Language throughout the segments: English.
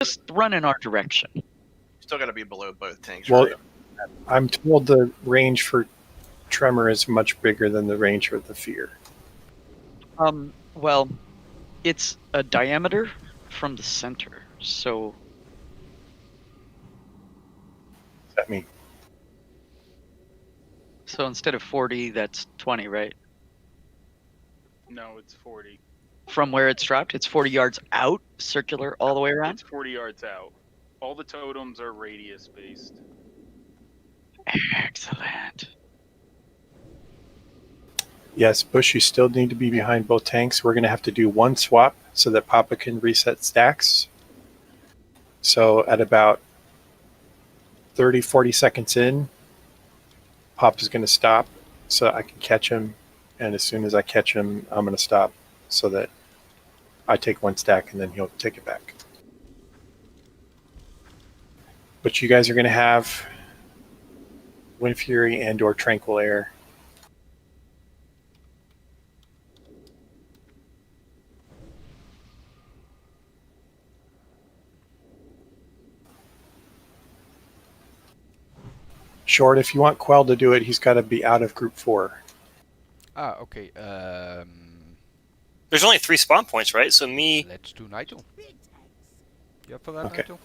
Just run in our direction. Still got to be below both tanks. Well, right? I'm told the range for Tremor is much bigger than the range for the Fear. Well, it's a diameter from the center, so... What does that mean? So instead of 40, that's 20, right? No, it's 40. From where it's dropped, it's 40 yards out, circular, all the way around? It's 40 yards out. All the totems are radius based. Excellent. Yes, Bush, you still need to be behind both tanks. We're going to have to do one swap so that Papa can reset stacks. So at about 30, 40 seconds in, Papa's going to stop so I can catch him. And as soon as I catch him, I'm going to stop so that I take one stack and then he'll take it back. But you guys are going to have Wind Fury and or Tranquil Air. Short, if you want Quell to do it, he's got to be out of Group 4. Ah, okay. There's only 3 spawn points, right? So me... Let's do Nigel. You up for that, Okay. Nigel?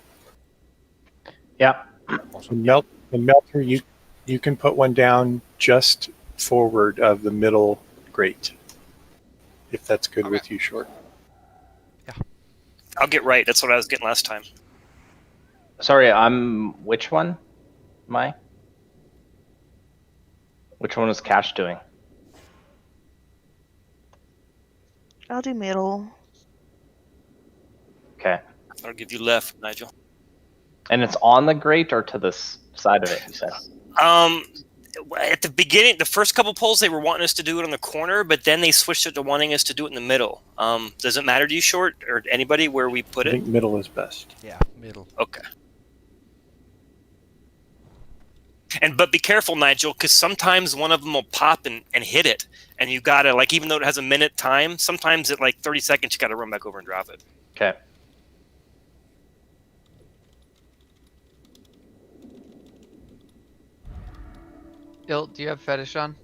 Yeah. Awesome. The Melter, you can put one down just forward of the middle grate. If that's good Okay. with you, Short. I'll get right. That's what I was getting last time. Sorry, I'm... Which one am I? Which one is Cash doing? I'll do middle. Okay. I'll give you left, Nigel. And it's on the grate or to this side of it, you said? At the beginning, the first couple polls, they were wanting us to do it on the corner, but then they switched it to wanting us to do it in the middle. Does it matter to you, Short, or anybody, where we put I it? think middle is best. Yeah, middle. Okay. But be careful, Nigel, because sometimes one of them will pop and hit it, and you gotta, like, even though it has a minute time, sometimes at like 30 seconds, you gotta run back over and drop it. Okay. Il, do you have fetish on?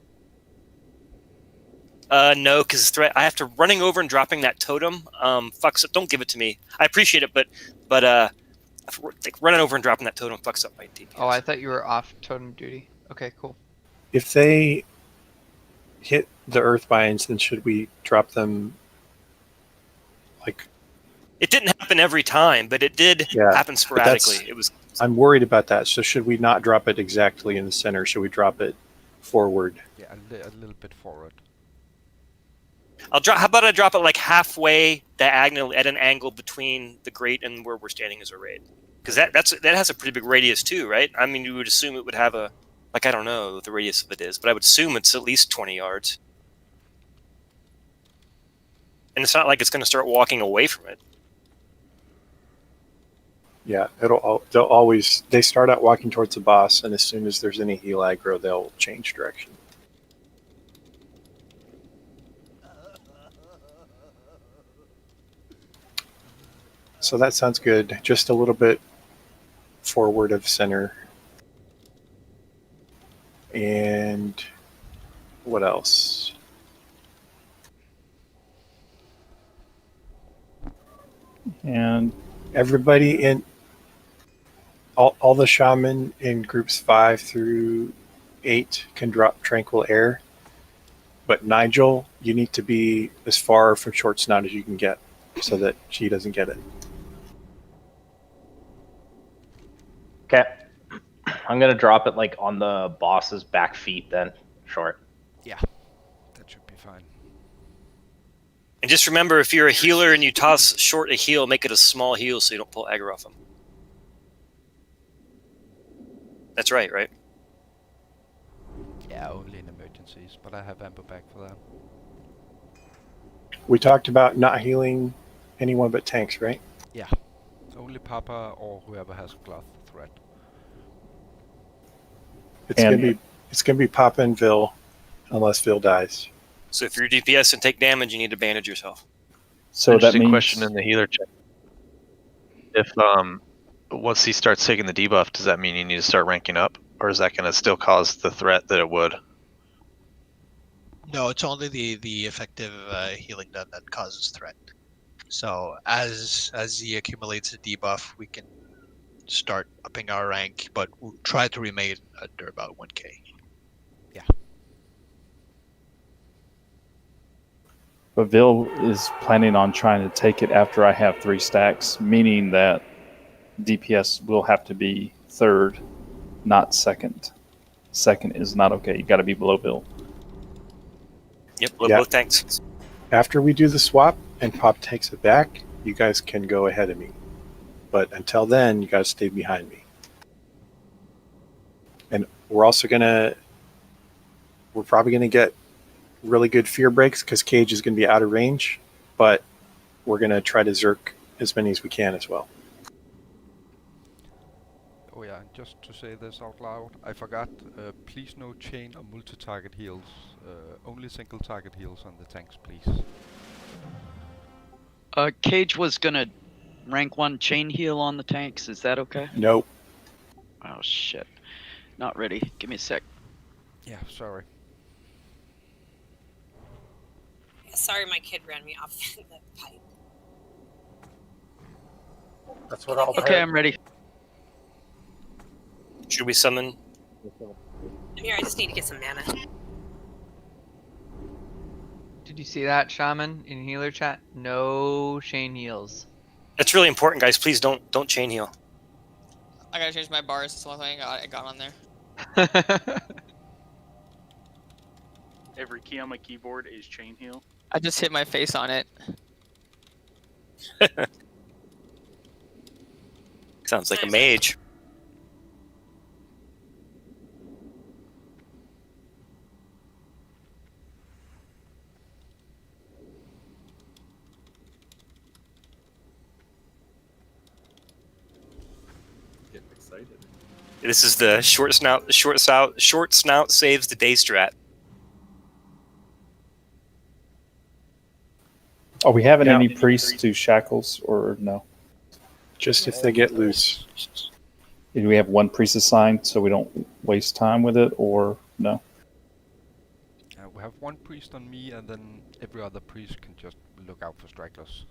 No, because I have to running over and dropping that totem. Fucks up. Don't give it to me. I appreciate it, but like running over and dropping that totem fucks up my DPS. Oh, I thought you were off totem duty. Okay, cool. If they hit the Earthbinds, then should we drop them like... It didn't happen every time, but it did happen sporadically. It was. I'm worried about that. So should we not drop it exactly in the center? Should we drop it forward? Yeah, a little bit forward. I'll drop. How about I drop it like halfway diagonal at an angle between the grate and where we're standing as a raid? Because that has a pretty big radius too, right? I mean, you would assume it would have a, like, I don't know what the radius of it is, but I would assume it's at least 20 yards. And it's not like it's going to start walking away from it. Yeah, they start out walking towards the boss, and as soon as there's any heal aggro, they'll change direction. So that sounds good. Just a little bit forward of center. And what else? And everybody in all the shaman in groups 5 through 8 can drop Tranquil Air. But Nigel, you need to be as far from Short Snout as you can get so that she doesn't get it. Okay. I'm going to drop it like on the boss's back feet then, Short. Yeah, that should be fine. And just remember, if you're a healer and you toss Short a heal, make it a small heal so you don't pull aggro off him. That's right? Yeah, only in emergencies, but I have amber back for that. We talked about not healing anyone but tanks, right? Yeah, only Papa or whoever has cloth threat. It's gonna be Papa and Vil, unless Vil dies. So if you're DPS and take damage, you need to bandage yourself. So that means... question in the healer chat. if once he starts taking the debuff, does that mean you need to start ranking up, or is that going to still cause the threat that it would? No, it's only the effective healing that causes threat. So as he accumulates a debuff, we can start upping our rank, but we'll try to remain under about 1k. But Vil is planning on trying to take it after I have 3 stacks, meaning that DPS will have to be third, not second. Second is not okay. You got to be below Vil. Yep, Yeah. both tanks. After we do the swap and Pop takes it back, you guys can go ahead of me. But until then, you guys stay behind me. And we're probably gonna get really good fear breaks because Cage is gonna be out of range, but we're gonna try to Zerk as many as we can as well. Oh yeah, just to say this out loud, I forgot, please no chain or multi-target heals. Only single target heals on the tanks, please. Cage was gonna rank 1 chain heal on the tanks. Is that okay? Nope. Oh shit. Not ready. Give me a sec. Yeah, sorry. Sorry, my kid ran me off the pipe. That's what I'll Okay, I'm ready. Should we summon? I'm here. I just need to get some mana. Did you see that, Shaman, in healer chat? No chain heals. That's really important, guys. Please don't chain heal. I gotta change my bars. That's the only thing I got on there. Every key on my keyboard is chain heal. I just hit my face on it. Sounds like a mage. Getting excited. This is the short snout saves the day strat. Are we having Yeah. any priests to shackles or no? Just if they get loose. Do we have 1 priest assigned so we don't waste time with it, or no? We have 1 priest on me, and then every other priest can just look out for stragglers.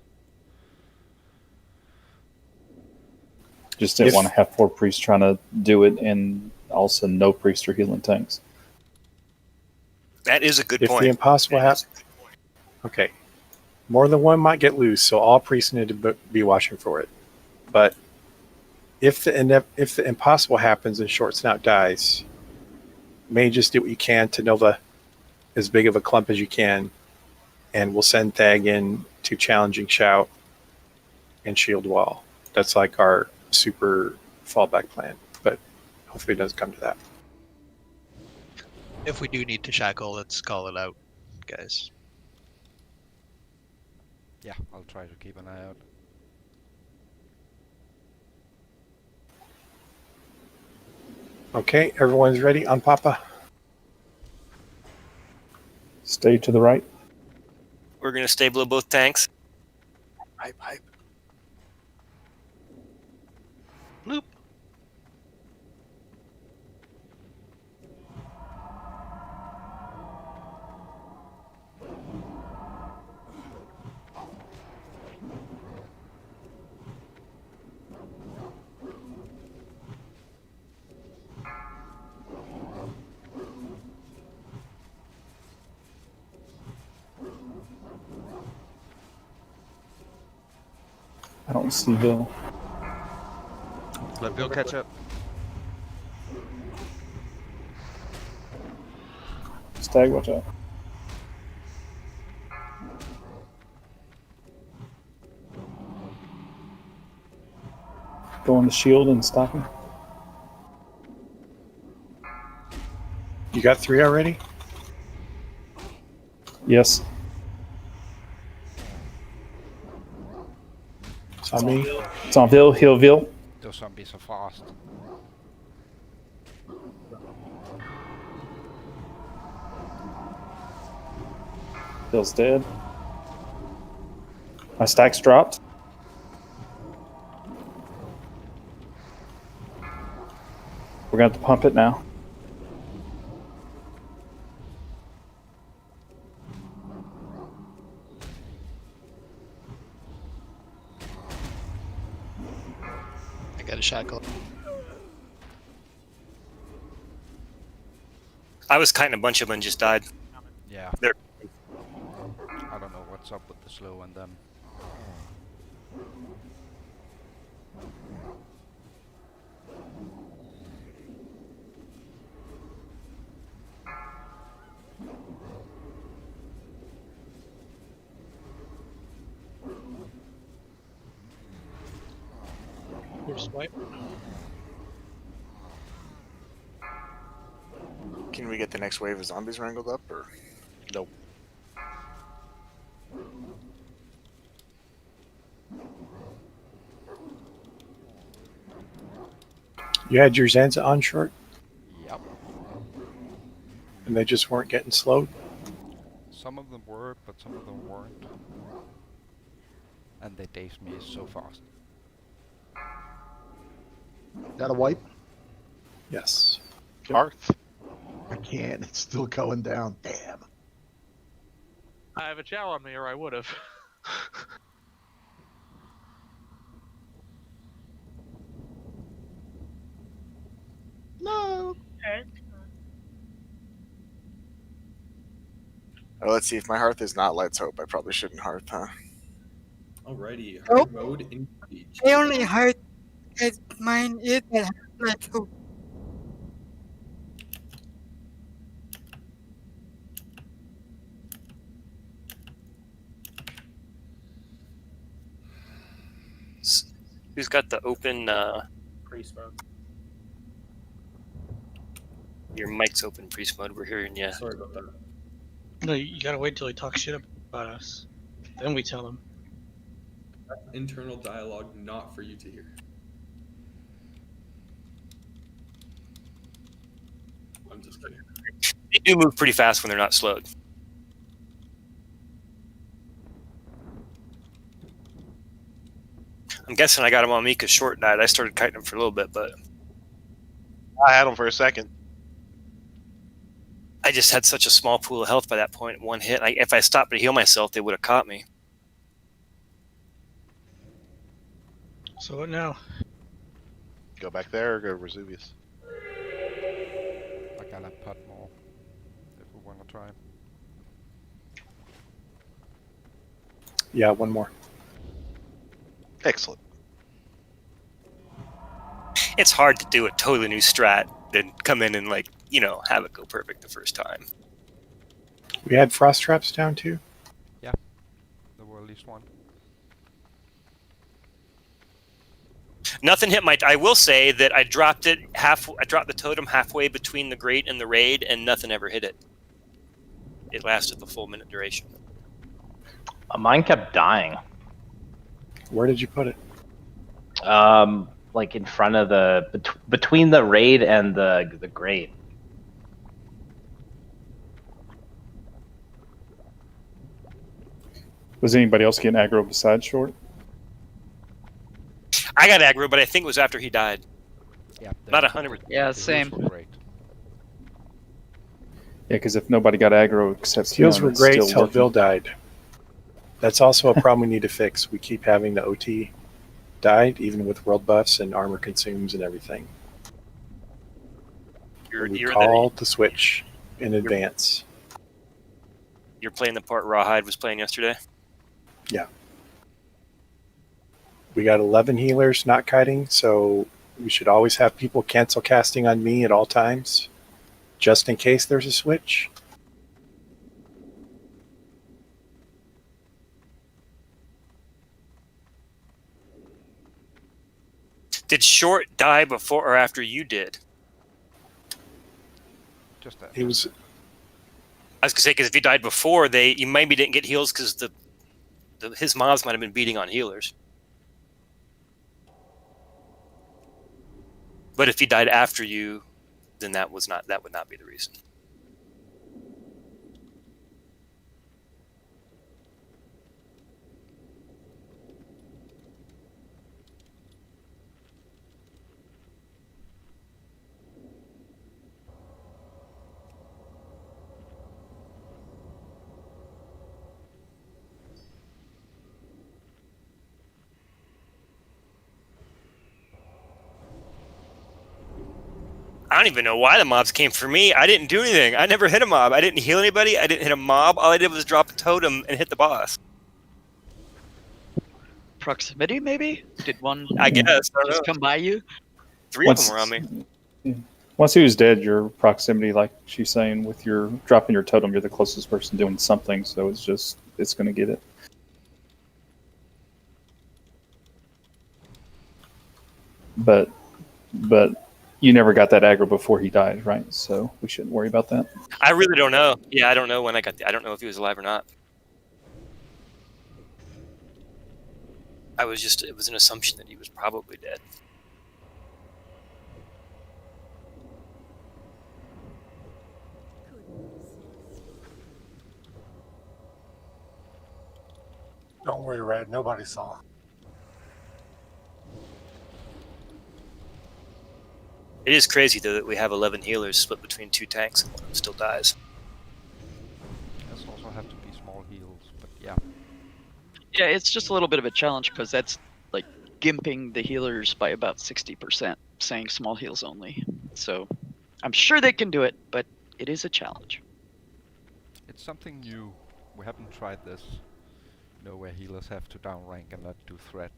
Just didn't If- want to have 4 priests trying to do it, and also no priests are healing tanks. That is a good If point. the impossible happens, okay, more than one might get loose, so all priests need to be watching for it. But if the impossible happens and Short Snout dies, mages do what you can to Nova as big of a clump as you can, and we'll send Thag in to challenging shout and shield wall. That's like our super fallback plan, but hopefully it doesn't come to that. If we do need to shackle, let's call it out, guys. Yeah, I'll try to keep an eye out. Okay, everyone's ready on Papa? Stay to the right. We're gonna stay below both tanks. Hype. Bloop. I don't see Vil. Let Vil catch up. Stag, watch out. Go on the shield and stop him. You got 3 already? Yes. It's on me. It's on Vil. Heal Vil. Those zombies are fast. Vil's dead. My stack's dropped. We're going to have to pump it now. I got a shackle. I was kiting a bunch of them and just died. Yeah. They're I don't know what's up with the slow on them. Here's swipe. Can we get the next wave of zombies wrangled up, or nope? You had your Zanza on short, Yep. and they just weren't getting slowed. Some of them were, but some of them weren't. And they dazed me so fast. Got a wipe? Yes. Hearth. I can't. It's still going down. Damn. I have a chow on me, or I would have. No. Oh, let's see. If my hearth is not Let's Hope, I probably shouldn't hearth, huh? Alrighty, Oh. hard mode engaged. I only heard that mine is that Let's Hope. Who's got the open? Priest mode. Your mic's open, priest mode. We're hearing you. Sorry about that. No, you gotta wait till he talks shit about us. Then we tell him. That's internal dialogue not for you to hear. I'm just kidding. They do move pretty fast when they're not slowed. I'm guessing I got him on me because Short died. I started kiting him for a little bit, but I had him for a second. I just had such a small pool of health by that point. One hit. If I stopped to heal myself, they would have caught me. So what now? Go back there or go Vesuvius. I got a putt more if we want to try. Yeah, one more. Excellent. It's hard to do a totally new strat, then come in and have it go perfect the first time. We had frost traps down too. Yeah, there were at least one. Nothing hit my. I will say that I dropped it I dropped the totem halfway between the grate and the raid, and nothing ever hit it. It lasted the full minute duration. Mine kept dying. Where did you put it? Like in front of the between the raid and the grate. Was anybody else getting aggro besides Short? I got aggro, but I think it was after he died. Yeah. Not 100%. Yeah, The same. heals were great. Yeah, because if nobody got aggro except Heals Keon, were it's great still till working. Bill died. That's also a problem we need to fix. We keep having the OT died, even with world buffs and armor consumes and everything. We called the switch in advance. You're playing the part Rawhide was playing yesterday? Yeah. We got 11 healers not kiting, so we should always have people cancel casting on me at all times, just in case there's a switch. Did Short die before or after you did? Just that. He was. I was gonna say because if he died before, you maybe didn't get heals because his mobs might have been beating on healers. But if he died after you, then that would not be the reason. don't even know why the mobs came for me. I didn't do anything. I never hit a mob. I didn't heal anybody. I didn't hit a mob. All I did was drop a totem and hit the boss. Proximity, maybe? Did one I guess. I don't just know. come by you? 3 of them were on me. Once he was dead, your proximity, like she's saying, with your dropping your totem, you're the closest person doing something. So it's going to get it. But you never got that aggro before he died, right? So we shouldn't worry about that. I really don't know. Yeah, I don't know when I got I don't know if he was alive or not. It was an assumption that he was probably dead. Don't worry, Red. Nobody saw. It is crazy, though, that we have 11 healers split between 2 tanks and one of them still dies. There's also have to be small heals, but yeah. Yeah, it's just a little bit of a challenge because that's like gimping the healers by about 60%, saying small heals only. So I'm sure they can do it, but it is a challenge. It's something new. We haven't tried this. You know, where healers have to downrank and not do threat.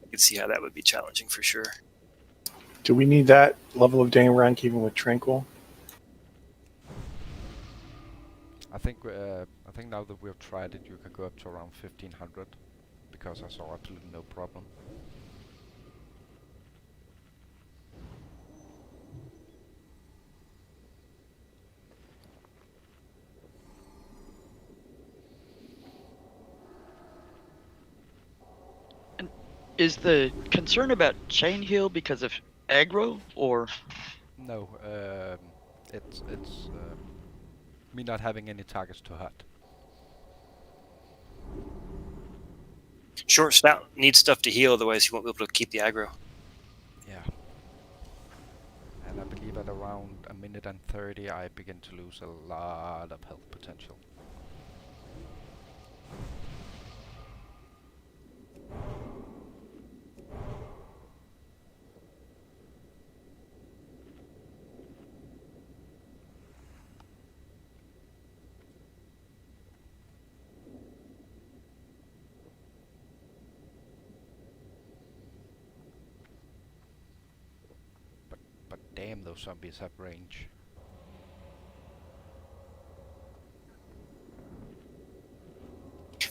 I could see how that would be challenging for sure. Do we need that level of dang rank even with Tranquil? I think now that we've tried it, you can go up to around 1500, because I saw absolutely no problem. Is the concern about chain heal because of aggro, or? No, it's me not having any targets to hut. Short snout needs stuff to heal, otherwise you won't be able to keep the aggro. Yeah. And I believe at around a minute and 30 I begin to lose a lot of health potential. But damn, those zombies have range.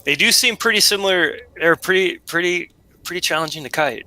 They do seem pretty similar. They're pretty challenging to kite.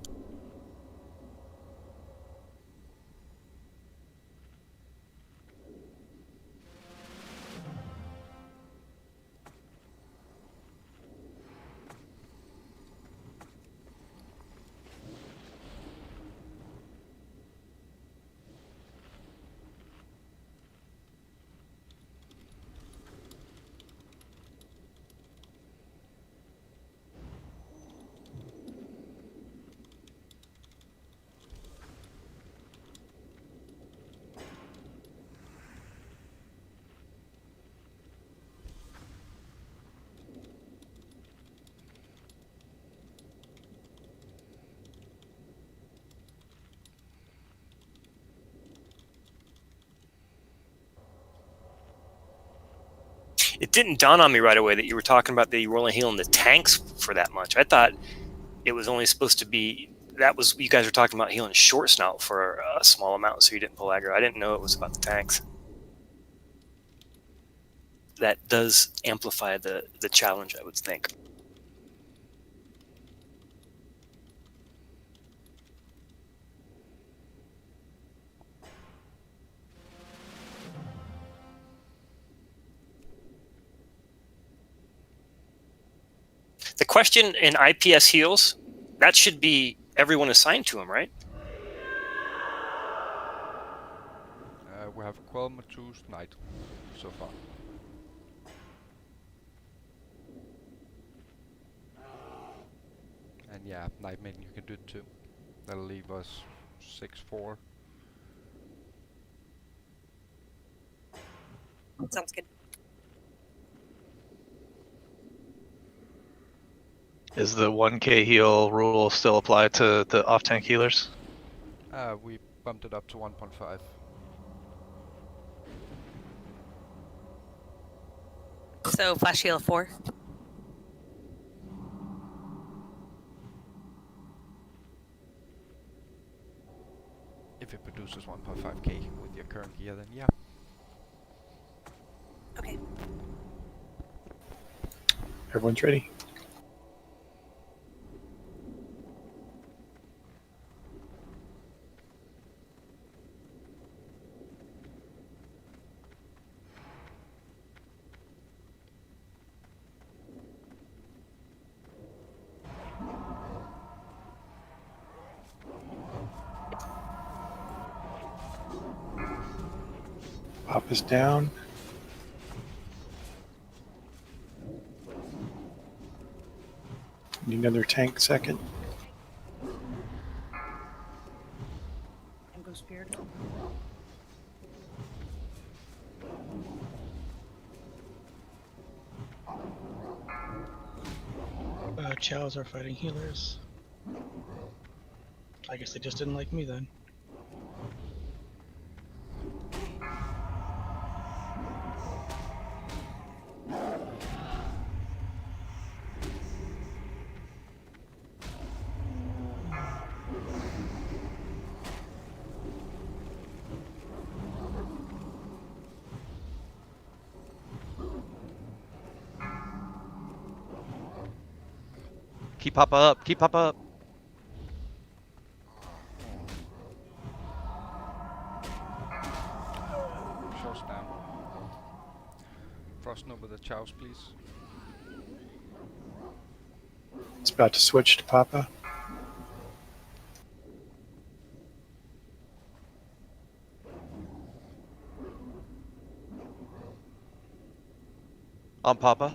It didn't dawn on me right away that you were talking about that you were only healing the tanks for that much. I thought it was only supposed to be, you guys were talking about healing short snout for a small amount so you didn't pull aggro. I didn't know it was about the tanks. That does amplify the challenge, I would think. The question in IPS heals, that should be everyone assigned to him, right? We have Quell, Matus, Knight so far. And yeah, Night Maiden you can do it too. That'll leave us 6-4. Sounds good. Is the 1k heal rule still apply to the off-tank healers? We bumped it up to 1.5. So flash heal 4. If it produces 1.5k with your current gear, then yeah. Okay. Everyone's ready? Pop is down. Need another tank second. Go Spirit. Chows are fighting healers. I guess they just didn't like me then. Keep Papa up. Keep Papa up. Shorts down. Frost over the chows, please. It's about to switch to Papa. On Papa.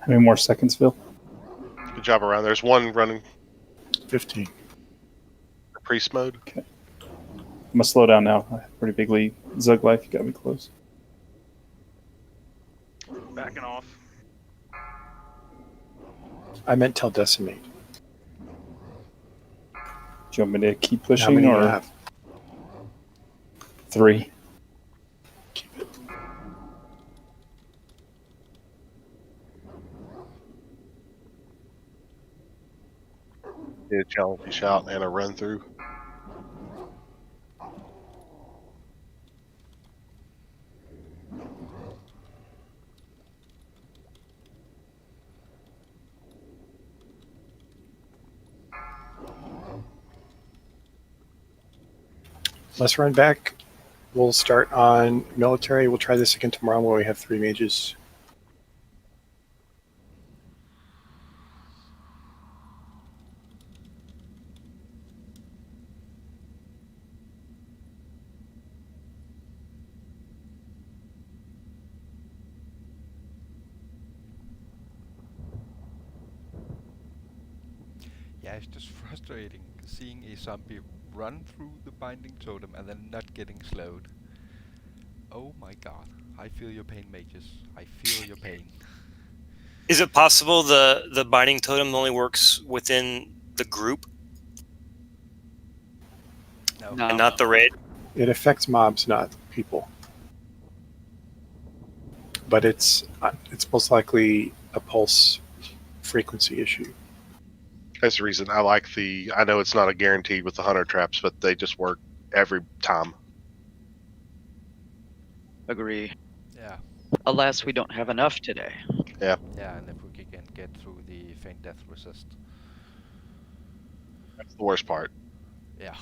How many more seconds, Phil? Good job around. There's one running 15. Priest mode. Okay. I'm gonna slow down now. I have a pretty big lead. Zug Life, you got me close. Backing off. I meant tell Decimate. Do you want me to keep How pushing many do or you have? 3? Keep it. Need a challenge shout and a run through. Let's run back. We'll start on military. We'll try this again tomorrow when we have 3 mages. Yeah, it's just frustrating seeing a zombie run through the binding totem and then not getting slowed. Oh my god. I feel your pain, mages. I feel your pain. Is it possible the binding totem only works within the group No. and not the raid? It affects mobs, not people. But it's most likely a pulse frequency issue. That's the reason I like I know it's not a guaranteed with the hunter traps, but they just work every time. Agree. Yeah. Alas, we don't have enough today. Yeah. Yeah, and if we can get through the faint death resist. That's the worst part. Yeah.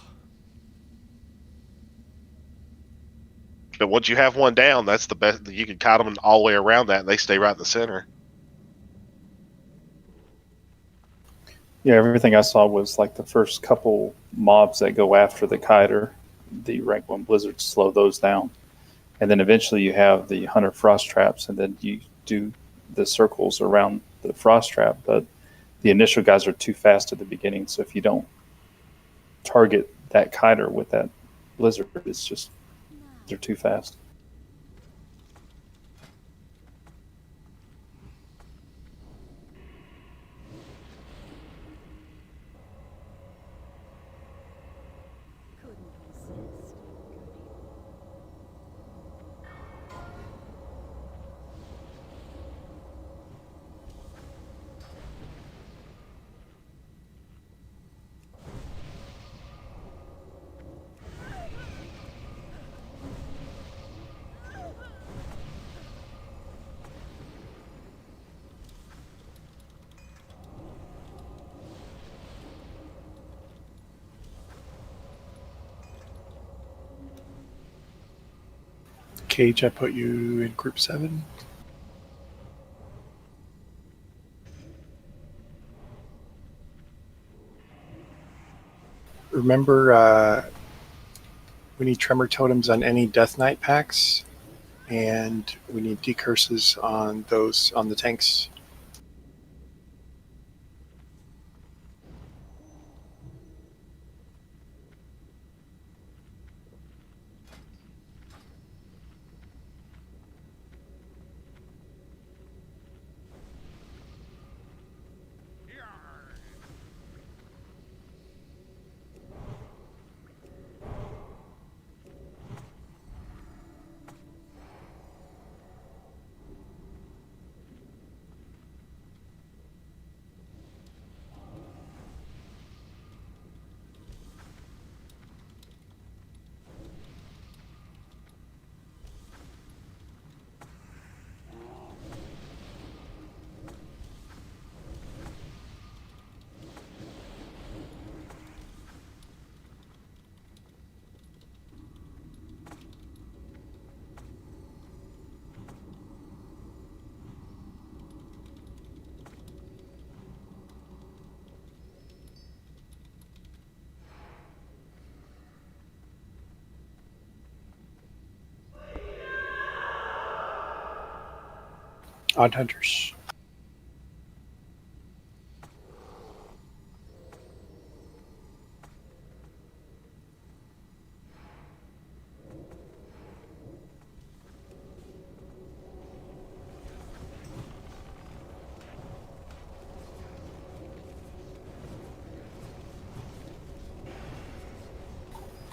But once you have one down, that's the best. You can kite them all the way around that, and they stay right in the center. Yeah, everything I saw was like the first couple mobs that go after the kiter, the rank 1 blizzards slow those down. And then eventually you have the hunter frost traps, and then you do the circles around the frost trap. But the initial guys are too fast at the beginning, so if you don't target that kiter with that Blizzard is just, they're too fast. Cage, I put you in group 7. Remember, we need tremor totems on any Death Knight packs, and we need decurses on those on the tanks. Odd Hunters.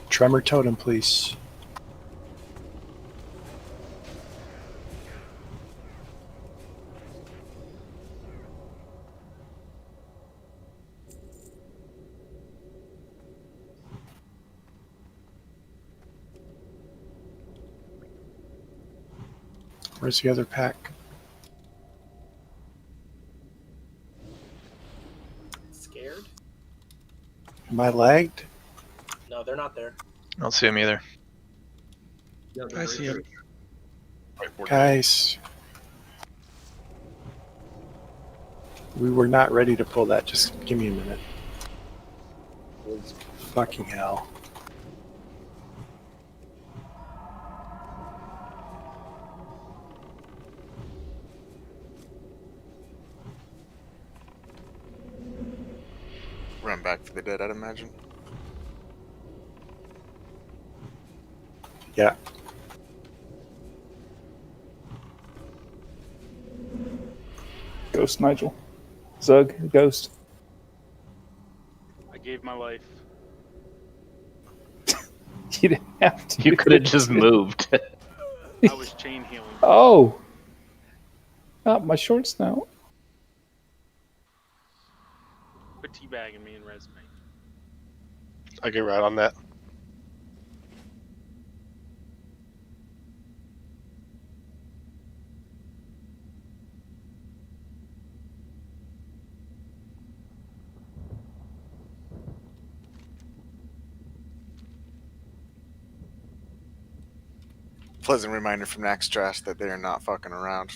Tremor totem, please. Where's the other pack? Scared? Am I lagged? No, they're not there. I don't see him either. Yeah, I see him. Guys, we were not ready to pull that. Just give me a minute. Fucking hell. Run back for the dead, I'd imagine. Yeah. Ghost Nigel. Zug, Ghost. I gave my life. You didn't have to. You could have just moved. I was chain healing. Oh! Not my short snout. Quit teabagging me and resume. I get right on that. Pleasant reminder from Naxx Trash that they are not fucking around.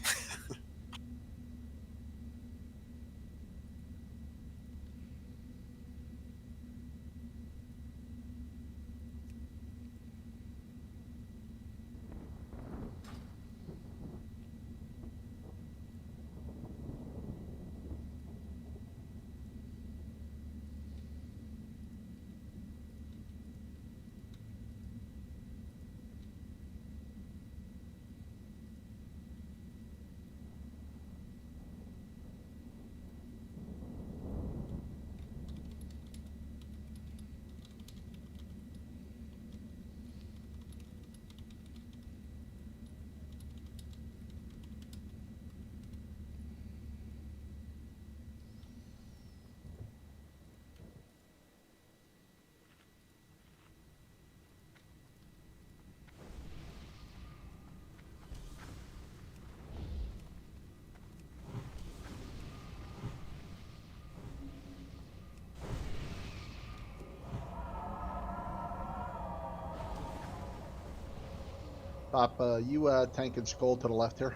Papa, you tanking skull to the left here.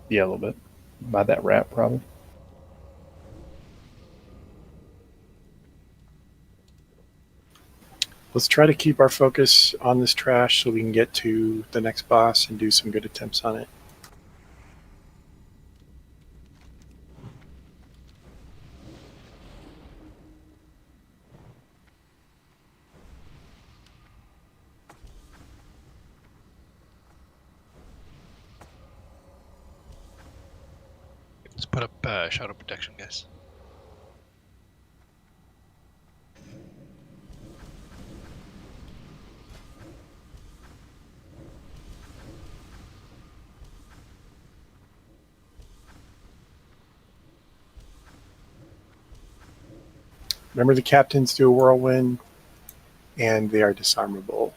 Yeah, a little bit. By that wrap, probably. Let's try to keep our focus on this trash so we can get to the next boss and do some good attempts on it. Let's put up shadow protection, guys. Remember, the captains do a whirlwind, and they are disarmable.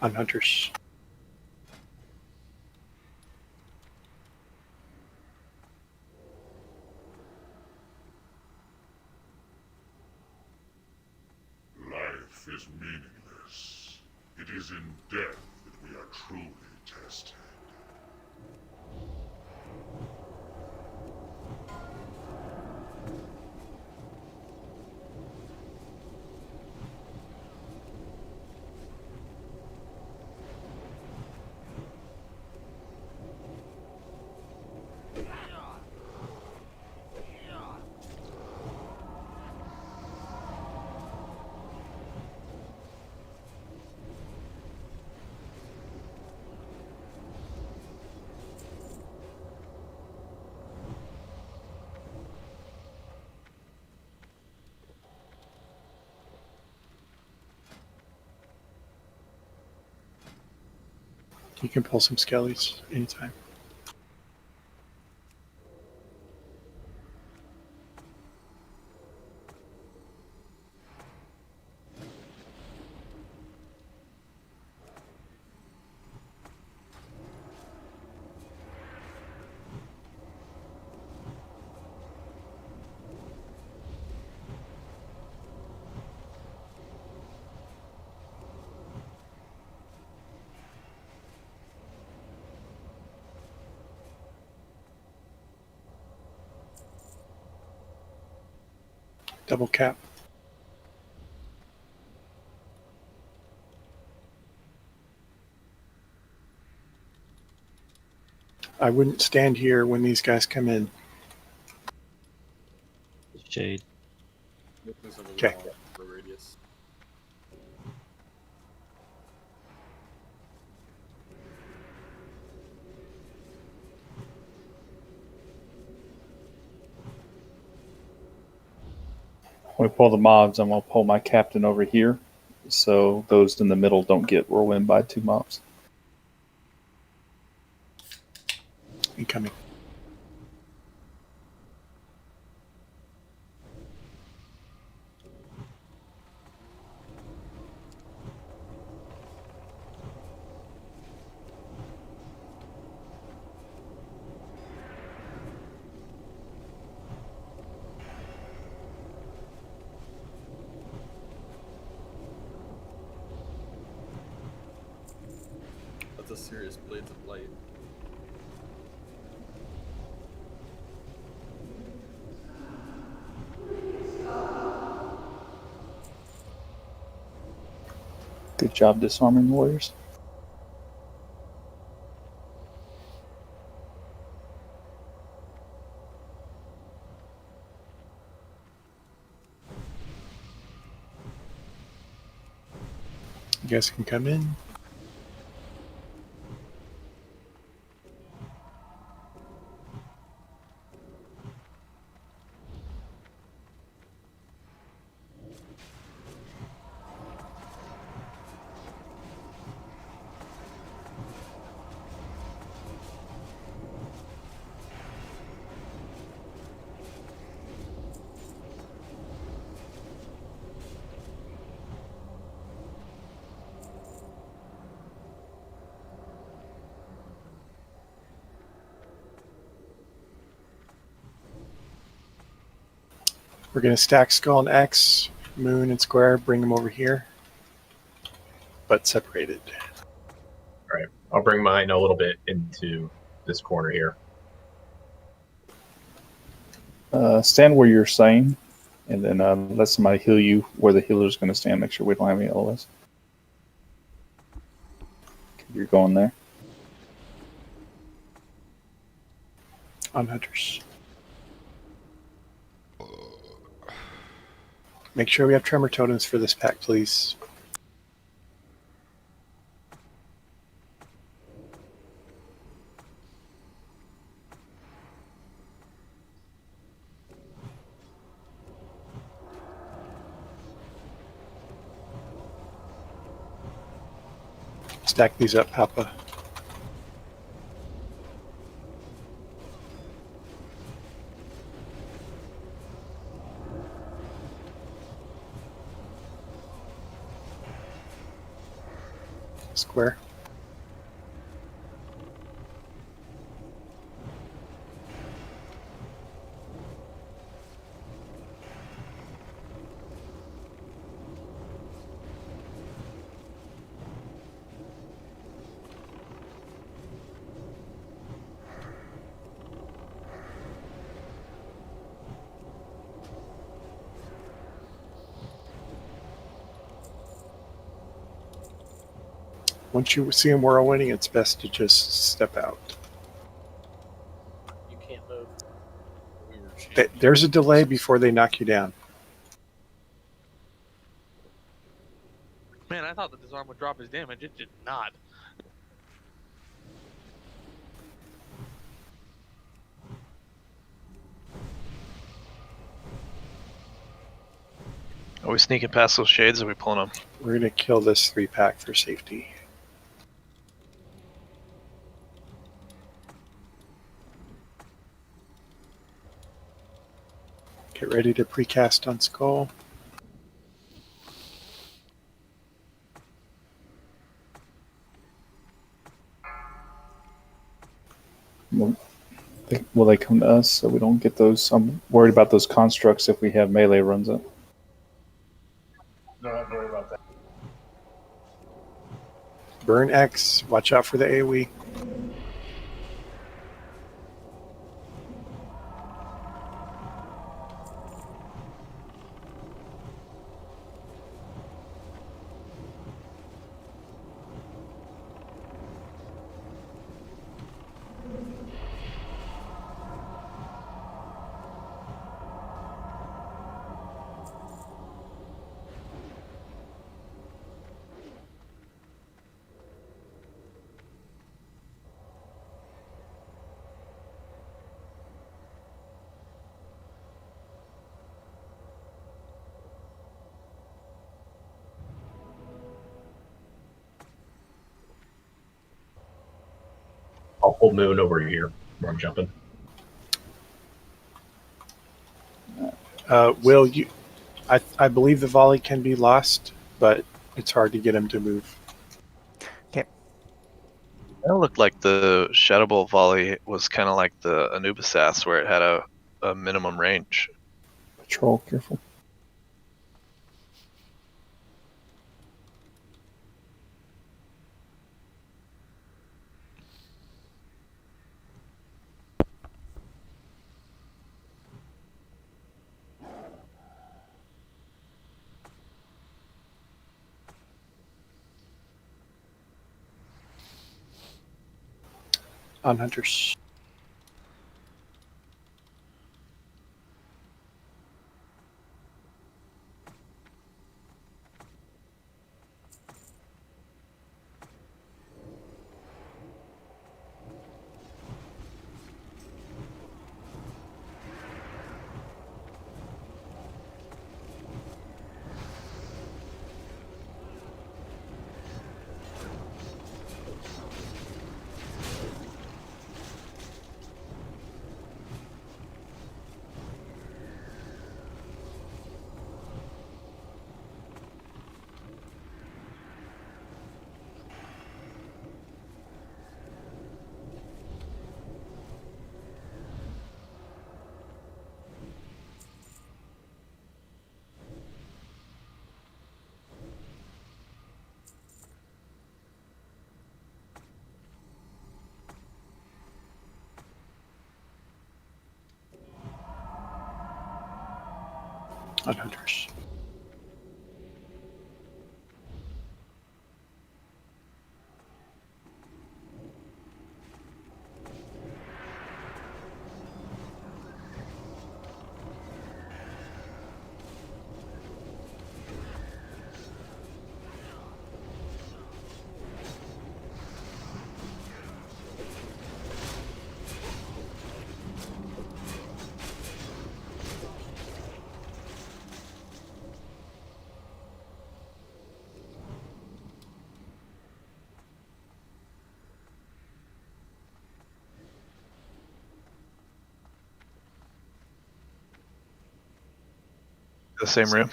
On hunters. Life is meaningless. It is in death that we are truly tested. You can pull some skellies anytime. Double cap. I wouldn't stand here when these guys come in. Shade. Okay. Radius. When we pull the mobs, I'm going to pull my captain over here, so those in the middle don't get whirlwind by 2 mobs. Incoming. That's a serious Blades of Light. Good job disarming the warriors. You guys can come in. We're going to stack Skull and X, Moon and Square, bring them over here, but separated. All right, I'll bring mine a little bit into this corner here. Stand where you're saying, and then let somebody heal you where the healer's going to stand. Make sure we don't have any LOS. You're going there. On Hunters. Make sure we have tremor totems for this pack, please. Stack these up, Papa. Square. Once you see them whirlwinding, it's best to just step out. You can't move. There's a delay before they knock you down. Man, I thought that this arm would drop his damage. It did not. Are we sneaking past those shades, or are we pulling them? We're going to kill this 3-pack for safety. Get ready to precast on Skull. Will they come to us so we don't get those? I'm worried about those constructs if we have melee runs up. No, don't worry about that. Burn X. Watch out for the AoE. I'll pull Moon over here where I'm jumping. Will, you? I believe the volley can be lost, but it's hard to get him to move. It looked like the Shadow Bolt volley was kind of like the Anubis Ass, where it had a minimum range. Patrol, careful. On Hunters. on hunters. The same room.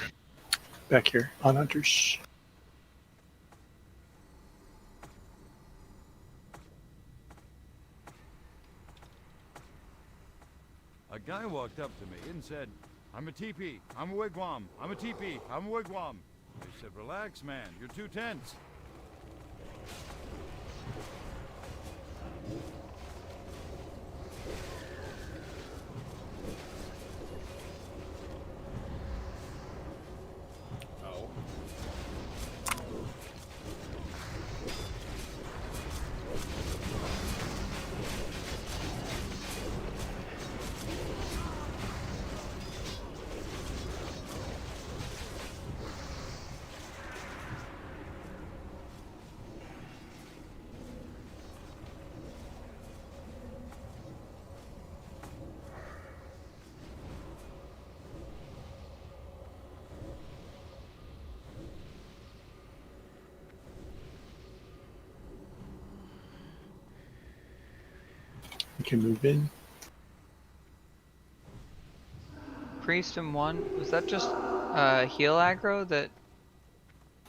Back here on hunters. A guy walked up to me and said, "I'm a teepee. I'm a wigwam. I'm a teepee. I'm a wigwam." I said, "Relax, man. You're too tense." Oh. We can move in. Priest in 1, was that just heal aggro that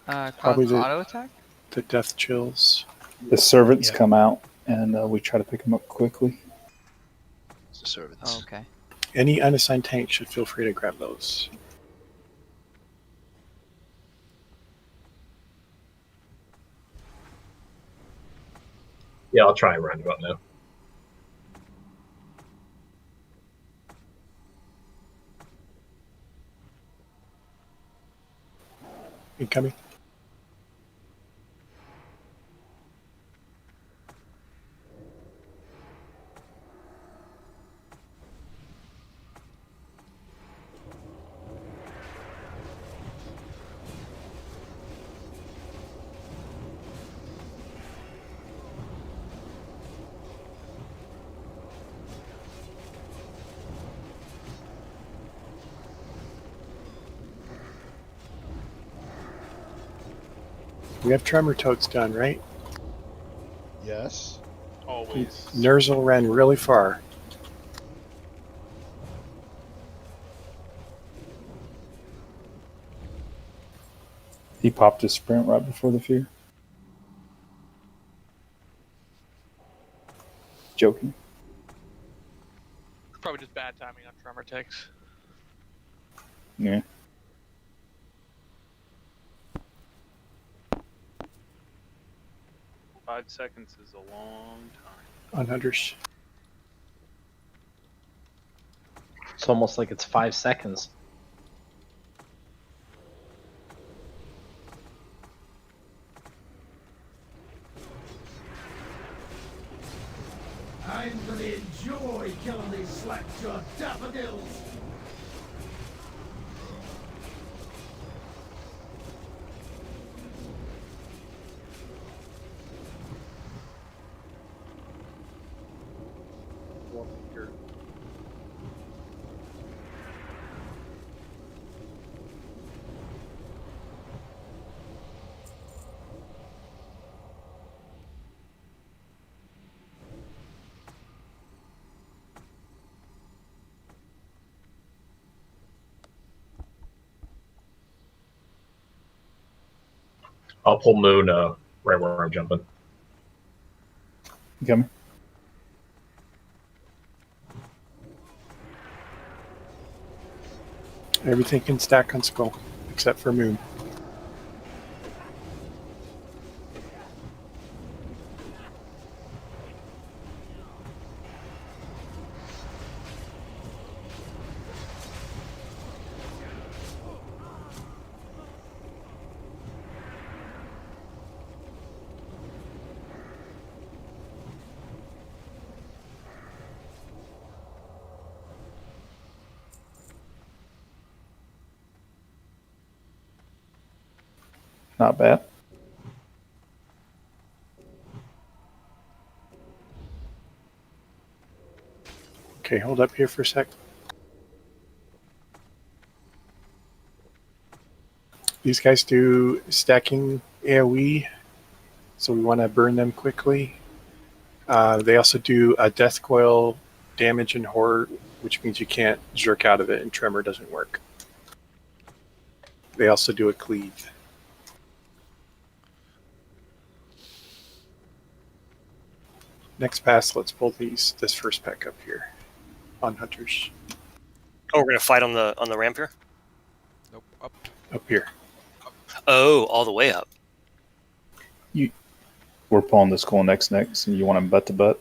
Probably caused auto attack? the death chills. The servants come out, and we try to pick them up quickly. It's the servants. Oh, okay. Any unassigned tank should feel free to grab those. Yeah, I'll try and roundabout now. Incoming. We have tremor totes done, right? Yes. Always. Nerzel ran really far. He popped his sprint right before the fear. Joking. Probably just bad timing on tremor ticks. Yeah. Five seconds is a long time. On hunters. It's almost like it's 5 seconds. I'm gonna enjoy killing these slack-jawed daffodils. I'll pull Moon right where I'm jumping. You coming? Everything can stack on Skull, except for Moon. Not bad. Okay, hold up here for a sec. These guys do stacking AoE, so we want to burn them quickly. They also do a death coil damage and horror, which means you can't jerk out of it, and tremor doesn't work. They also do a cleave. Next pass, let's pull this first pack up here on hunters. Oh, we're gonna fight on the ramp here. Nope, up. Up here. Oh, all the way up. We're pulling the skull next, and you want them butt to butt.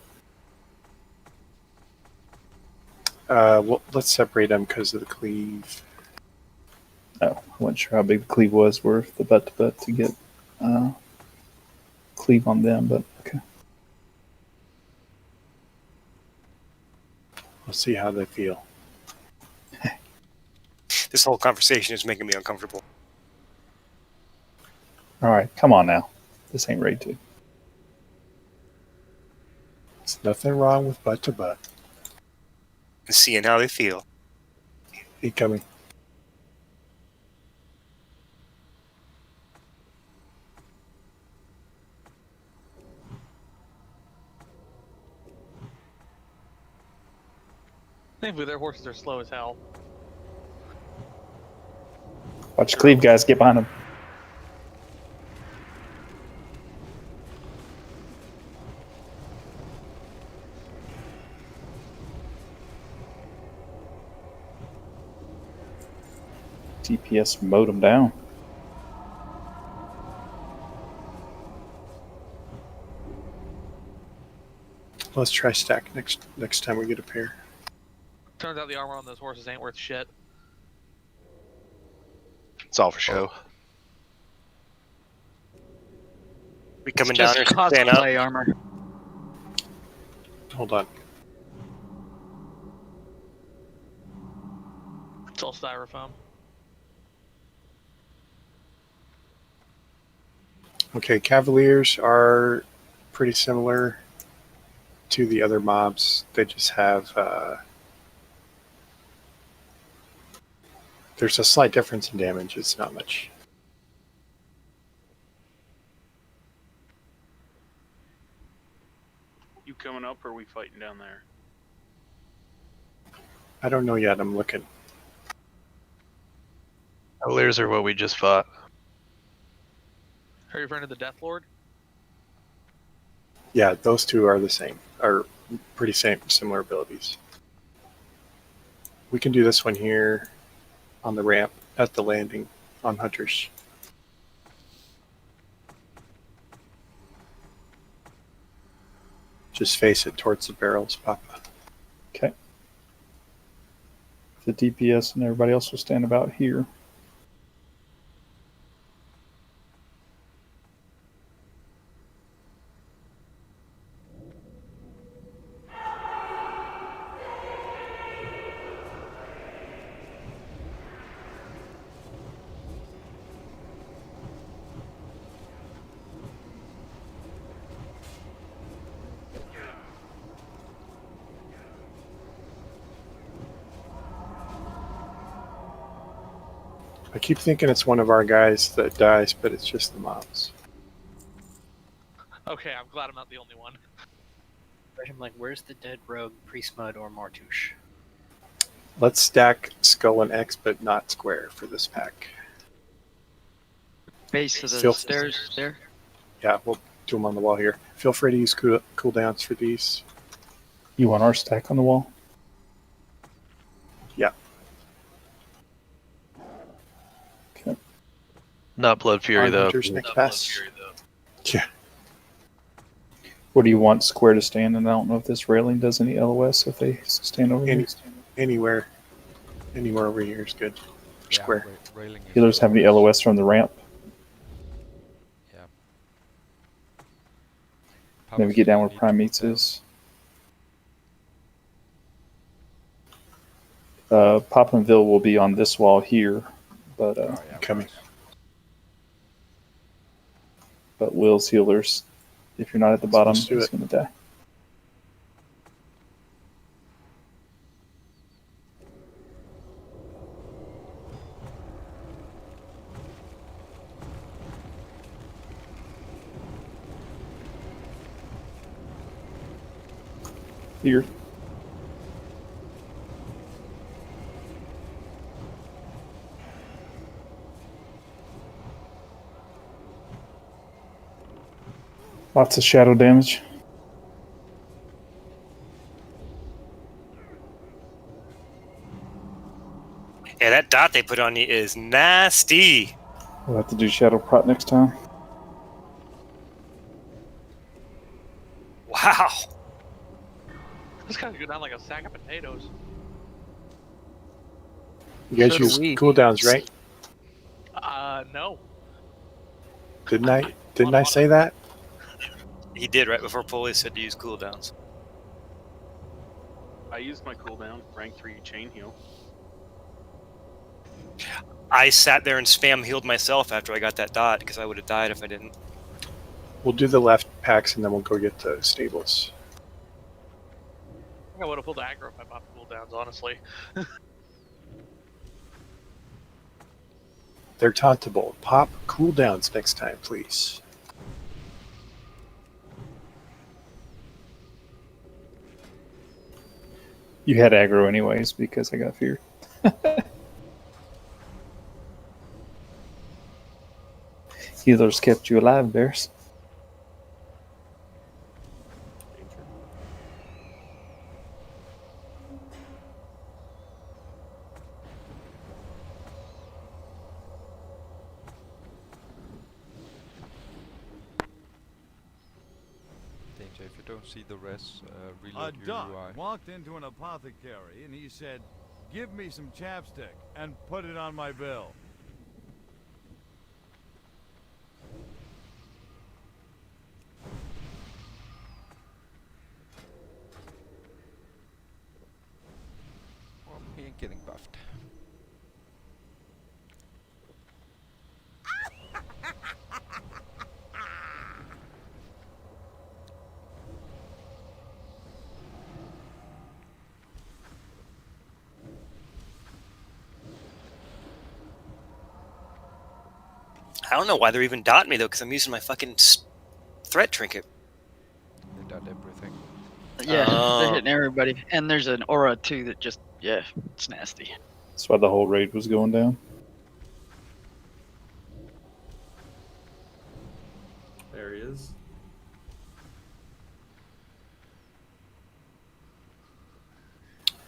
Well, let's separate them because of the cleave. Oh, I wasn't sure how big the cleave was worth the butt to butt to get cleave on them, but okay. We'll see how they feel. This whole conversation is making me uncomfortable. All right, come on now. This ain't raid 2. There's nothing wrong with butt to butt. And seeing how they feel. Incoming. Thankfully, their horses are slow as hell. Watch cleave, guys. Get behind them. DPS mowed them down. Let's try stack next time we get a pair. Turns out the armor on those horses ain't worth shit. It's all for show. We coming It's down just here, stand up. cosplay armor. Hold on. It's all styrofoam. Okay, Cavaliers are pretty similar to the other mobs. They just have there's a slight difference in damage. It's not much. You coming up or are we fighting down there? I don't know yet. I'm looking. Cavaliers are what we just fought. Are you referring to the Death Lord? Yeah, those two are the same. Are pretty similar abilities. We can do this one here on the ramp at the landing on hunters. Just face it towards the barrels, Papa. Okay. The DPS and everybody else will stand about here. I keep thinking it's one of our guys that dies, but it's just the mobs. Okay, I'm glad I'm not the only one. I'm like, where's the dead rogue, Priest Mud, or Martouche? Let's stack Skull and X, but not square for this pack. Base of the Feel- stairs there. Yeah, we'll do them on the wall here. Feel free to use cooldowns for these. You want our stack on the wall? Yeah. Okay. Not Blood Fury, On though. hunters next pass. Yeah. Where do you want square to stand? And I don't know if this railing does any LOS if they stand over here. Anywhere over here is good. Yeah, Square. Railing is Healers have any LOS from the ramp? Yeah. Maybe get down where Prime Meats is. Poppinville will be on this wall here, but Oh, yeah, coming. but Will's healers, if you're not at the bottom, let's do he's it. going to die. Here. Lots of shadow damage. Yeah, that dot they put on you is nasty. We'll have to do shadow prot next time. Wow. This guy's go down like a sack of potatoes. You guys So do use we. cooldowns, right? No. Didn't I say that? He did right before Polly said to use cooldowns. I used my cooldown, rank 3 chain heal. I sat there and spam healed myself after I got that dot because I would have died if I didn't. We'll do the left packs and then we'll go get the stables. I think I would have pulled aggro if I popped cooldowns, honestly. They're tauntable. Pop cooldowns next time, please. You had aggro anyways because I got feared. Healers kept you alive, Bears. Danger, if you don't see the res, A reload your duck UI. walked into an apothecary and he said, "Give me some chapstick and put it on my bill." Well, he ain't getting buffed. I don't know why they're even dotting me though, because I'm using my fucking threat trinket. They dot everything. Yeah, Oh. they're hitting everybody. And there's an aura too that just, yeah, it's nasty. That's why the whole raid was going down. There he is.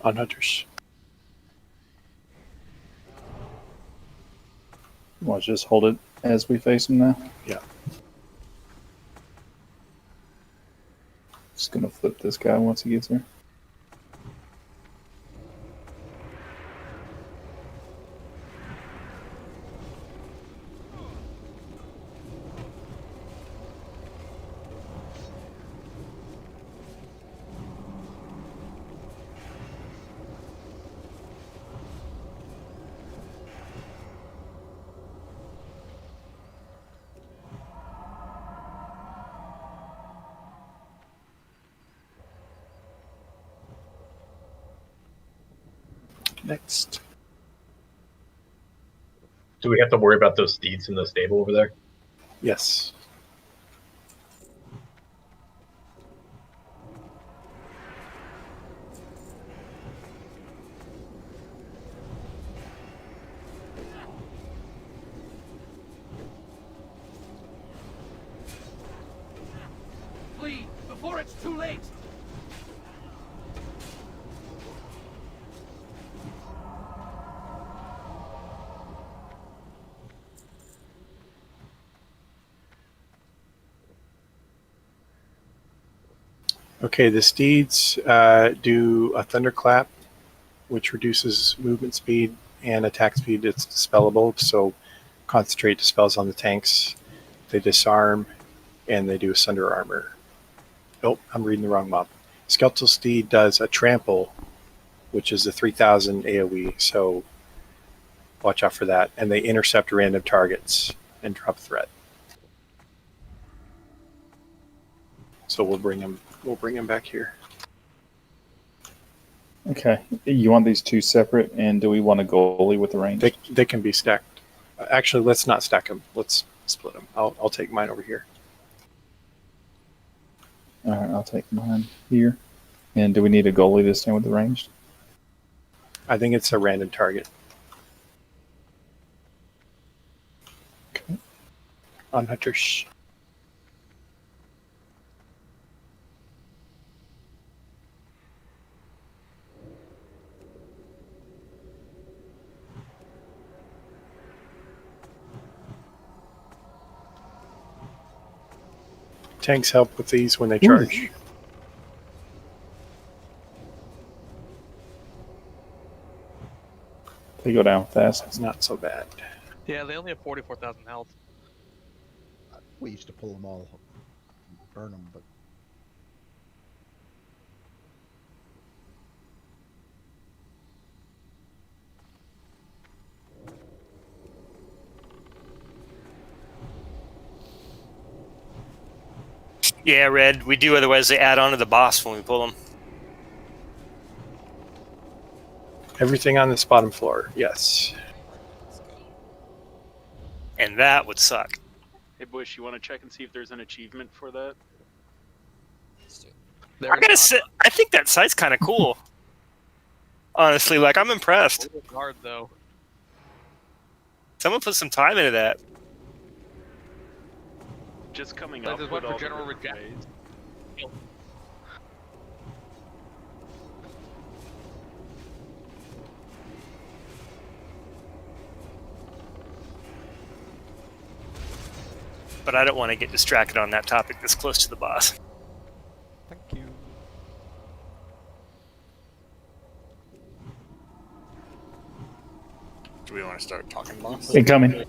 On hunters. We'll just hold it as we face him now. Yeah. Just gonna flip this guy once he gets here. Next. Do we have to worry about those steeds in the stable over there? Yes. Flee before it's too late. Okay, the steeds do a thunderclap, which reduces movement speed and attack speed. It's dispellable, so concentrate dispels on the tanks. They disarm, and they do a sunder armor. Oh, I'm reading the wrong mob. Skeletal Steed does a trample, which is a 3000 AoE, so watch out for that. And they intercept random targets and drop threat. So we'll bring him back here. Okay. You want these two separate, and do we want a goalie with the range? They can be stacked. Actually, let's not stack them. Let's split them. I'll take mine over here. All right, I'll take mine here. And do we need a goalie to stand with the ranged? I think it's a random target. Okay. On hunters. Tanks help with these when they charge. They go down fast. It's not so bad. Yeah, they only have 44,000 health. We used to pull them all, burn them, but Yeah, Red. We do, otherwise they add on to the boss when we pull them. Everything on this bottom floor, yes. And that would suck. Hey, Bush, you want to check and see if there's an achievement for that? I gotta say, I think that site's kind of cool. Honestly, like, I'm impressed. It's hard though. Someone put some time into that. Just coming Like, up there's with one for all the general different reject. ways. But I don't want to get distracted on that topic this close to the boss. Thank you. Do we want to start talking boss? Incoming.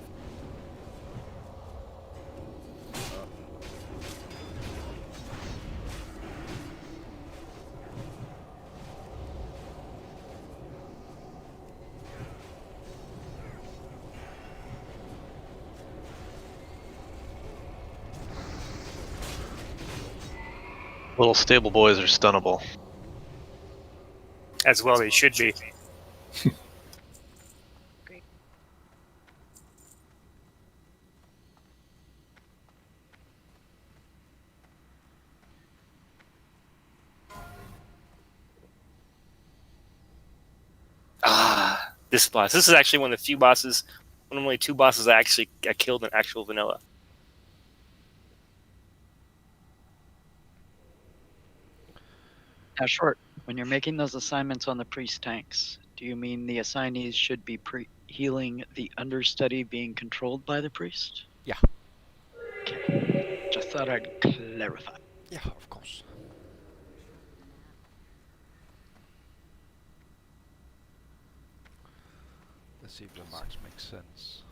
Little stable boys are stunnable. As well they should be. This boss. This is actually one of the few bosses, one of only two bosses I killed in actual vanilla. Now, Short, when you're making those assignments on the priest tanks, do you mean the assignees should be healing the understudy being controlled by the priest? Yeah. Okay. Just thought I'd clarify. Yeah, of course. Let's see if the marks make sense.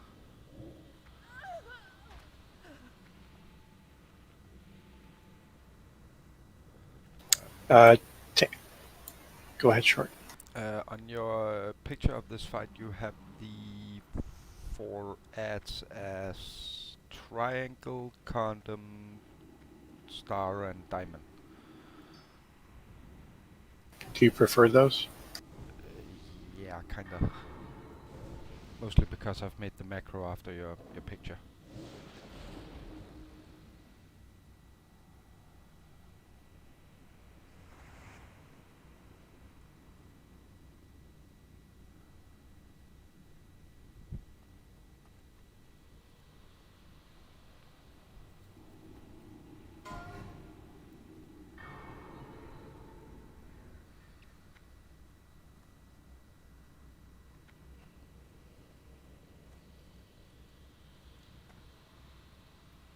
Go ahead, Short. On your picture of this fight, you have the 4 ads as triangle, condom, star, and diamond. Do you prefer those? Yeah, kinda. Mostly because I've made the macro after your picture.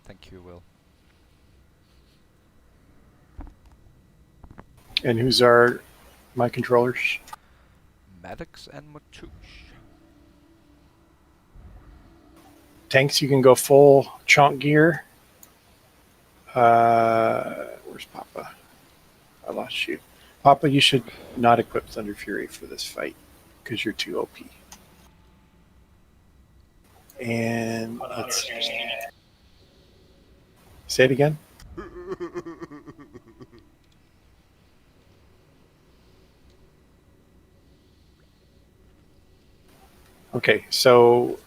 Thank you, Will. And who's my controllers? Maddox and Matouche. Tanks, you can go full chonk gear. Where's Papa? I lost you. Papa, you should not equip Thunder Fury for this fight because you're too OP. And let's say it again. Okay, so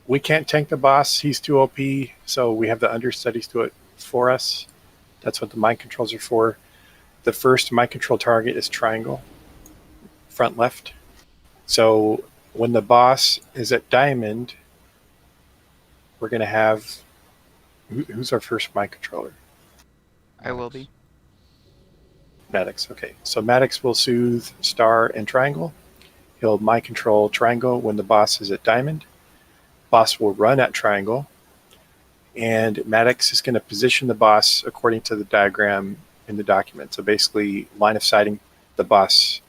we can't tank the boss. He's too OP, so we have the understudies do it for us. That's what the mind controls are for. The first mind control target is triangle, front left. So when the boss is at diamond, we're going to have... Who's our first mind controller? I will be. Maddox. Okay, so Maddox will soothe star and triangle. He'll mind control triangle when the boss is at diamond. Boss will run at triangle. And Maddox is going to position the boss according to the diagram in the document. So basically, line of sighting the boss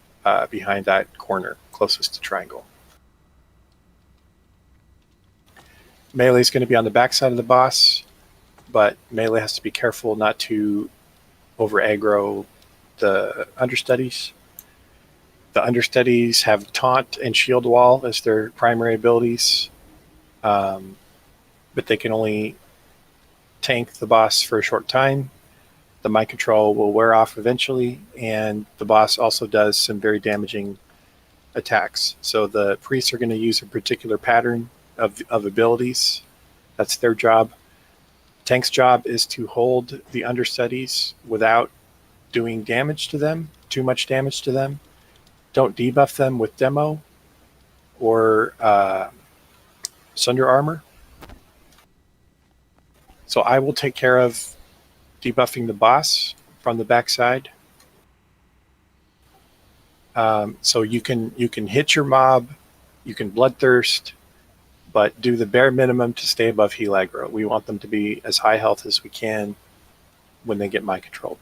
behind that corner closest to triangle. Melee is going to be on the backside of the boss, but Melee has to be careful not to over aggro the understudies. The understudies have taunt and shield wall as their primary abilities, but they can only tank the boss for a short time. The mind control will wear off eventually, and the boss also does some very damaging attacks. So the priests are going to use a particular pattern of abilities. That's their job. Tank's job is to hold the understudies without doing damage to them, too much damage to them. Don't debuff them with demo or sunder armor. So I will take care of debuffing the boss from the backside. So you can hit your mob, you can bloodthirst, but do the bare minimum to stay above heal aggro. We want them to be as high health as we can when they get mind controlled.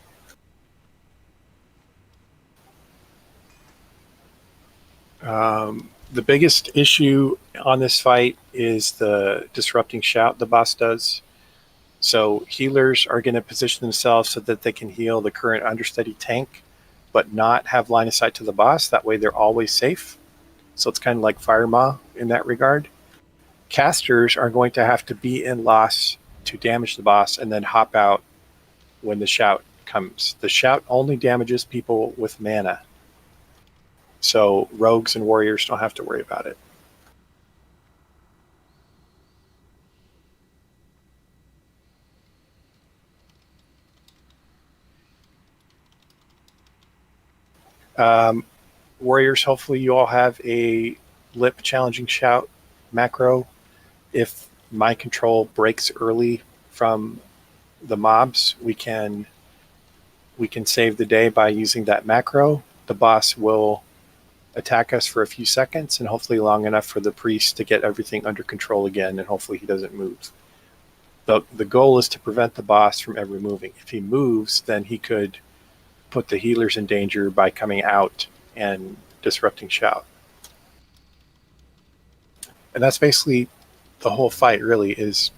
The biggest issue on this fight is the disrupting shout the boss does. So healers are going to position themselves so that they can heal the current understudy tank, but not have line of sight to the boss. That way they're always safe. So it's kind of like Fire Maw in that regard. Casters are going to have to be in loss to damage the boss and then hop out when the shout comes. The shout only damages people with mana. So rogues and warriors don't have to worry about it. Warriors, hopefully you all have a lip challenging shout macro. If mind control breaks early from the mobs, we can save the day by using that macro. The boss will attack us for a few seconds and hopefully long enough for the priest to get everything under control again, and hopefully he doesn't move. The goal is to prevent the boss from ever moving. If he moves, then he could put the healers in danger by coming out and disrupting shout. And that's basically the whole fight, really, is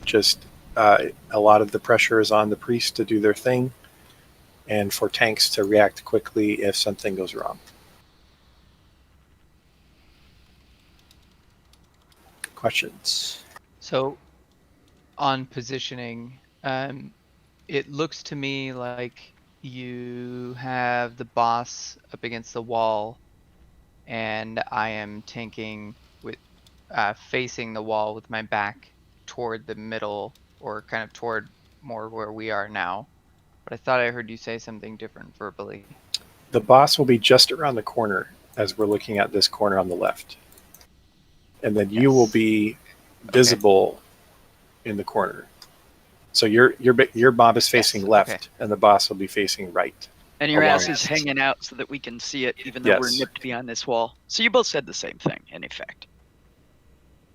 just a lot of the pressure is on the priests to do their thing and for tanks to react quickly if something goes wrong. Questions? So, on positioning, it looks to me like you have the boss up against the wall, and I am tanking with facing the wall with my back toward the middle, or kind of toward more where we are now. But I thought I heard you say something different verbally. The boss will be just around the corner as we're looking at this corner on the left. And then you will be visible in the corner. So your mob is facing left, and the boss will be facing right. And your ass is hanging out so that we can see it, even though we're nipped behind this wall. So you both said the same thing, in effect.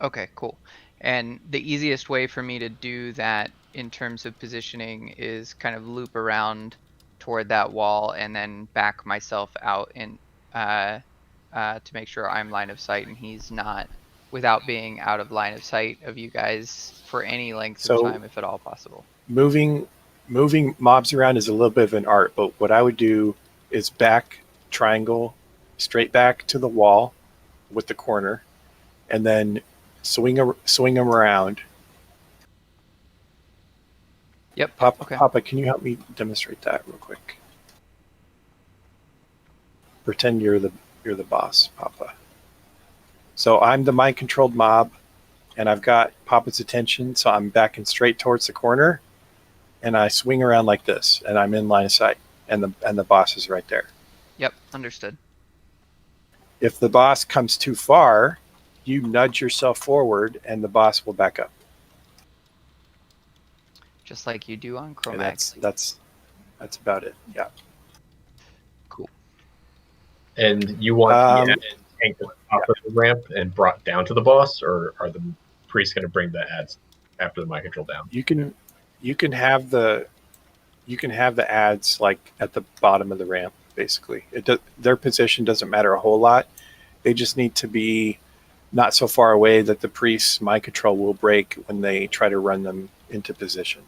Okay, cool. And the easiest way for me to do that in terms of positioning is kind of loop around toward that wall and then back myself out in to make sure I'm line of sight and he's not, without being out of line of sight of you guys for any length of time, if at all possible. Moving mobs around is a little bit of an art, but what I would do is back triangle straight back to the wall with the corner, and then swing them around. Yep. Papa, can you help me demonstrate that real quick? Pretend you're the boss, Papa. So I'm the mind controlled mob, and I've got Papa's attention, so I'm backing straight towards the corner, and I swing around like this, and I'm in line of sight, and the boss is right there. Yep, understood. If the boss comes too far, you nudge yourself forward, and the boss will back up. Just like you do on And Chromax. that's about it. Yeah. Cool. And you want the ad tank to top of the ramp and brought down to the boss, or are the priests going to bring the ads after the mind control down? You can have the ads like at the bottom of the ramp. Basically, their position doesn't matter a whole lot. They just need to be not so far away that the priest's mind control will break when they try to run them into position.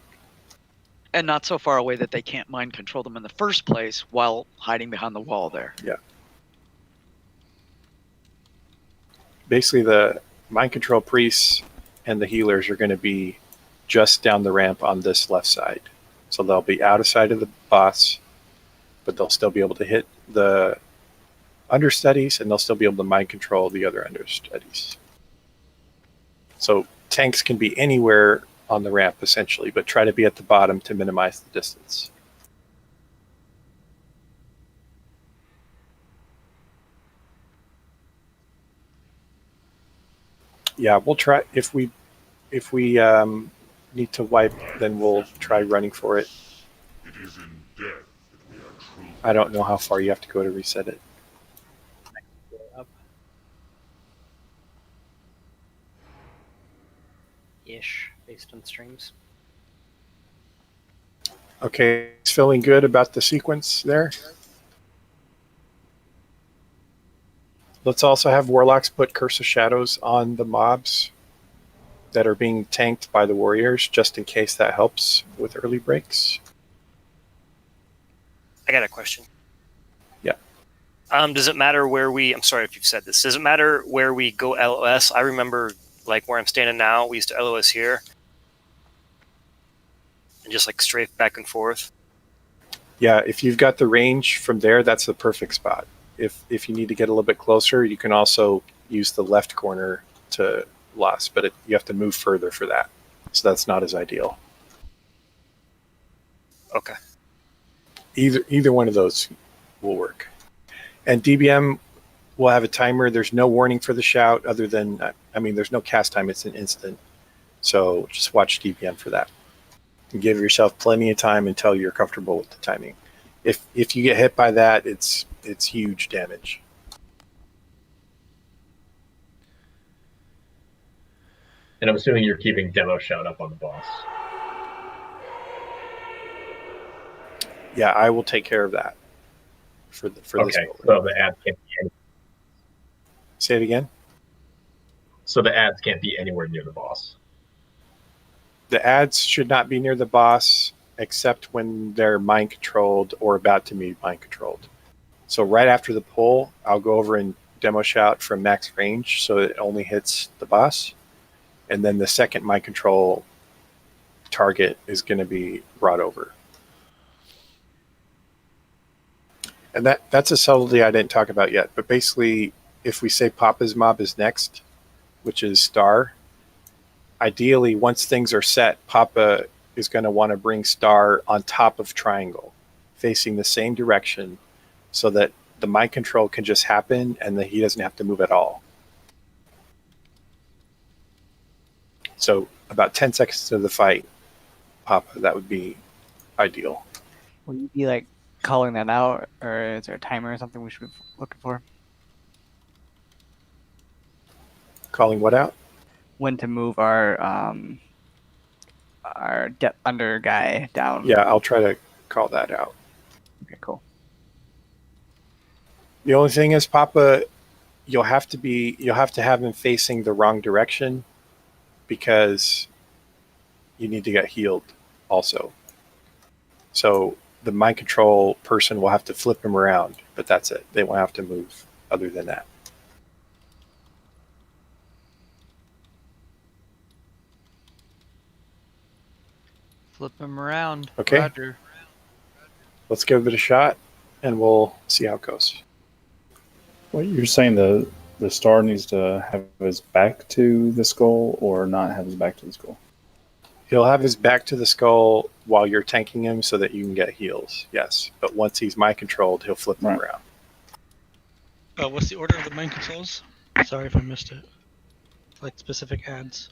And not so far away that they can't mind control them in the first place while hiding behind the wall there. Yeah. Basically, the mind control priests and the healers are going to be just down the ramp on this left side. So they'll be out of sight of the boss, but they'll still be able to hit the understudies, and they'll still be able to mind control the other understudies. So tanks can be anywhere on the ramp, essentially, but try to be at the bottom to minimize the distance. Yeah, we'll try. If we need to wipe, then we'll try running for it. It is in death that we are truly. I don't know how far you have to go to reset it. Ish, based on streams. Okay, it's feeling good about the sequence there. Let's also have warlocks put Curse of Shadows on the mobs that are being tanked by the warriors, just in case that helps with early breaks. I got a question. Yeah. Does it matter where we? I'm sorry if you've said this. Does it matter where we go LOS? I remember, like where I'm standing now, we used to LOS here, and just like strafe back and forth. Yeah, if you've got the range from there, that's the perfect spot. If you need to get a little bit closer, you can also use the left corner to loss, but you have to move further for that. So that's not as ideal. Okay. Either one of those will work. And DBM will have a timer. There's no warning for the shout other than, I mean, there's no cast time. It's an instant. So just watch DBM for that. And give yourself plenty of time until you're comfortable with the timing. If you get hit by that, it's huge damage. And I'm assuming you're keeping demo shout up on the boss. Yeah, I will take care of that for this. Okay, so the ads can't be any. Say it again. So the ads can't be anywhere near the boss. The ads should not be near the boss except when they're mind controlled or about to be mind controlled. So right after the pull, I'll go over and demo shout from max range so it only hits the boss. And then the second mind control target is going to be brought over. And that's a subtlety I didn't talk about yet. But basically, if we say Papa's mob is next, which is star, ideally, once things are set, Papa is going to want to bring star on top of triangle, facing the same direction, so that the mind control can just happen and that he doesn't have to move at all. So about 10 seconds to the fight, Papa, that would be ideal. Will you be like calling that out, or is there a timer or something we should be looking for? Calling what out? When to move our depth under guy down. Yeah, I'll try to call that out. Okay, cool. The only thing is, Papa, you'll have to have him facing the wrong direction, because you need to get healed also. So the mind control person will have to flip him around, but that's it. They won't have to move other than that. Flip him around. Okay. Roger. Let's give it a shot, and we'll see how it goes. Well, you're saying The star needs to have his back to the skull or not have his back to the skull. He'll have his back to the skull while you're tanking him so that you can get heals, yes. But once he's mind controlled, he'll flip him around. What's the order of the mind controls? Sorry if I missed it. Like specific ads.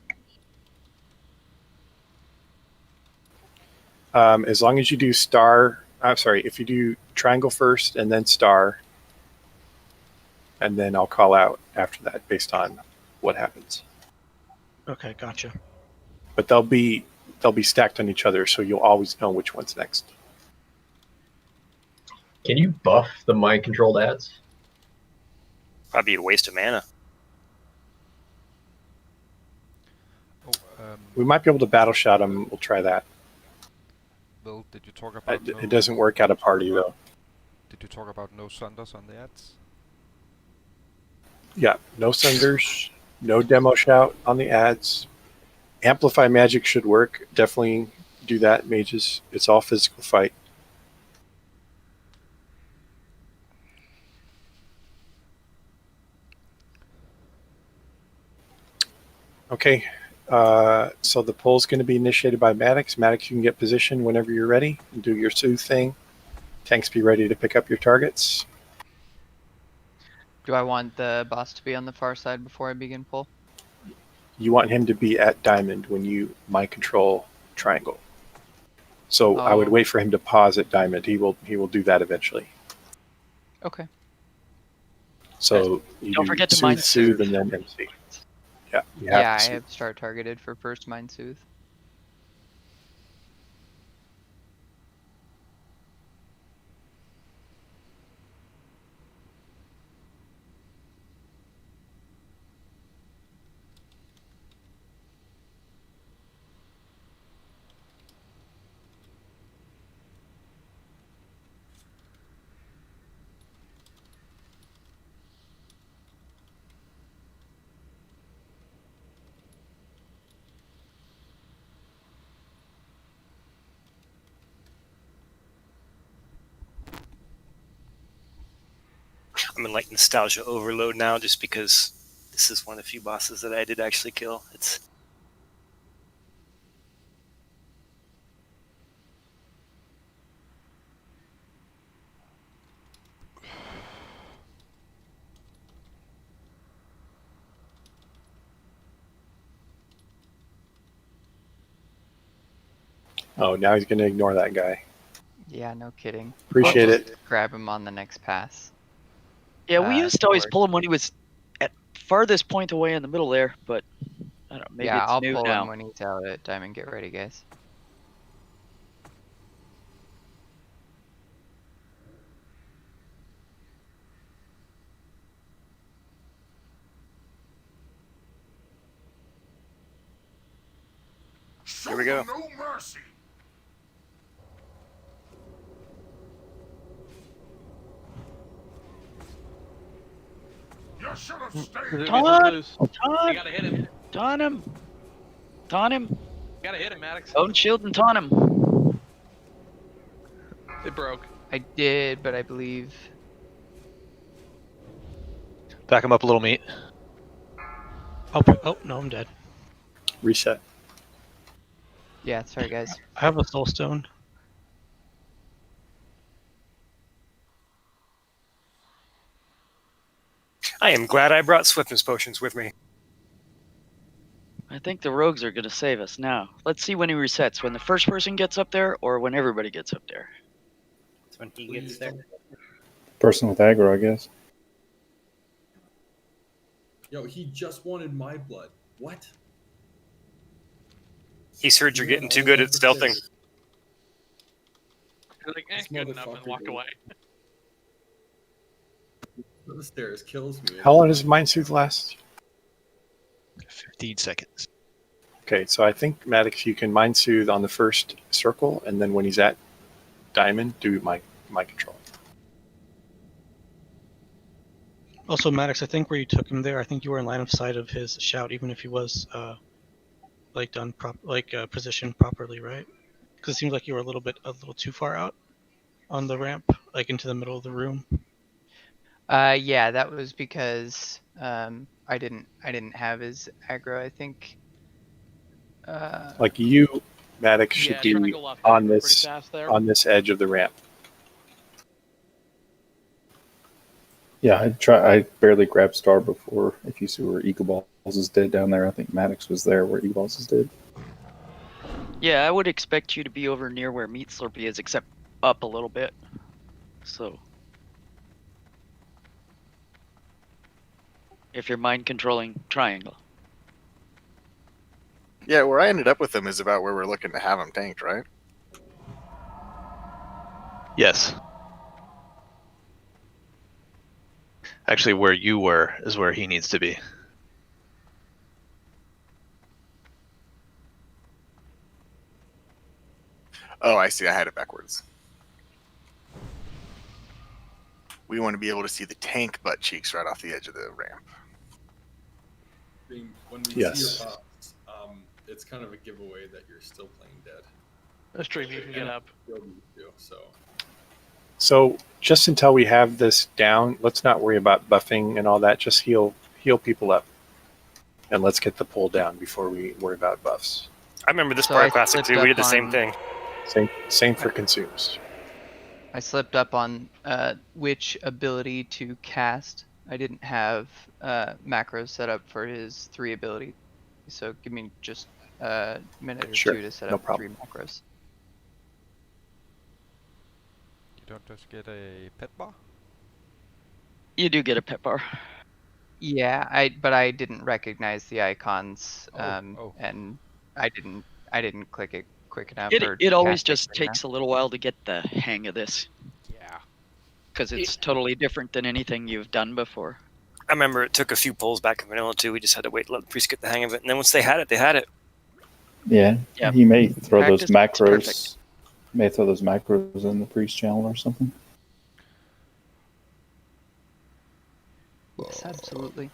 As long as you do star, I'm sorry, if you do triangle first and then star, and then I'll call out after that based on what happens. Okay, gotcha. But they'll be stacked on each other, so you'll always know which one's next. Can you buff the mind controlled ads? Probably a waste of mana. We might be able to battle shot them. We'll try that. Bill, did you talk about It doesn't work out of party though. Did you talk about no sunders on the ads? Yeah, no sunders, no demo shout on the ads. Amplify magic should work. Definitely do that, mages. It's all physical fight. Okay, so the poll's going to be initiated by Maddox. Maddox, you can get position whenever you're ready and do your soothe thing. Tanks, be ready to pick up your targets. Do I want the boss to be on the far side before I begin pull? You want him to be at diamond when you mind control triangle. So I would wait for him to pause at diamond. He will do that eventually. Okay. So you Don't forget to mind soothe and then MC. Yeah, you have Yeah, to I soothe. have start targeted for first mind soothe. I'm in like nostalgia overload now, just because this is one of the few bosses that I did actually kill. It's Oh, now he's going to ignore that guy. Yeah, no kidding. Appreciate I'll just it. Grab him on the next pass. Yeah, we used to always forward. pull him when he was at farthest point away in the middle there, but I don't know, maybe yeah, it's I'll new pull now. him when he's out at diamond. Get ready, guys. here we go. No mercy. You should have stayed. Taunt! You Taunt! gotta hit him. Taunt him! Taunt him! You gotta hit him, Maddox. Don't shield and taunt him. It broke. I did, but I believe. Back him up a little, meat. Oh no, I'm dead. Reset. Yeah, sorry, guys. I have a soul stone. I am glad I brought swiftness potions with me. I think the rogues are gonna save us now. Let's see when he resets. When the first person gets up there, or when everybody gets up there. That's when he gets there. Person with aggro, I guess. Yo, he just wanted my blood. What? He's heard you're getting too good at stealthing. You're like, This good enough, and motherfucker, walk dude. away. The stairs kills me. How long does mind soothe last? 15 seconds. Okay, so I think Maddox, you can mind soothe on the first circle, and then when he's at diamond, do mind control. Also, Maddox, I think where you took him there, I think you were in line of sight of his shout, even if he was like done positioned properly, right? Because it seems like you were a little too far out on the ramp, like into the middle of the room. Yeah, that was because I didn't have his aggro. I think. Like you, Maddox, should Yeah, be triangle lost on aggro pretty this fast there. edge of the ramp. Yeah, I barely grabbed Star before. If you see where Eagle Balls is dead down there, I think Maddox was there where Eagle Balls is dead. Yeah, I would expect you to be over near where Meat Slurpee is, except up a little bit. So, if you're mind controlling triangle. Yeah, where I ended up with them is about where we're looking to have them tanked, right? Yes. Actually, where you were is where he needs to be. Oh, I see. I had it backwards. We want to be able to see the tank butt cheeks right off the edge of the ramp. I mean, when we Yes. see your pops, it's kind of a giveaway that you're still playing dead. That's true. You can get up. So just until we have this down, let's not worry about buffing and all that. Just heal people up, and let's get the pull down before we worry about buffs. I remember this So part I of Classic slipped 2. We did up the same on- thing. Same for consumes. I slipped up on which ability to cast. I didn't have macros set up for his 3 ability, so give me just a minute or Sure, 2 to set no up 3 problem. macros. You don't just get a pet bar? You do get a pet bar. Yeah, but I didn't recognize the icons, Oh. and I didn't click it quick enough. It always cast it just quick takes a little while to get the hang of this. Yeah. Because it's totally different than anything you've done before. I remember it took a few pulls back in Vanilla 2. We just had to wait, let the priest get the hang of it. And then once they had it, they had it. Yeah, Yep. he may throw Practice those makes macros. perfect. May throw those macros in the priest channel or something. Yes, absolutely.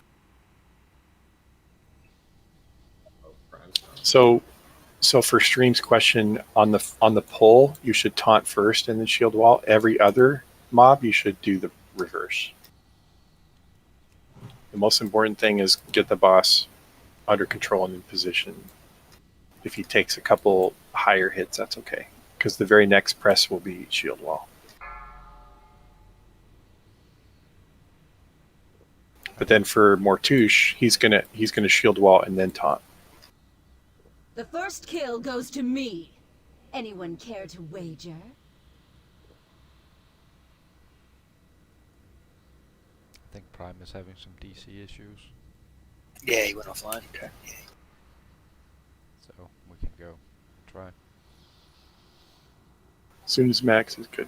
So for Stream's question on the pull, you should taunt first and then shield wall. Every other mob, you should do the reverse. The most important thing is get the boss under control and in position. If he takes a couple higher hits, that's okay, because the very next press will be shield wall. But then for Mortouche, he's gonna shield wall and then taunt. The first kill goes to me. Anyone care to wager? I think Prime is having some DC issues, Yeah, he went offline. Okay. so we can go try. As soon as Max is good.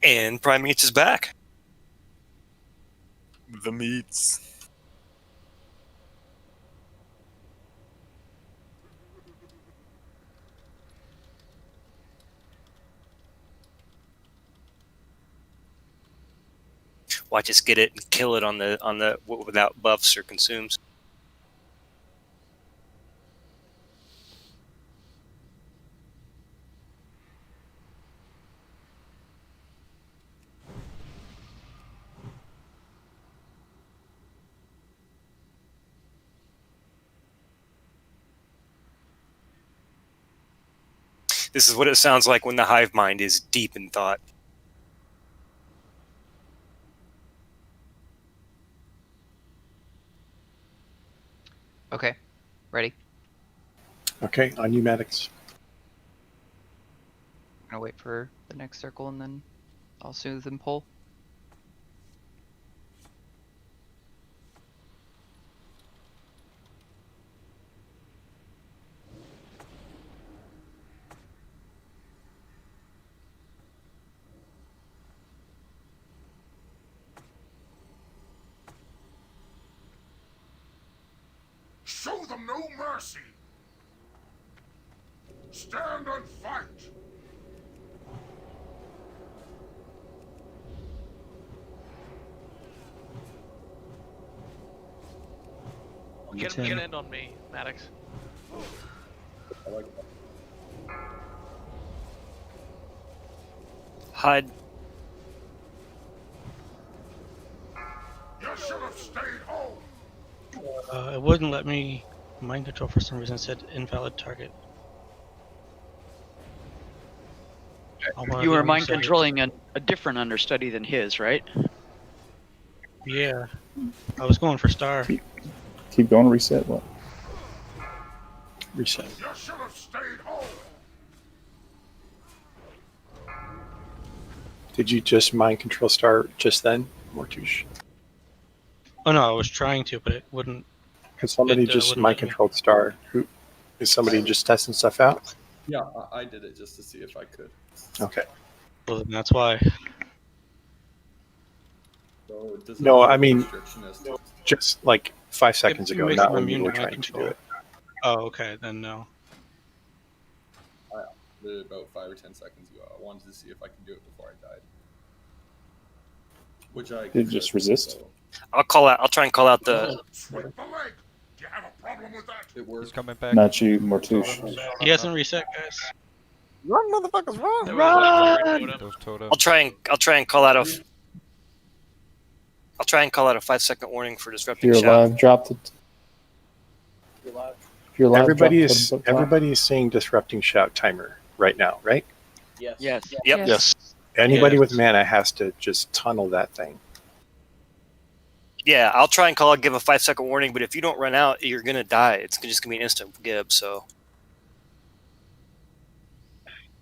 And Prime Meats is back. the meats. Watch us get it and kill it on the without buffs or consumes. This is what it sounds like when the hive mind is deep in thought. Okay, ready. Okay, on pneumatics. I'm gonna wait for the next circle and then I'll soothe and pull. Show them no mercy. Stand and fight! Get an end on me, Maddox. I like that. Hide. You should have stayed home! It wouldn't let me mind control for some reason. It said invalid target. You were mind controlling a different understudy than his, right? Yeah. I was going for star. Keep going, reset. What? Reset. You should have stayed home! Did you just mind control star just then, Mortush? Oh no, I was trying to, but it wouldn't. Because somebody just wouldn't mind let me. controlled star. Who is somebody just testing stuff out? Yeah, I did it just to see if I could. Okay. Well, then that's why. So it doesn't No, have I a mean, restriction as to- just like 5 seconds It ago, makes not them when you immune were to mind trying to do control. it. Oh, okay, then no. I did it about 5 or 10 seconds ago. I wanted to see if I could do it before I died. Which I Did it just resist? So I'll call out. I'll try and call out the. Sweep the leg! Do you have a problem with that? it worked. He's coming back. Not you, Mortush. He hasn't reset, guys. Run, motherfuckers, run! There was a legendary totem. Those totems. I'll try and call out a. I'll try and call out a 5-second warning for If disrupting you're shout. alive, drop the. If you're alive, Everybody drop is the button. everybody is seeing disrupting shout timer right now, right? Yes. Yes. Yep. Yes. Anybody Yes. with mana has to just tunnel that thing. Yeah, I'll try and give a 5-second warning, but if you don't run out, you're gonna die. It's just gonna be an instant gib. So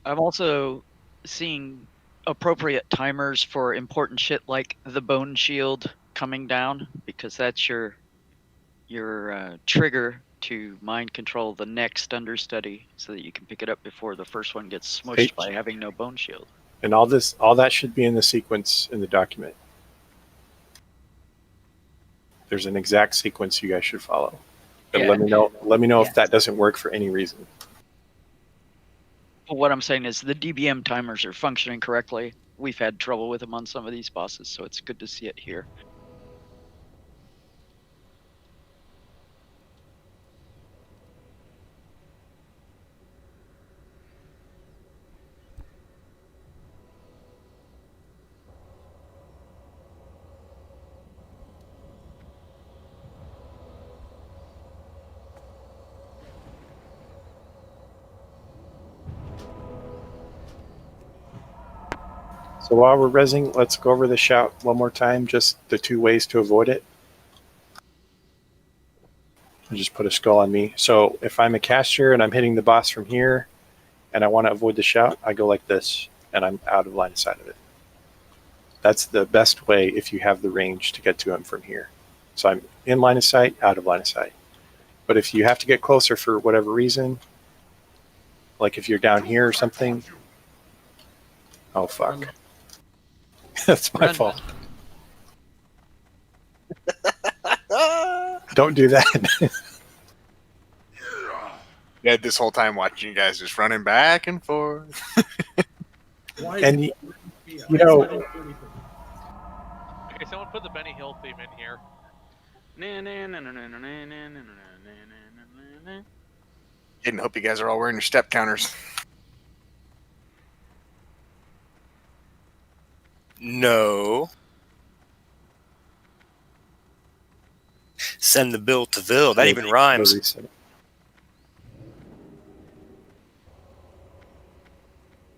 I'm also seeing appropriate timers for important shit like the bone shield coming down, because that's your trigger to mind control the next understudy, so that you can pick it up before the first one gets smushed Hey. by having no bone shield. And all that should be in the sequence in the document. There's an exact sequence you guys should follow. And Yeah. let me know Yeah. if that doesn't work for any reason. But what I'm saying is the DBM timers are functioning correctly. We've had trouble with them on some of these bosses, so it's good to see it here. So while we're rezzing, let's go over the shout one more time, just the 2 ways to avoid it. I'll just put a skull on me. So if I'm a caster and I'm hitting the boss from here and I want to avoid the shout, I go like this and I'm out of line of sight of it. That's the best way if you have the range to get to him from here. So I'm in line of sight, out of line of sight. But if you have to get closer for whatever reason, like if you're down here or something, oh fuck. That's my fault. Don't do that. Yeah, this whole time watching you guys just running back and forth. Why And you know, Okay, someone put the Benny Hill theme in here. Didn't hope you guys are all wearing your step counters. no. Send the bill to Vil. That even rhymes. reset it.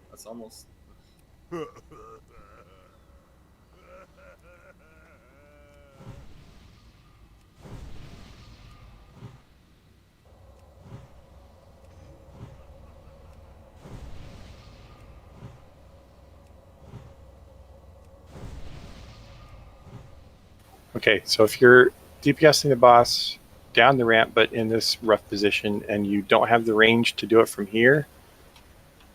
That's almost. Okay, so if you're DPSing the boss down the ramp but in this rough position and you don't have the range to do it from here,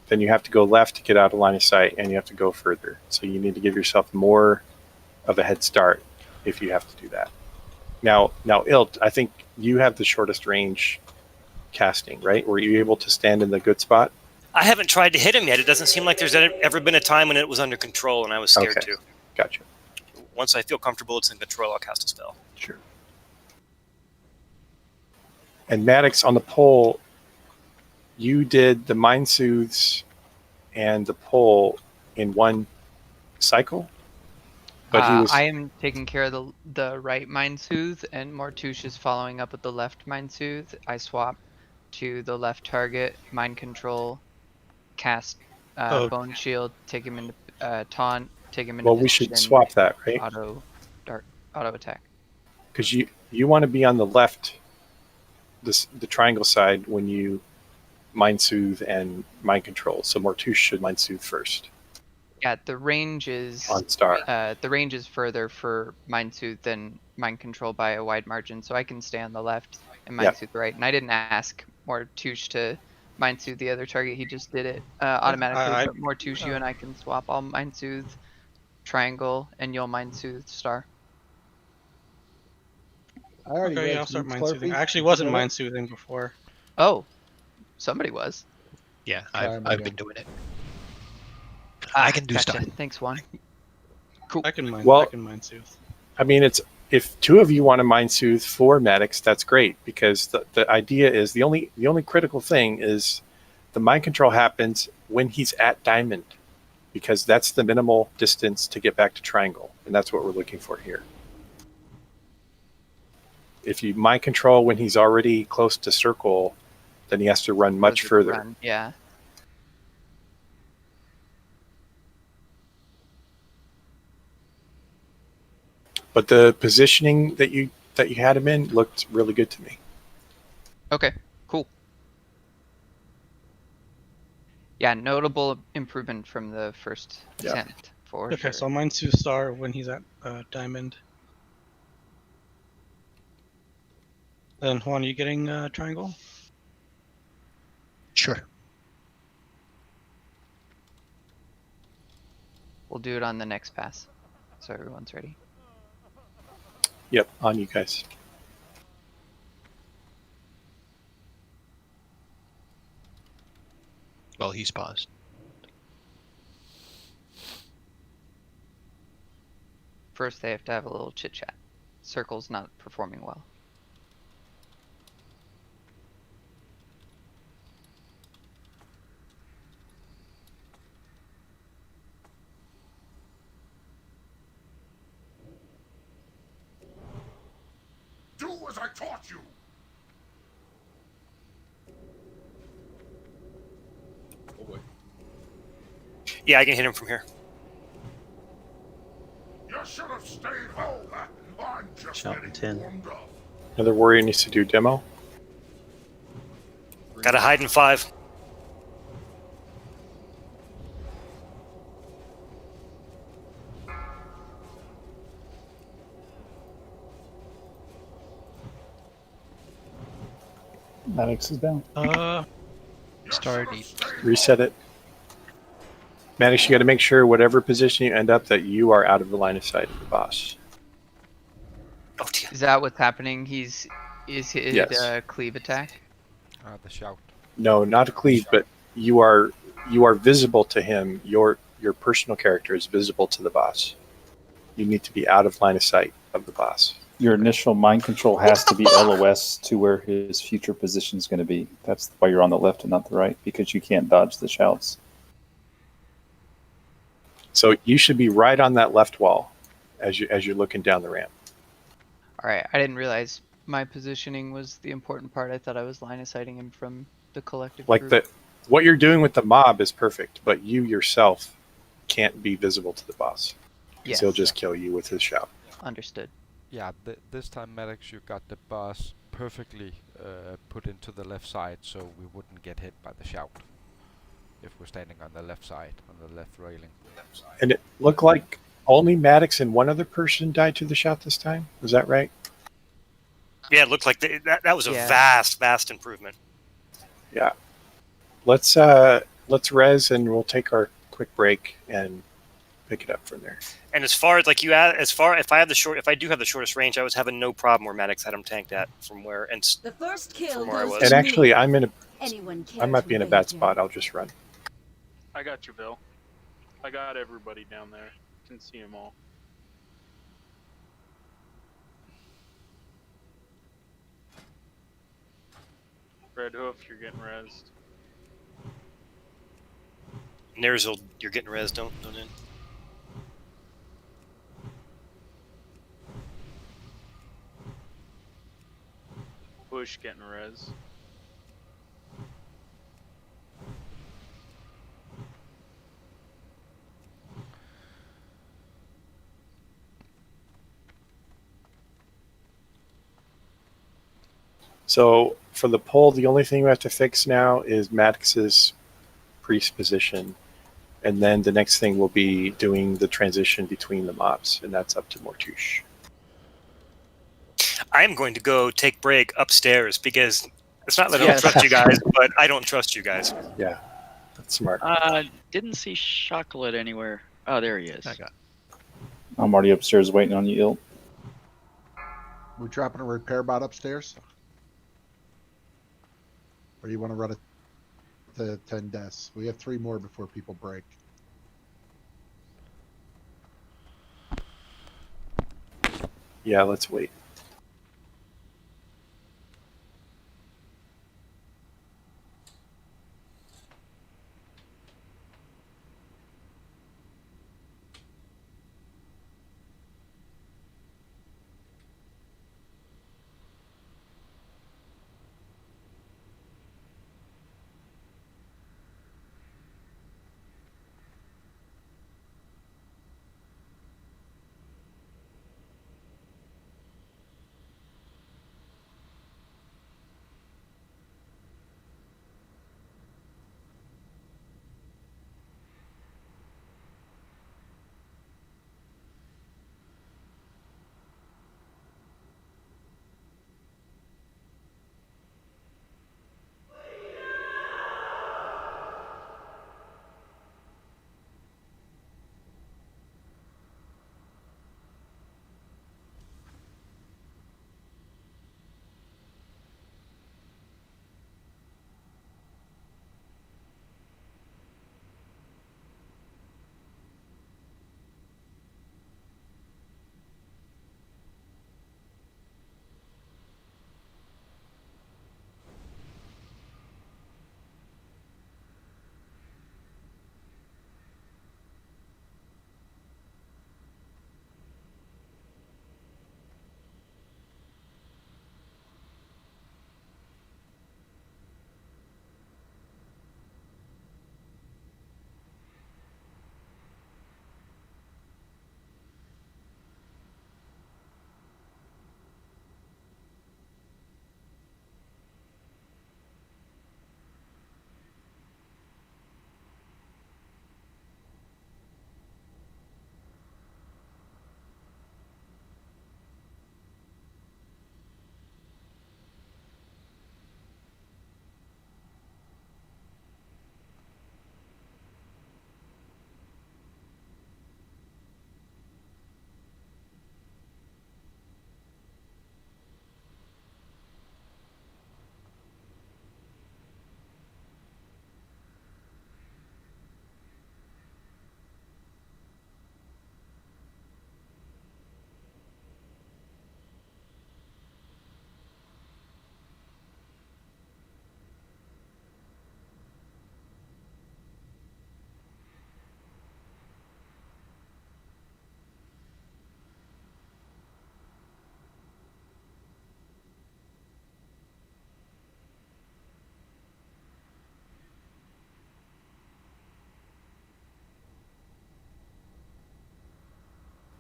then you have to go left to get out of line of sight and you have to go further. So you need to give yourself more of a head start if you have to do that. Now Ilt, I think you have the shortest range casting, right? Were you able to stand in the good spot? I haven't tried to hit him yet. It doesn't seem like there's ever been a time when it was under control and I was scared Okay. to. Gotcha. Once I feel comfortable it's in control, I'll cast a spell. Sure. And Maddox, on the poll, you did the Mind Soothes and the poll in one cycle? But he was... I am taking care of the right Mind Soothe, and Mortush is following up with the left Mind Soothe. I swap to the left target, Mind Control, cast Bone Shield, take him into taunt, take him into Well, we position, should swap that, right? auto attack. Because you want to be on the left, the triangle side, when you Mind Soothe and Mind Control. So Mortush should Mind Soothe first. Yeah, the range is on Star. The range is further for Mind Soothe than Mind Control by a wide margin, so I can stay on the left and Mind Soothe the right. And I didn't ask Mortush to Mind Soothe the other target; he just did it automatically. But Mortush, you and I can swap. I'll Mind Soothe Triangle, and you'll Mind Soothe Star. Okay, yeah, I'll start Mind Soothing. I actually wasn't Mind Soothing before. Oh, somebody was. Yeah, I've been doing it. I can do stuff. Thanks, Juan. Cool. I can Mind Soothe. I mean, it's if two of you want to Mind Soothe for Maddox, that's great, because the idea is the only critical thing is the Mind Control happens when he's at Diamond, because that's the minimal distance to get back to Triangle, and that's what we're looking for here. If you Mind Control when he's already close to Circle, then he has to run much further. Yeah. But the positioning that you had him in looked really good to me. Okay, cool. Yeah, notable improvement from the first attempt for Okay, so Mind Soothe Star when he's at Diamond. Then Juan, are you getting Triangle? Sure. We'll do it on the next pass, so everyone's ready. Yep, on you guys. Well, he's paused. First, they have to have a little chit chat. Circle's not performing well. Do as I taught you! Oh boy. Yeah, I can hit him from here. You should have stayed home. I'm just getting warmed up. Another warrior needs to do demo. Gotta hide in 5. Maddox is down. Star needs. Reset it. Maddox, you got to make sure whatever position you end up that you are out of the line of sight of the boss. Oh dear. Is that what's happening? Is hit Yes. cleave attack? The shout. No, not a cleave, but you are visible to him. Your personal character is visible to the boss. You need to be out of line of sight of the boss. Your initial mind control has to be LOS to where his future position is going to be. That's why you're on the left and not the right, because you can't dodge the shouts. So you should be right on that left wall as you're looking down the ramp. All right, I didn't realize my positioning was the important part. I thought I was line of sighting him from the collective Like group. what you're doing with the mob is perfect, but you yourself can't be visible to the boss. Because Yes. he'll just kill you with his shout. Understood. Yeah, this time, Maddox, you got the boss perfectly put into the left side, so we wouldn't get hit by the shout. If we're standing on the left side, on the left railing. And it looked like only Maddox and one other person died to the shout this time. Was that right? Yeah, it looked like that was a vast improvement. Yeah. Let's res and we'll take our quick break and pick it up from there. And as far as like you add, as far if I do have the shortest range, I was having no problem where Maddox had him tanked at from where The first kill from where I goes was. And actually, I'm in a. Anyone care I might to be in a wait bad here? spot. I'll just run. I got you, Bill. I got everybody down there. Can see them all. Red Hoof, you're getting rezzed. Nerzil, you're getting res. Don't in. Bush getting res. So for the poll, the only thing we have to fix now is Maddox's priest position, and then the next thing will be doing the transition between the mobs, and that's up to Mortush. I'm going to go take break upstairs because it's not that I don't Yes. trust you guys, but I don't trust you guys. Yeah, that's smart. Didn't see Chocolate anywhere. Oh, there he is. I'm already upstairs waiting on you, Ilt. We dropping a repair bot upstairs? Or you want to run it to 10 deaths? We have 3 more before people break. Yeah, let's wait.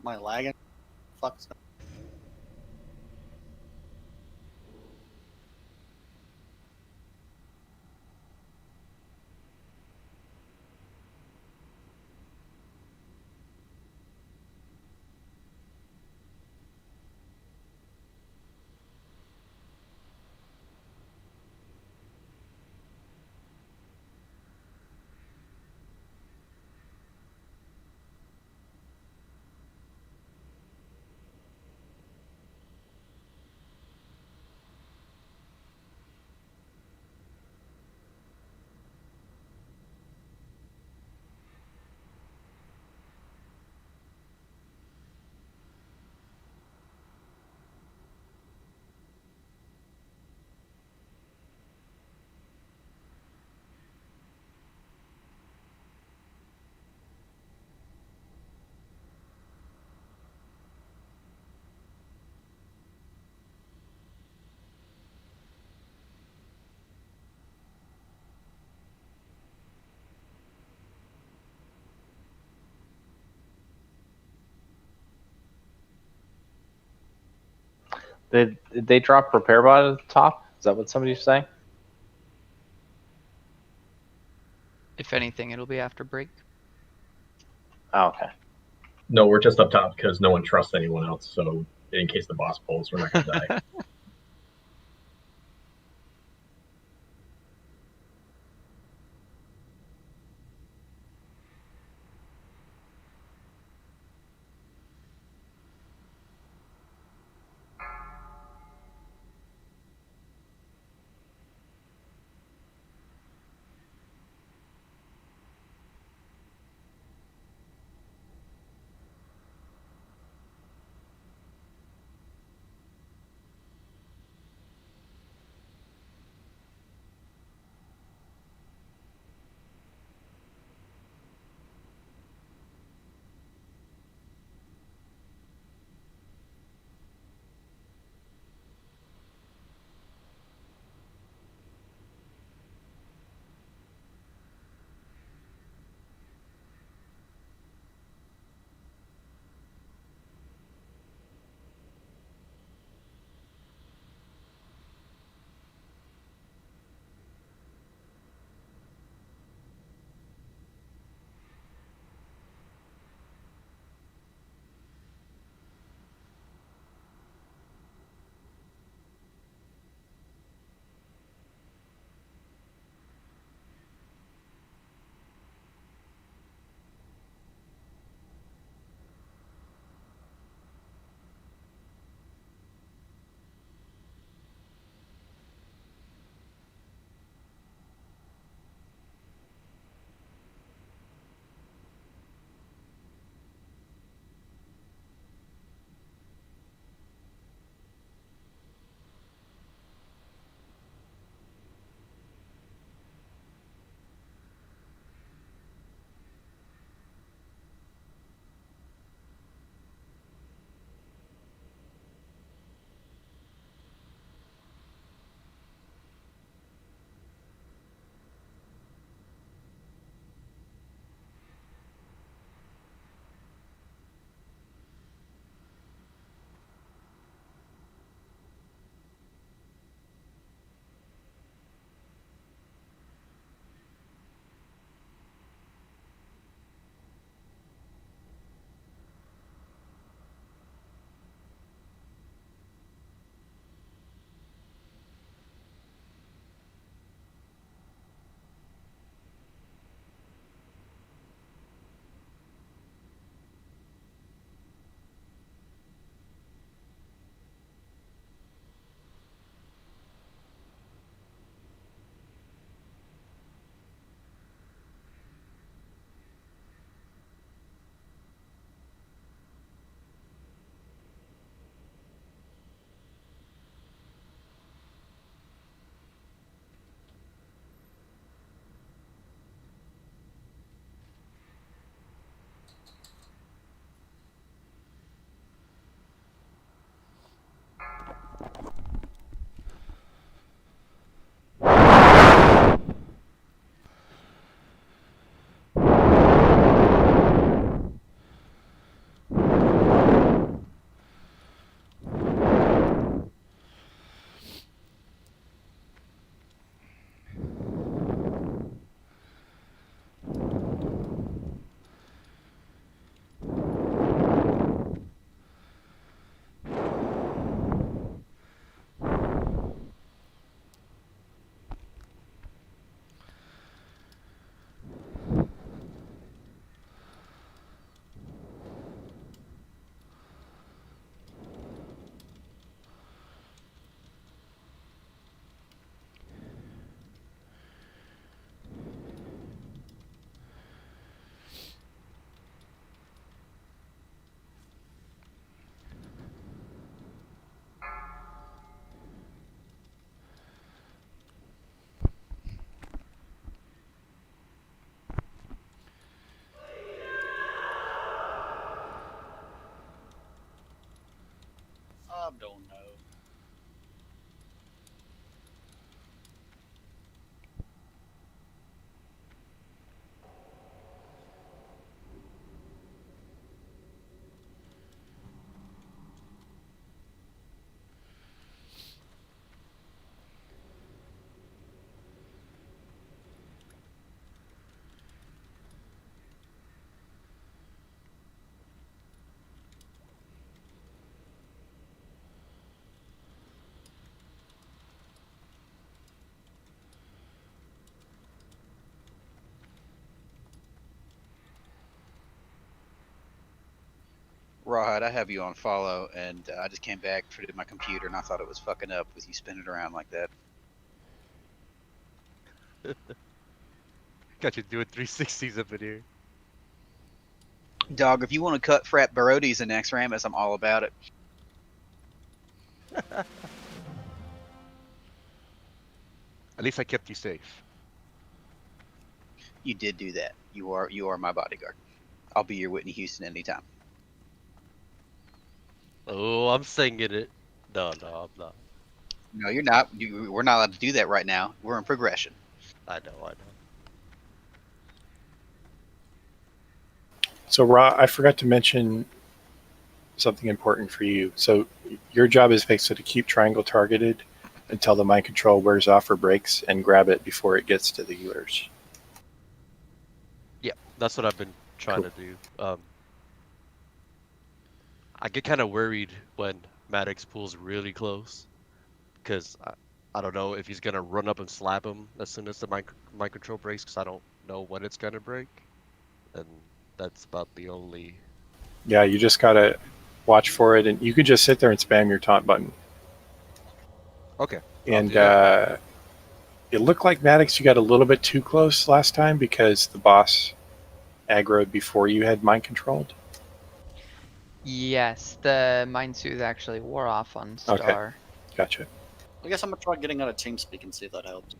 Am I lagging? Fuck. Did they drop repair bot at the top? Is that what somebody's saying? If anything, it'll be after break. Oh, okay. No, we're just up top because no one trusts anyone else. So in case the boss pulls, we're not gonna die. I don't know. Rawhide, I have you on follow, and I just came back to my computer, and I thought it was fucking up with you spinning around like that. Got you doing 360s up in here. Dog, if you want to cut frat Barodies in Naxx Ramus, I'm all about it. At least I kept you safe. You did do that. You are my bodyguard. I'll be your Whitney Houston anytime. Oh, I'm singing it. No, I'm not. No, you're not. We're not allowed to do that right now. We're in progression. I know. So, Ra, I forgot to mention something important for you. So, your job is basically to keep triangle targeted until the mind control wears off or breaks, and grab it before it gets to the healers. Yeah, that's what I've been trying to do. I get kind of worried when Maddox pulls really close, because I don't know if he's gonna run up and slap him as soon as the mind control breaks, because I don't know when it's gonna break, and that's about the only. Yeah, you just gotta watch for it, and you could just sit there and spam your taunt button. Okay. And it looked like Maddox, you got a little bit too close last time because the boss aggroed before you had mind controlled. Yes, the Mind Soothe actually wore off on Star. Okay, gotcha. I guess I'm gonna try getting out of TeamSpeak and see if that helps.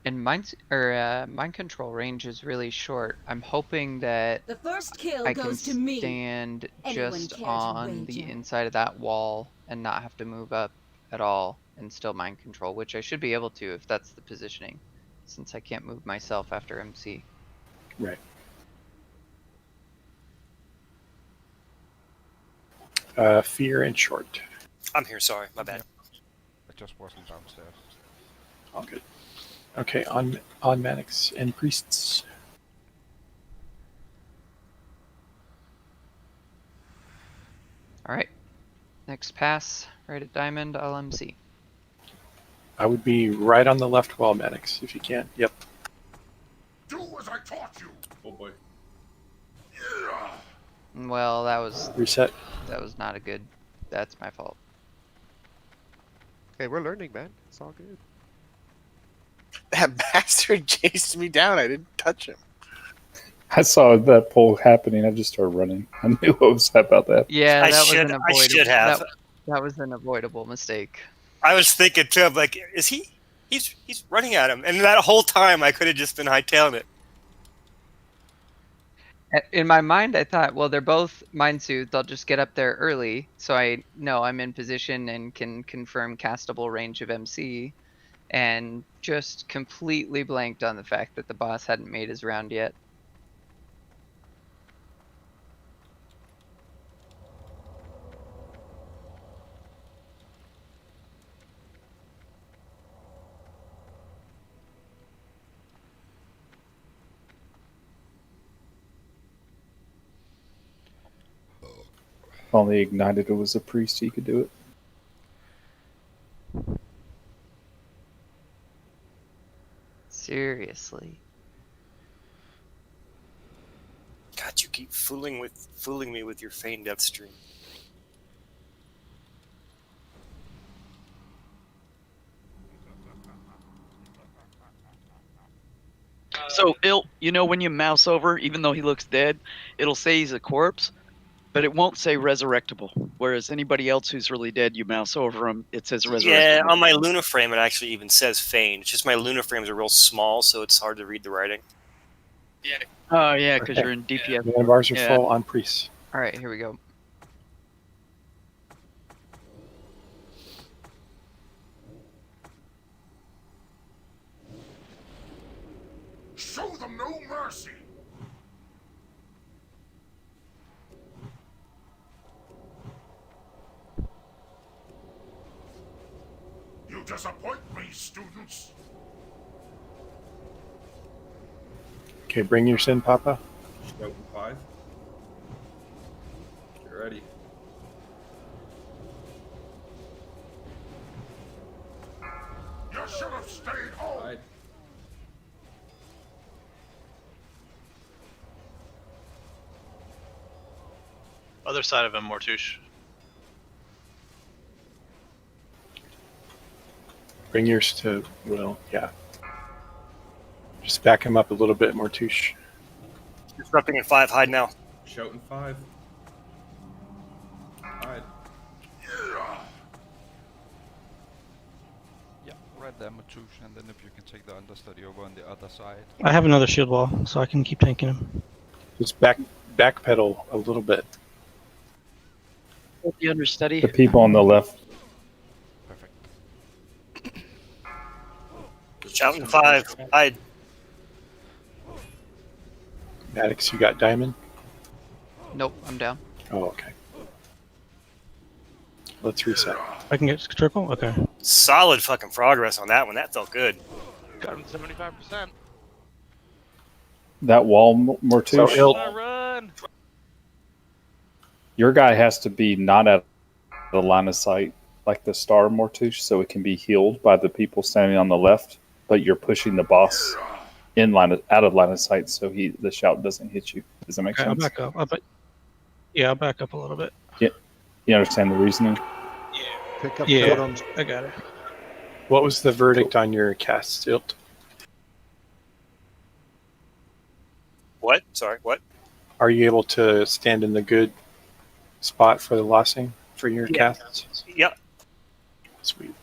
And mind control range is really short. I'm hoping that The first kill I can goes to me. stand Anyone just care to on the wager? inside of that wall and not have to move up at all and still mind control, which I should be able to if that's the positioning, since I can't move myself after MC. Right. Fear and short. I'm here. Sorry, my bad. I just wasn't downstairs. All good. Okay, on Maddox and priests. All right. Next pass, right at diamond, I'll MC. I would be right on the left wall, Maddox, if you can. Yep. Do as I taught you. Oh boy. Well, that was reset. That was not a good. That's my fault. Hey, we're learning, man. It's all good. That bastard chased me down. I didn't touch him. I saw that pull happening. I just started running. I knew what was about that. Yeah, I that should- was an I avoidable. should have. That was an avoidable mistake. I was thinking too. I'm like, is he? He's running at him, and that whole time I could have just been hightailing it. In my mind, I thought, well, they're both Mind Soothed. I'll just get up there early, so I know I'm in position and can confirm castable range of MC, and just completely blanked on the fact that the boss hadn't made his round yet. If only Ignited was a priest, he could do it. Seriously. God, you keep fooling me with your feigned death stream. So when you mouse over, even though he looks dead, it'll say he's a corpse, but it won't say resurrectable. Whereas anybody else who's really dead, you mouse over him, it says resurrectable. Yeah, on my Luna frame, it actually even says feigned. It's just my Luna frames are real small, so it's hard to read the writing. Yeah. Oh yeah, because you're in DPS. Mana bars are Yeah. full on priests. All right, here we go. Show them no mercy. You disappoint me, students. Okay, bring your sin, Papa. Go for 5. Get ready. You should have stayed home. 5. Other side of him, Mortush. Bring yours to Will. Yeah. Just back him up a little bit more, Touche. Disrupting in 5, hide now. Shouting 5. Hide. Yeah, right there, Matouche, and then if you can take the understudy over on the other side. I have another shield wall, so I can keep tanking him. Just backpedal a little bit. The understudy. The people on the left. Shouting 5, hide. Maddox, you got diamond? Nope, I'm down. Oh, okay. Let's reset. I can get triple? Okay. Solid fucking progress on that one. That felt good. Got him 75%. That wall, Mortush. Run! Your guy has to be not at the line of sight, like the star Mortush, so it can be healed by the people standing on the left. But you're pushing the boss out of line of sight, so the shout doesn't hit you. Does that make Okay, I'll sense? back up. I'll back up a little bit. Yeah. You understand the reasoning? Pick up Yeah, totems. I got it. What was the verdict on your cast tilt? What? Sorry, what? Are you able to stand in the good spot for the lossing for your casts? Yep. Sweet.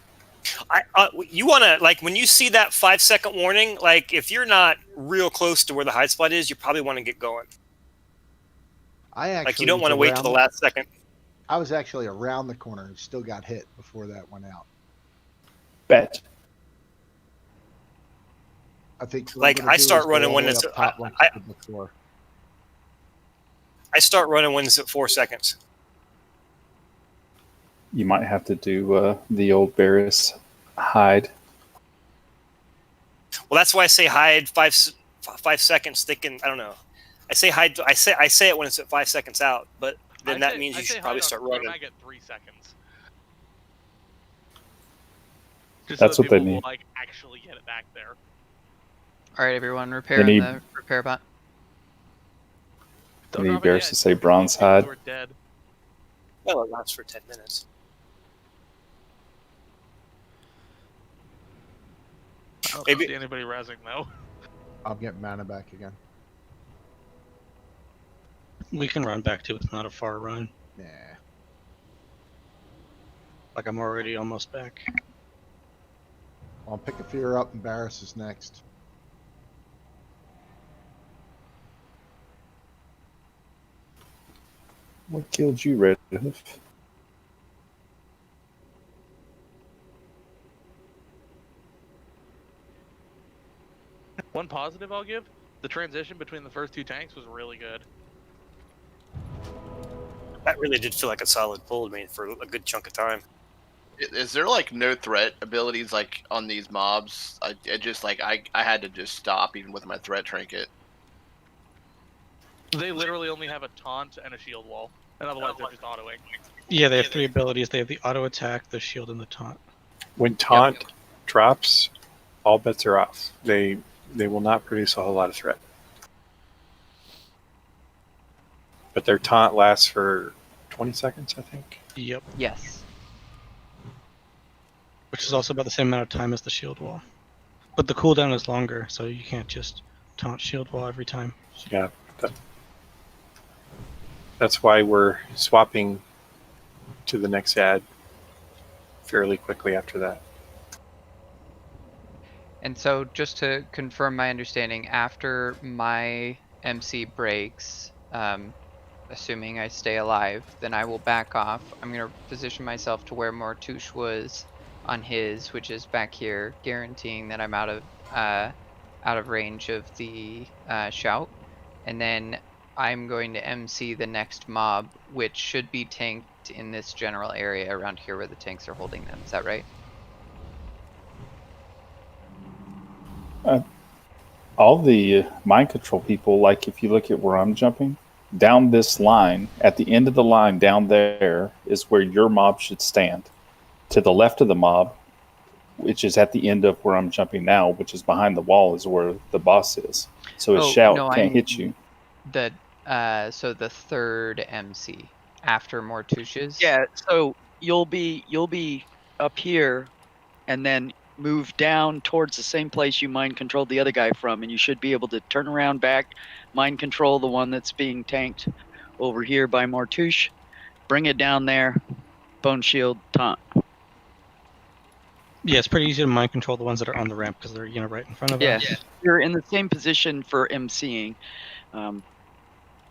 You want to, like, when you see that 5-second warning, like, if you're not real close to where the hide spot is, you probably want to get going. I actually Like, you don't want to wait till the last second. I was actually around the corner and still got hit before that went out. Bet. I think. Like, I start running when it's. I start running when it's at 4 seconds. You might have to do the old Varys hide. Well, that's why I say hide 5 seconds. Thinking, I don't know. I say hide. I say it when it's at 5 seconds out, but then that means you should probably start running. I get 3 seconds. Just That's so what they people need. will, like, actually get it back there. All right, everyone, repair They need- the repair bot. I need Varys to say bronze hide. We're dead. Well, it lasts for 10 minutes. I don't Maybe- see anybody razzing though. I'm getting mana back again. We can run back to it. It's not a far run. Yeah. Like, I'm already almost back. I'll pick a fear up and Barris is next. What killed you, Red Hoof? One positive I'll give: the transition between the first 2 tanks was really good. That really did feel like a solid pull to me for a good chunk of time. Is there like no threat abilities like on these mobs? I had to just stop even with my threat trinket. They literally only have a taunt and a shield wall, and otherwise they're just autoing. Yeah, they have 3 abilities. They have the auto attack, the shield, and the taunt. When taunt drops, all bets are off. They will not produce a whole lot of threat. But their taunt lasts for 20 seconds, I think. Yep. Yes. Which is also about the same amount of time as the shield wall. But the cooldown is longer, so you can't just taunt shield wall every time. Yeah. That's why we're swapping to the next ad fairly quickly after that. And so, just to confirm my understanding, after my MC breaks, assuming I stay alive, then I will back off. I'm going to position myself to where Mortush was on his, which is back here, guaranteeing that I'm out of range of the shout. And then I'm going to MC the next mob, which should be tanked in this general area around here where the tanks are holding them. Is that right? All the mind control people, like if you look at where I'm jumping, down this line, at the end of the line down there is where your mob should stand. To the left of the mob, which is at the end of where I'm jumping now, which is behind the wall, is where the boss is. So his shout can't hit you. So the third MC. after more touches? Yeah, so you'll be up here, and then move down towards the same place you mind controlled the other guy from, and you should be able to turn around back, mind control the one that's being tanked over here by Mortouche, bring it down there, bone shield, taunt. Yeah, it's pretty easy to mind control the ones that are on the ramp because they're right in front of us. Yeah, you're in the same position for MCing,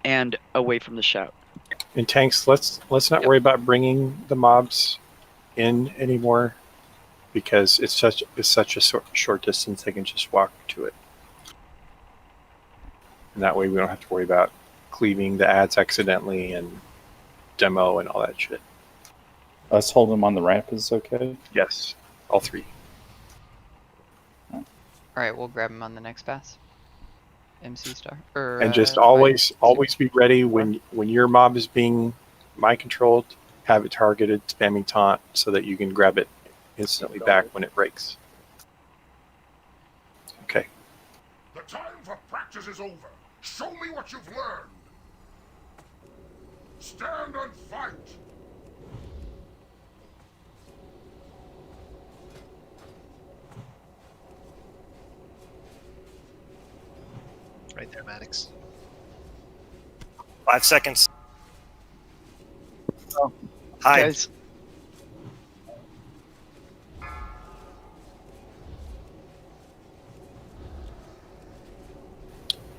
and away from the shout. In tanks, let's not worry about bringing the mobs in anymore, because it's such a short distance. They can just walk to it, and that way we don't have to worry about cleaving the ads accidentally and demo and all that shit. Us holding them on the ramp is okay? Yes, all three. Alright, we'll grab him on the next pass. MC star. Or, And just always be ready when your mob is being mind controlled. Have it targeted, spamming taunt, so that you can grab it instantly back when it breaks. Okay. The time for practice is over. Show me what you've learned. Stand and fight. Right there, Maddox. 5 seconds. Oh, Hide. guys.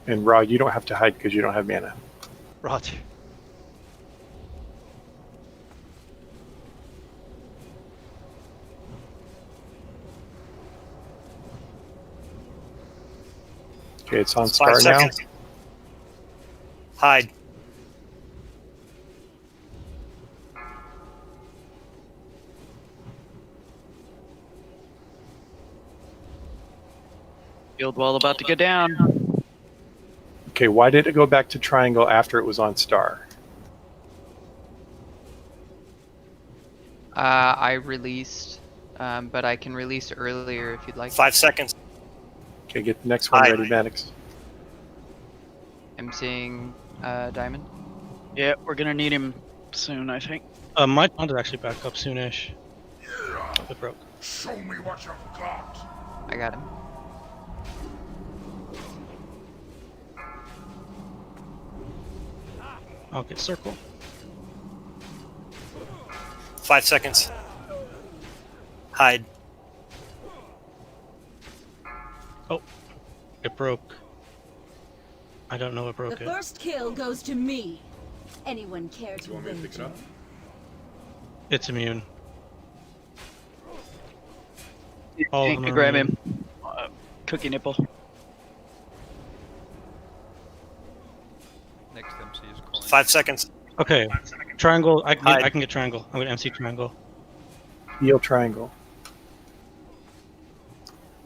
And Rod, you don't have to hide because you don't have mana. Roger. Okay, it's on 5 star now. seconds. Hide. Field wall about to go down. Okay, why did it go back to triangle after it was on star? I released, but I can release earlier if you'd like. 5 seconds. Okay, get the next one Hide. ready, Maddox. MCing Diamond. Yeah, we're gonna need him soon, I think. My taunt is actually back up soonish. It broke. Show me what you've got. I got him. Okay, circle. 5 seconds. Hide. Oh, it broke. I don't know what broke The it. first kill goes to me. Anyone care to You want me to wait? pick it up? It's immune. All of Tank them to are grab immune. him. Cookie nipple. Next MC is calling. 5 seconds. Okay, triangle. I Hide. can get triangle. I'm gonna MC triangle. Heal triangle.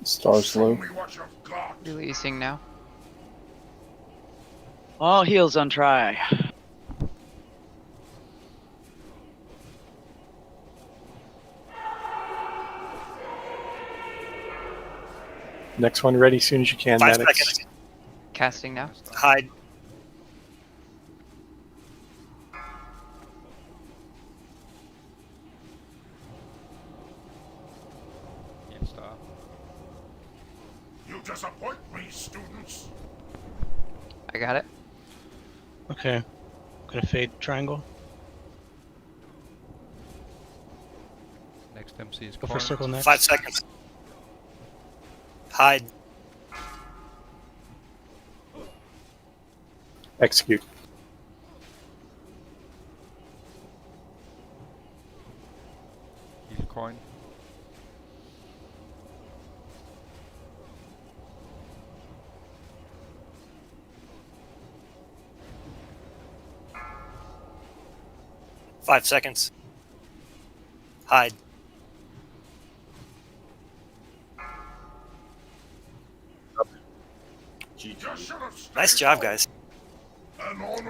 Star's Show low. me what you've got. Releasing now. All heals on try. Next one ready as soon as you can, 5 Maddox. seconds. Casting now. Hide. Yeah, star. You disappoint me, students. I got it. Okay, gonna fade triangle. Next MC is Go calling. for circle next. 5 seconds. Hide. Execute. Heal coin. Five seconds. Hide. Nice job, guys.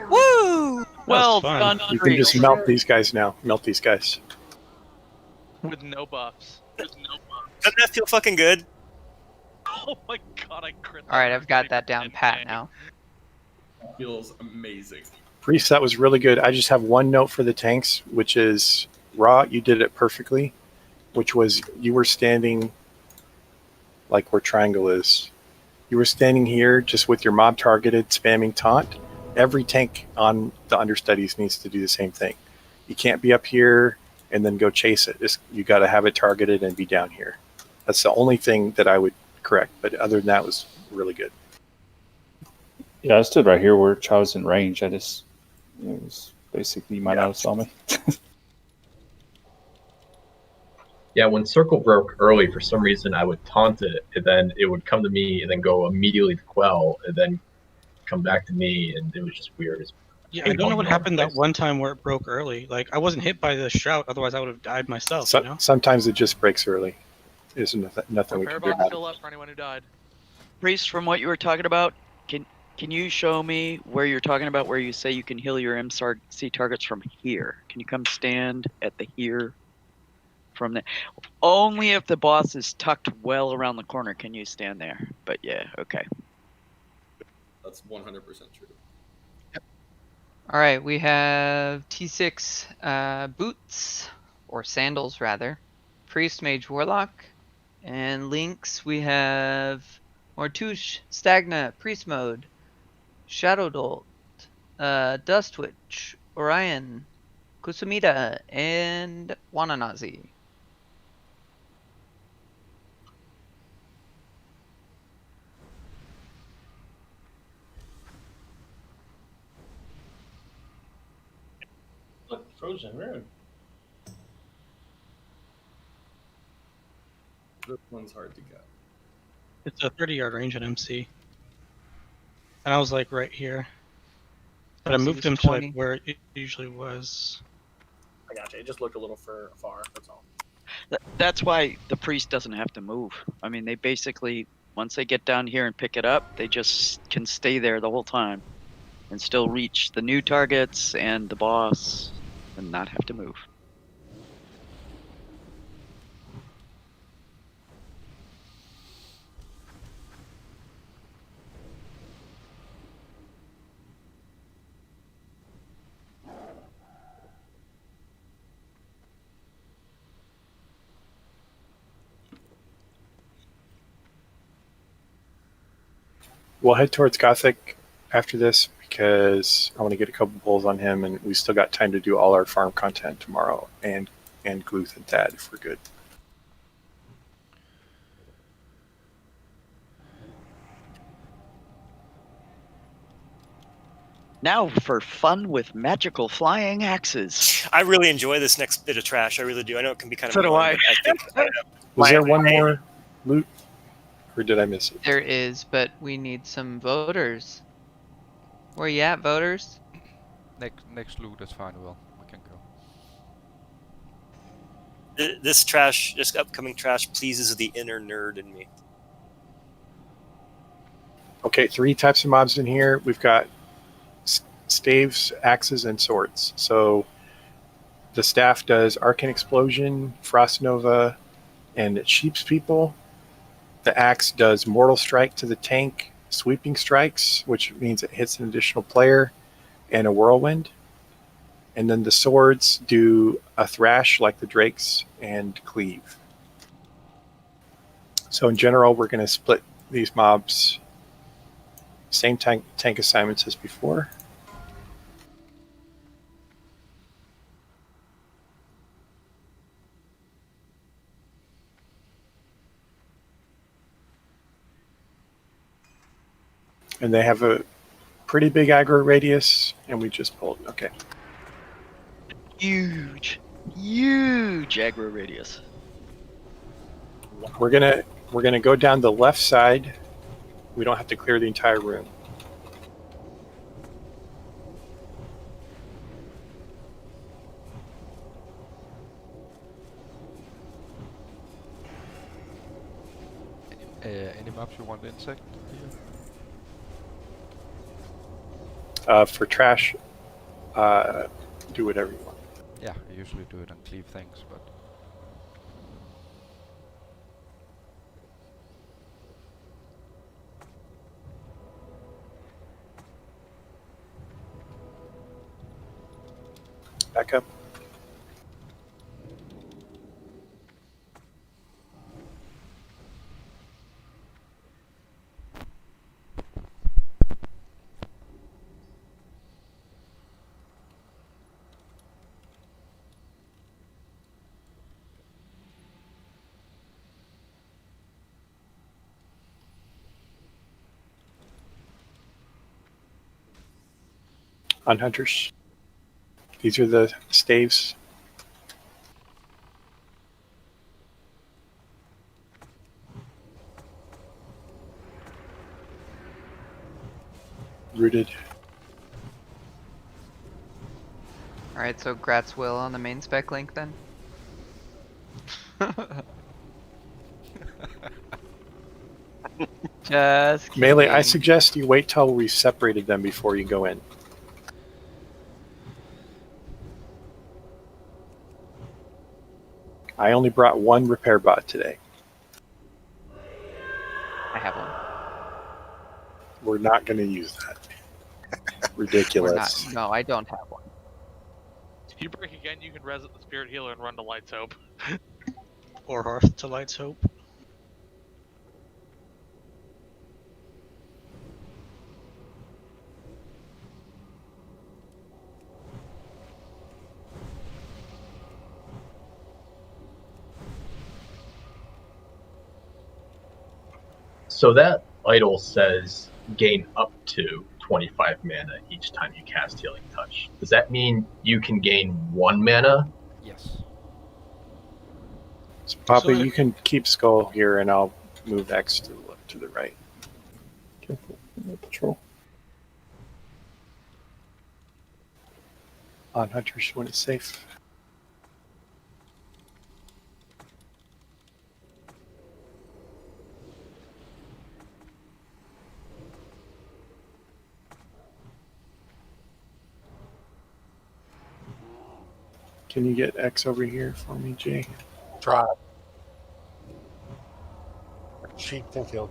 Woo! Well fun. done, You can just melt these guys now. Melt these guys. With no buffs. Doesn't that feel fucking good? Oh my god, I crit. Alright, I've got that down pat now. Feels amazing. Priest, that was really good. I just have one note for the tanks, which is Raw, you did it perfectly, which was you were standing like where triangle is. You were standing here just with your mob targeted, spamming taunt. Every tank on the understudies needs to do the same thing. You can't be up here and then go chase it. You got to have it targeted and be down here. That's the only thing that I would correct. But other than that, it was really good. Yeah, I stood right here where I was in range. It was basically you might not have saw me. Yeah, when circle broke early, for some reason I would taunt it, and then it would come to me, and then go immediately to quell, and then come back to me, and it was just weird. Yeah, I don't know what happened that one time where it broke early. Like, I wasn't hit by the shout, otherwise I would have died myself, you know? Sometimes it just breaks early. There's nothing we can do Repair about still it. up for anyone who died. Priest, from what you were talking about, can you show me where you're talking about where you say you can heal your MCC targets from here? Can you come stand at the here from there? Only if the boss is tucked well around the corner can you stand there. But yeah, okay. That's 100% true. All right, we have T6 boots, or sandals rather, priest, mage, warlock, and links we have Mortush, Stagna, priest mode, Shadow Dolt, Dust Witch, Orion, Kusumida, and Wananazi. Look, frozen rune. This one's hard to get. It's a 30-yard range at MC. And I was like right here. But I moved him to like where it usually was. I gotcha. It just looked a little far. That's all. That's why the priest doesn't have to move. I mean, they basically, once they get down here and pick it up, they just can stay there the whole time and still reach the new targets and the boss and not have to move. We'll head towards Gothic after this because I want to get a couple pulls on him, and we still got time to do all our farm content tomorrow and Gluth and Thad if we're good. Now for fun with magical flying axes. I really enjoy this next bit of trash. I really do. I know it can be kind of So do annoying, I. but I think Was there one more loot, or did I miss it? There is, but we need some voters. Where you at, voters? Next loot is fine, Will. We can go. this upcoming trash pleases the inner nerd in me. Okay, 3 types of mobs in here. We've got staves, axes, and swords. So the staff does Arcane Explosion, Frost Nova, and Sheep's People. The axe does Mortal Strike to the tank, Sweeping Strikes, which means it hits an additional player, and a Whirlwind. And then the swords do a Thrash like the Drakes and Cleave. So in general, we're going to split these mobs, same tank assignments as before. And they have a pretty big aggro radius, and we just pulled. Okay. Huge aggro radius. We're gonna go down the left side. We don't have to clear the entire room. Any maps you want insect here? For trash, do whatever you want. Yeah, I usually do it on cleave things, but Back up. On hunters. These are the staves. Rooted. Alright, so Gratz will on the main spec link then? Just Melee, I kidding. suggest you wait till we've separated them before you go in. I only brought one repair bot today. I have one. We're not going to use that. Ridiculous. No, I don't have one. If you break again, you can reset the spirit healer and run to Light's Hope. Or Hearth to Light's Hope. So that idol says gain up to 25 mana each time you cast Healing Touch. Does that mean you can gain 1 mana? Yes. So, Papa, So you can keep Skull here, and I'll move X to the right. Careful. Patrol. On hunters when it's safe. Can you get X over here for me, Jay? Try. Sheep think he'll.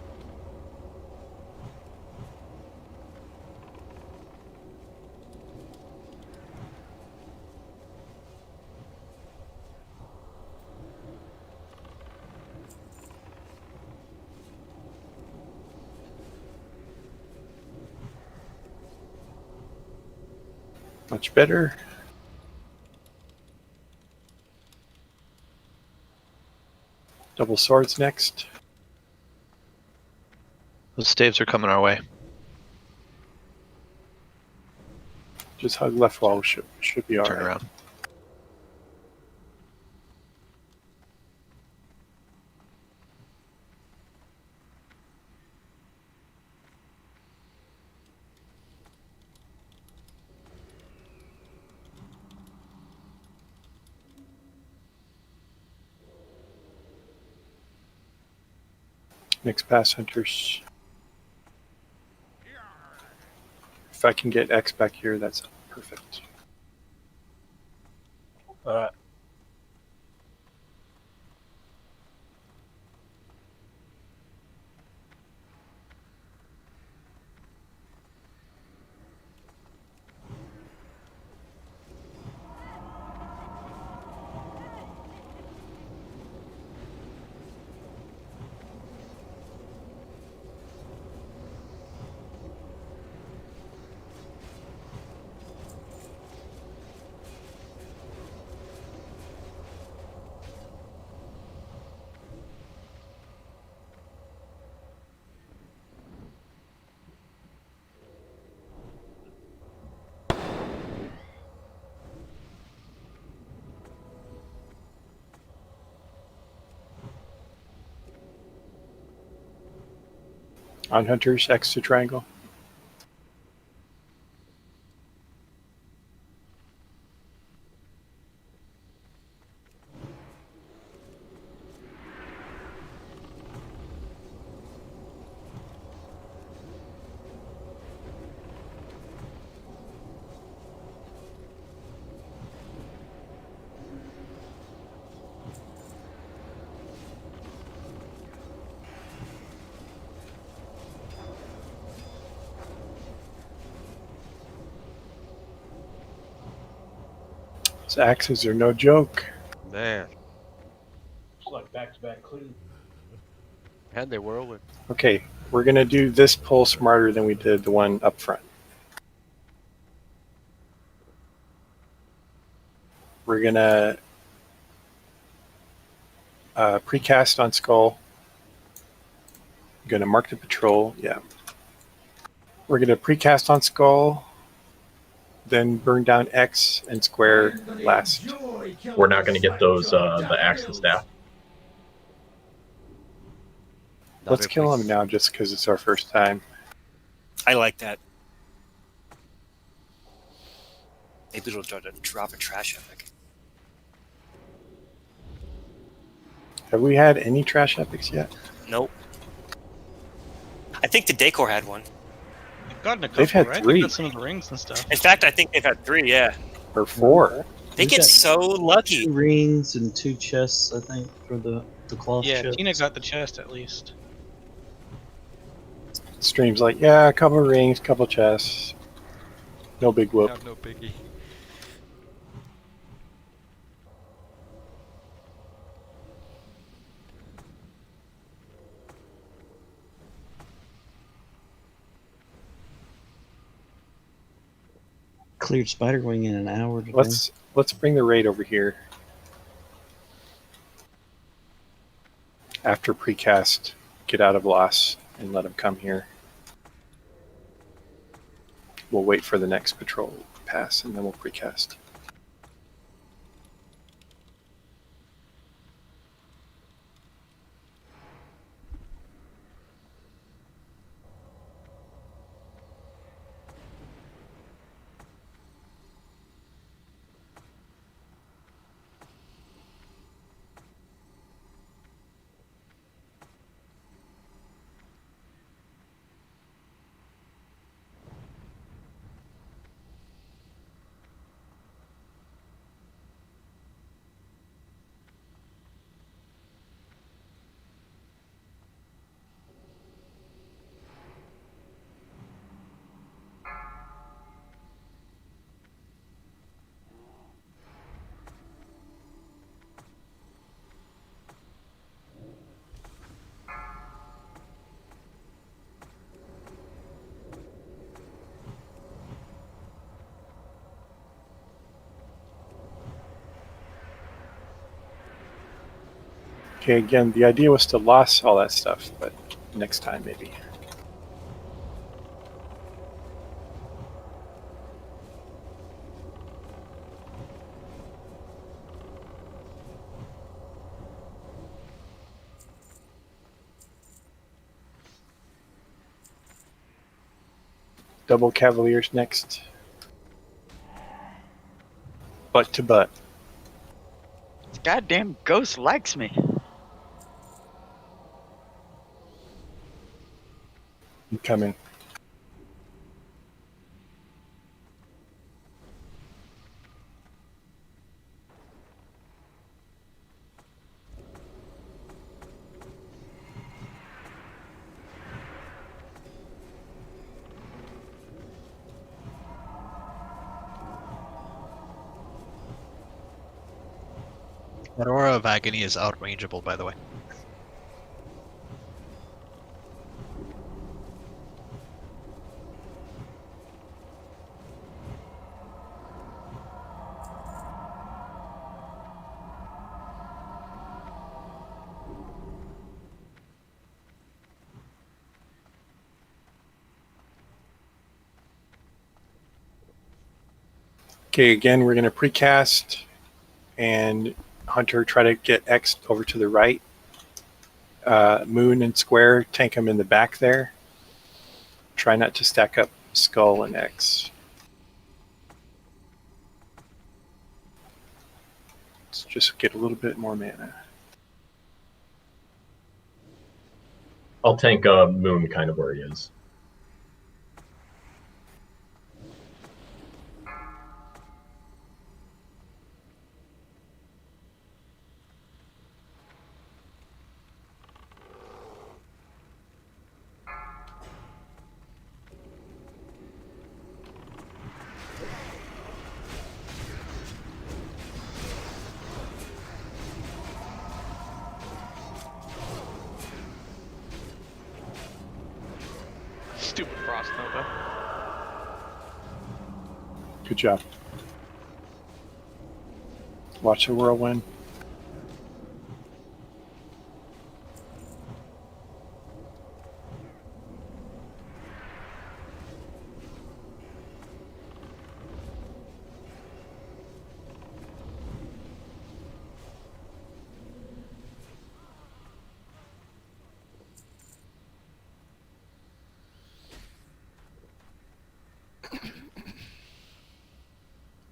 Much better. Double swords next. Those staves are coming our way. Just hug left wall. Should be all Turn right. around. Next pass hunters. If I can get X back here, that's perfect. Alright. On hunters, X to triangle. Those axes are no joke. Man, It's like back-to-back clean. and they whirlwind. Okay, we're gonna do this pull smarter than we did the one up front. We're gonna precast on Skull. Gonna mark the patrol. Yeah. We're gonna precast on Skull, then burn down X and Square last. We're not going to get those the axe and staff. Let's kill him now, just because it's our first time. I like that. Maybe it'll try to drop a trash epic. Have we had any trash epics yet? Nope. I think the Decor had one. They've gotten a couple, They've had right? 3. They've got some of the rings and stuff. In fact, I think they've had 3, yeah. Or 4. They get so lucky. 2 rings and 2 chests, I think, for the cloth Yeah, chest. Tina got the chest at least. Stream's like, yeah, a couple rings, couple chests. No big whoop. Yeah, no biggie. Cleared Spiderwing in an hour today. Let's bring the raid over here. After precast, get out of loss and let them come here. We'll wait for the next patrol pass and then we'll precast. Okay, again, the idea was to loss all that stuff, but next time maybe. Double Cavaliers next. Butt to butt. This goddamn ghost likes me. I'm coming. That Aura of Agony is outrangeable, by the way. Okay, again, we're going to precast and Hunter try to get X over to the right. Moon and Square, tank them in the back there. Try not to stack up Skull and X. Let's just get a little bit more mana. I'll tank Moon kind of where he is. Stupid Frost Nova. Good job. Watch the whirlwind.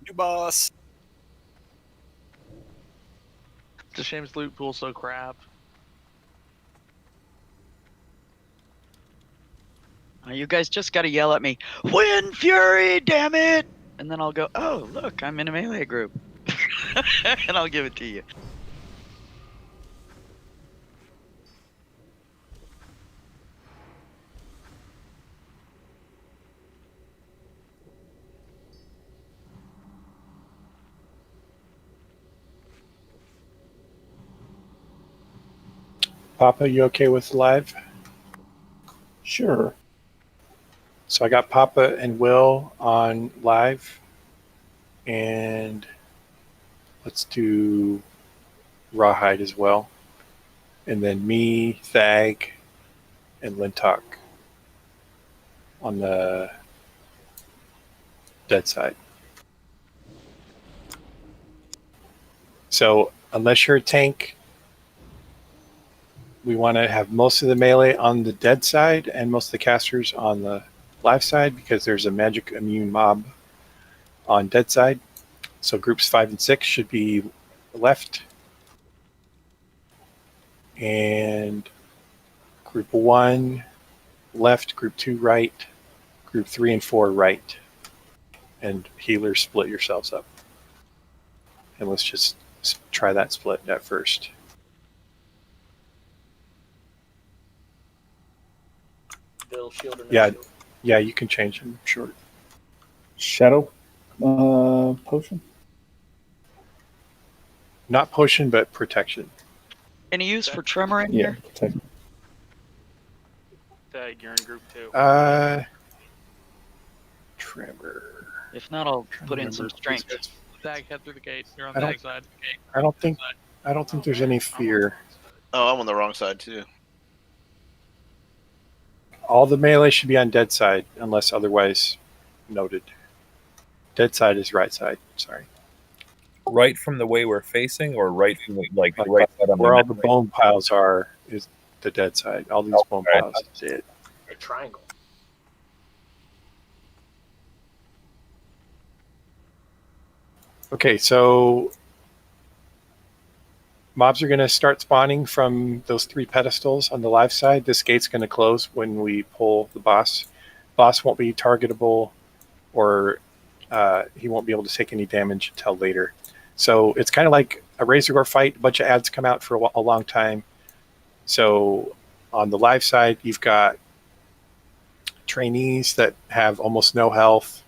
New boss. It's a shame his loot pool's so crap. You guys just got to yell at me, "Wind Fury, damn it!" And then I'll go, "Oh, look, I'm in a melee group," and I'll give it to you. Papa, you okay with live? Sure. So I got Papa and Will on live, and let's do Rawhide as well, and then me, Thag, and Lintok on the dead side. So unless you're a tank, we want to have most of the melee on the dead side and most of the casters on the live side because there's a magic immune mob on dead side. So groups 5 and 6 should be left, and group 1 left, group 2 right, group 3 and 4 right, and healers split yourselves up. And let's just try that split at first. Bill, shield or no Yeah, shield? yeah, you can change them short. Shadow potion? Not potion, but protection. Any use for tremor in Yeah, here? protect. Tag, you're in group 2. Tremor. If not, I'll put in some strength. Tag, head through the gate. You're on I the don't- other side. I don't think there's any fear. Oh, I'm on the wrong side too. All the melee should be on dead side unless otherwise noted. Dead side is right side. Sorry. Right from the way we're facing, or right from the, like right side on Where the all the bone piles are is the dead side. All these bone Okay. piles is it. A triangle. Okay, so mobs are going to start spawning from those 3 pedestals on the live side. This gate's going to close when we pull the boss. Boss won't be targetable, or he won't be able to take any damage until later. So it's kind of like a Razor fight. A bunch of ads come out for a long time. So on the live side, you've got trainees that have almost no health.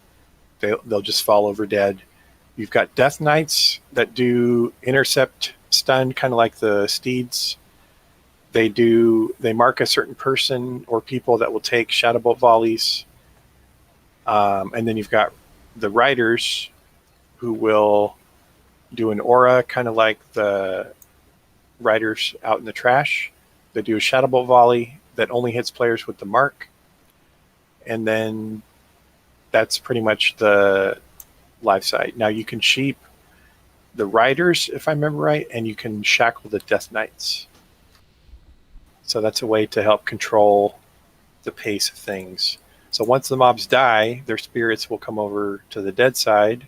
They'll just fall over dead. You've got Death Knights that do intercept stun, kind of like the steeds. They mark a certain person or people that will take shadow bolt volleys. And then you've got the riders who will do an aura, kind of like the riders out in the trash. They do a shadow bolt volley that only hits players with the mark. And then that's pretty much the live side. Now you can sheep the riders, if I remember right, and you can shackle the Death Knights. So that's a way to help control the pace of things. So once the mobs die, their spirits will come over to the dead side.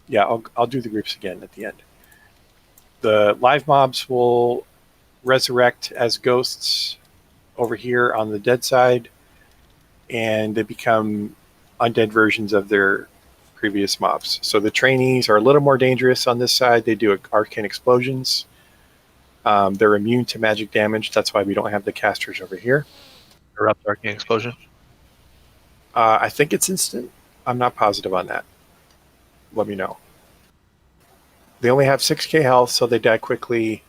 Yeah, I'll do the groups again at the end. The live mobs will resurrect as ghosts over here on the dead side, and they become undead versions of their previous mobs. So the trainees are a little more dangerous on this side. They do arcane explosions. They're immune to magic damage. That's why we don't have the casters over here. Erupt arcane explosion. I think it's instant. I'm not positive on that. Let me know. They only have 6k health, so they die quickly.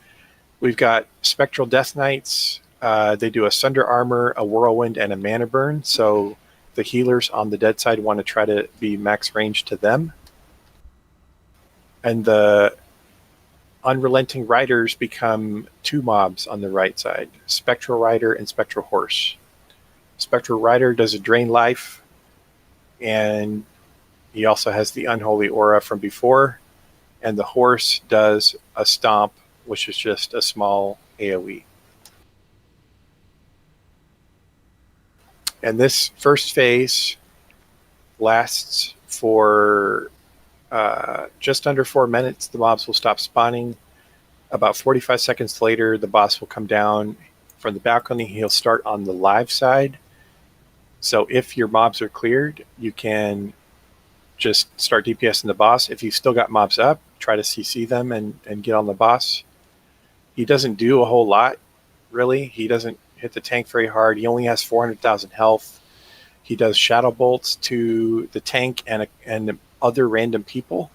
We've got Spectral Death Knights they do a Sunder Armor, a Whirlwind, and a Mana Burn. So the healers on the dead side want to try to be max range to them. And the Unrelenting Riders become two mobs on the right side, Spectral Rider and Spectral Horse. Spectral Rider does a drain life, and he also has the Unholy Aura from before, and the Horse does a Stomp, which is just a small AoE. And this first phase lasts for just under 4 minutes. The mobs will stop spawning. About 45 seconds later, the boss will come down from the balcony. He'll start on the live side. So if your mobs are cleared, you can just start DPSing the boss. If you've still got mobs up, try to CC them and get on the boss. He doesn't do a whole lot, really. He doesn't hit the tank very hard. He only has 400,000 health. He does shadow bolts to the tank and other random people.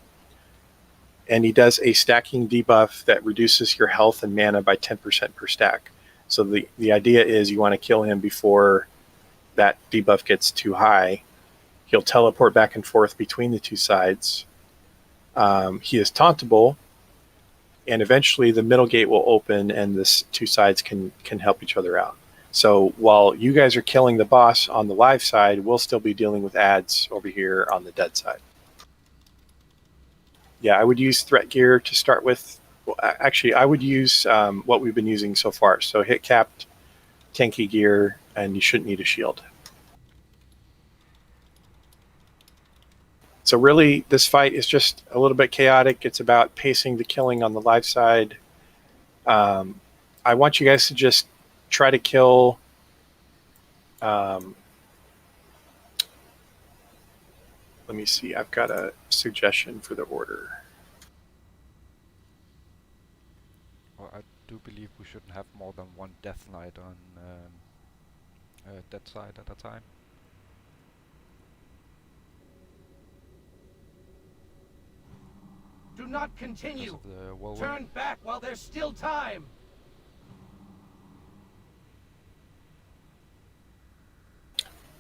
And he does a stacking debuff that reduces your health and mana by 10% per stack. So the idea is you want to kill him before that debuff gets too high. He'll teleport back and forth between the two sides. He is tauntable, and eventually the middle gate will open and the two sides can help each other out. So while you guys are killing the boss on the live side, we'll still be dealing with ads over here on the dead side. Yeah, I would use threat gear to start with. Well, actually, I would use what we've been using so far. So hit capped, tanky gear, and you shouldn't need a shield. So really, this fight is just a little bit chaotic. It's about pacing the killing on the live side. I want you guys to just try to kill let me see. I've got a suggestion for the order. Well, I do believe we shouldn't have more than one Death Knight on that side at a time. Do not continue. Turn back while there's still time.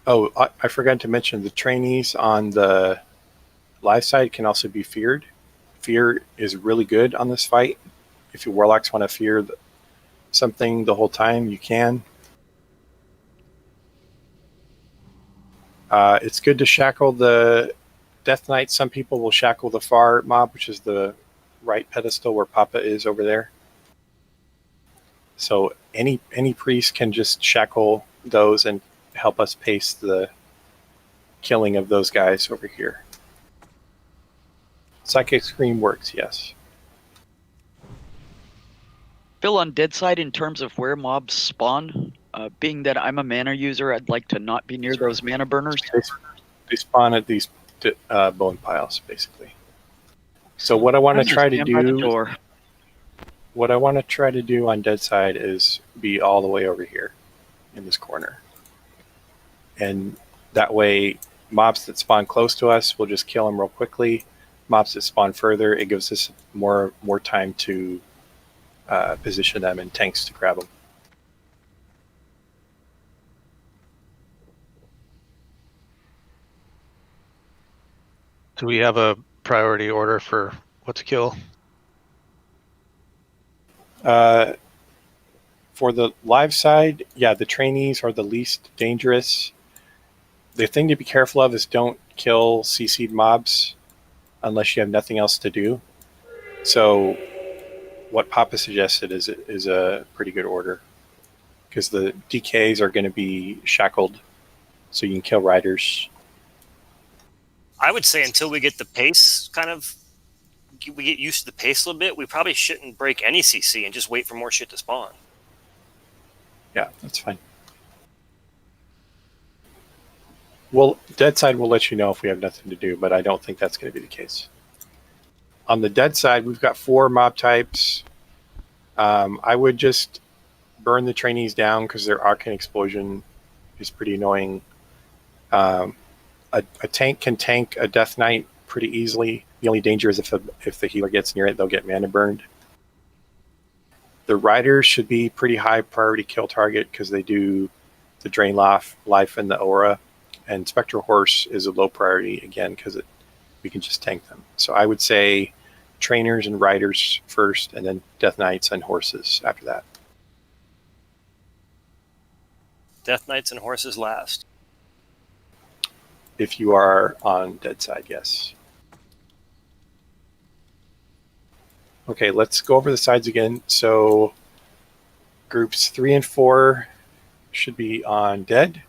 Oh, I forgot to mention the trainees on the live side can also be feared. Fear is really good on this fight. If your warlocks want to fear something the whole time, you can. It's good to shackle the Death Knight. Some people will shackle the far mob, which is the right pedestal where Papa is over there. So any priest can just shackle those and help us pace the killing of those guys over here. Psychic Scream works, yes. Phil, on dead side, in terms of where mobs spawn, being that I'm a mana user, I'd like to not be near those mana burners. They spawn at these bone piles, basically. So what I want to try to do, what I want to try to do on dead side is be all the way over here in this corner. And that way, mobs that spawn close to us, we'll just kill them real quickly. Mobs that spawn further, it gives us more time to position them and tanks to grab them. Do we have a priority order for what to kill? For the live side, yeah, the trainees are the least dangerous. The thing to be careful of is don't kill CC'd mobs unless you have nothing else to do. So what Papa suggested is a pretty good order, because the DKs are going to be shackled, so you can kill riders. I would say until we get the pace we get used to the pace a little bit, we probably shouldn't break any CC and just wait for more shit to spawn. Yeah, that's fine. Well, dead side will let you know if we have nothing to do, but I don't think that's going to be the case. On the dead side, we've got 4 mob types. I would just burn the trainees down because their arcane explosion is pretty annoying. A tank can tank a Death Knight pretty easily. The only danger is if the healer gets near it, they'll get mana burned. The riders should be pretty high priority kill target because they do the drain life and the aura, and Spectral Horse is a low priority again because we can just tank them. So I would say trainers and riders first, and then Death Knights and horses after that. Death Knights and horses last. If you are on dead side, yes. Okay, let's go over the sides again. So groups 3 and 4 should be on dead.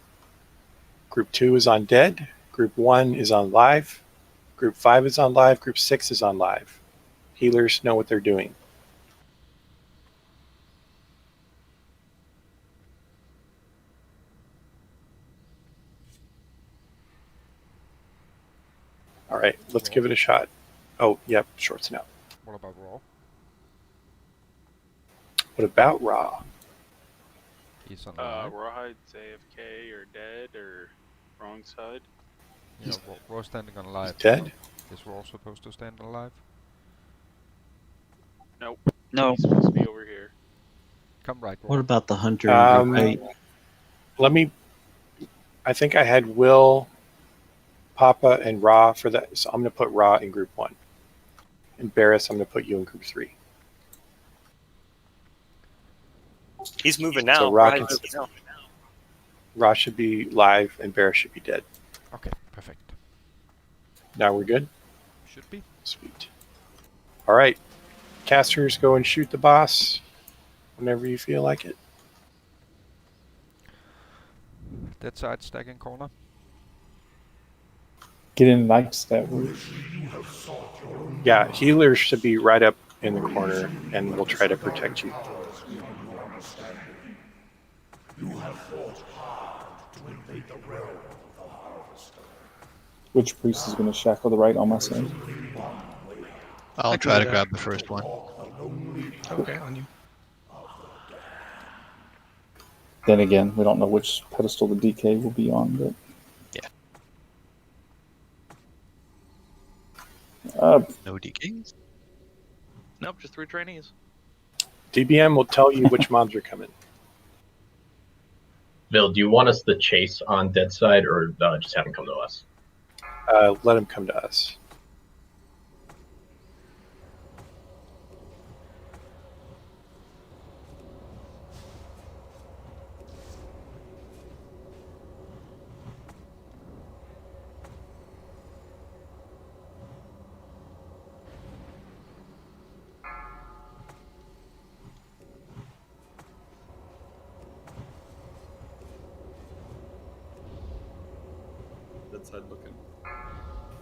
Group 2 is on dead. Group 1 is on live. Group 5 is on live. Group 6 is on live. Healers know what they're doing. All right, let's give it a shot. Oh, yep, shorts now. What about Raw? What about Raw? He's on live. Rawhide's AFK or dead or wrong side. Yeah, Raw standing on live. He's dead? Is Raw supposed to stand alive? Nope. No. He's supposed to be over here. Come right, Raw. What about the hunter in group 8? I think I had Will, Papa, and Ra for that, so I'm going to put Ra in group 1. And Barris, I'm going to put you in group 3. He's moving now. So Ra should be live and Barris should be dead. Okay, perfect. Now we're good? Should be. Sweet. All right. Casters, go and shoot the boss whenever you feel like it. Dead side stacking corner. Get in Naxx that way. Yeah, healers should be right up in the corner and we'll try to protect you. You have fought hard to invade the realm of the Harvester. Which priest is going to shackle the right on my side? I'll try to grab the first one. Okay, on you. Then again, we don't know which pedestal the DK will be on, but No DKs? Nope, just 3 trainees. DBM will tell you which mobs are coming. Bill, do you want us to chase on dead side or just have them come to us? Let them come to us. That side looking.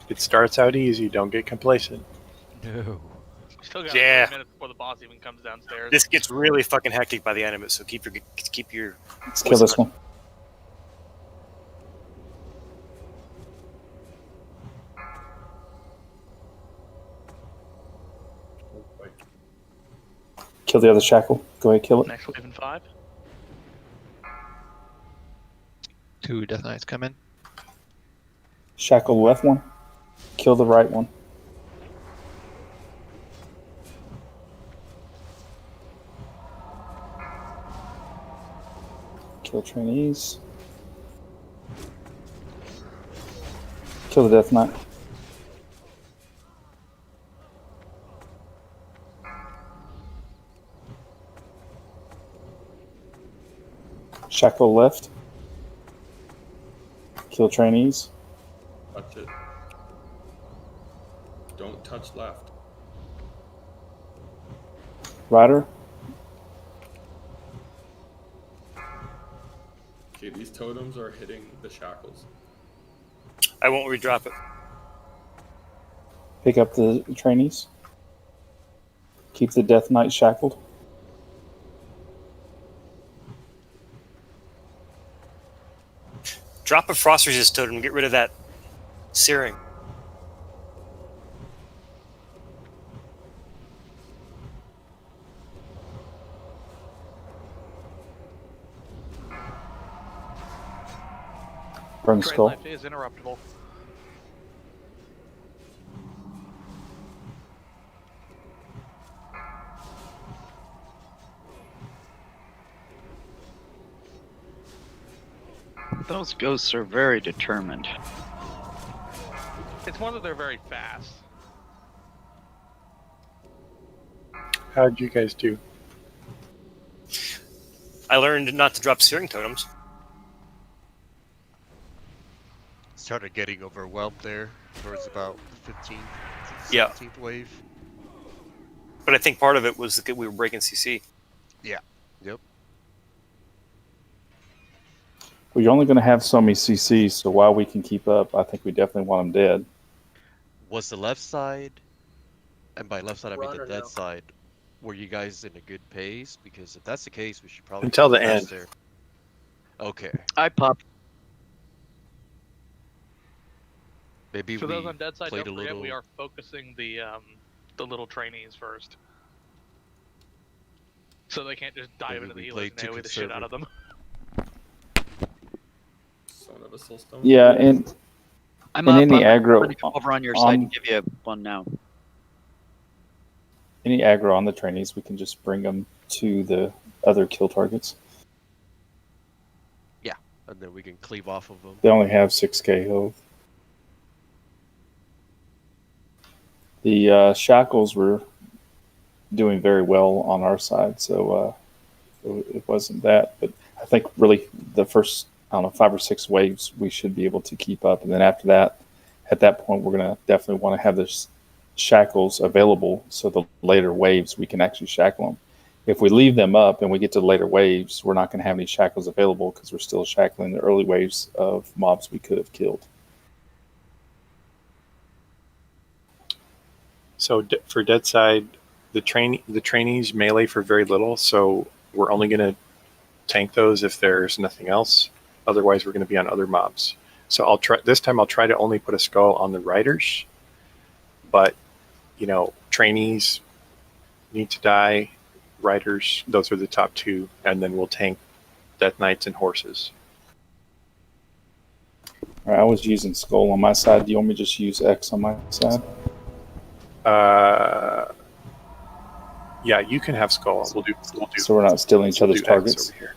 It starts out easy. Don't get complacent. No. Still got 3 minutes before the boss even comes downstairs. This gets really fucking hectic by the end of it, so keep your. let's kill this one. Kill the other shackle. Go ahead, kill it. Next wave in 5. 2 Death Knights come in. Shackle the left one. Kill the right one. Kill trainees. Kill the Death Knight. Shackle left. Kill trainees. Touch it. Don't touch left. Rider. Okay, these totems are hitting the shackles. I won't redrop it. Pick up the trainees. Keep the Death Knight shackled. Drop a frost resist totem. Get rid of that searing. Burn the Train skull. life is interruptible. Those ghosts are very determined. It's one that they're very fast. How'd you guys do? I learned not to drop searing totems. Started getting overwhelmed there towards about the 15th, Yeah. 17th wave. But I think part of it was that we were breaking CC. Yeah. Yep. Well, you're only going to have so many CCs, so while we can keep up, I think we definitely want them dead. Was the left side, and by left side I mean Run the or dead no? side, were you guys in a good pace? Because if that's the case, we should probably Until the focus end. there. Okay. I popped. Maybe For we those on dead side, played don't a forget little. we are focusing the little trainees first. So they can't just dive Maybe into the we healers played and too AoE the shit out of them. Son of a soulstone. Yeah, and I'm in up. any I'm aggro gonna come over on your side and give you one now. any aggro on the trainees, we can just bring them to the other kill targets. Yeah, and then we can cleave off of them. They only have 6k health. The shackles were doing very well on our side, so it wasn't that. But I think really the first, I don't know, 5 or 6 waves we should be able to keep up, and then after that, at that point, we're going to definitely want to have the shackles available, so the later waves we can actually shackle them. If we leave them up and we get to the later waves, we're not going to have any shackles available because we're still shackling the early waves of mobs we could have killed. So for dead side, the trainees melee for very little, so we're only going to tank those if there's nothing else. Otherwise, we're going to be on other mobs. So I'll try this time. I'll try to only put a skull on the riders, but trainees need to die. Riders, those are the top 2, and then we'll tank Death Knights and horses. All right, I was using skull on my side. Do you want me to just use X on my side? Yeah, you can have skull. We'll do. So we're not stealing each other's X targets. over here.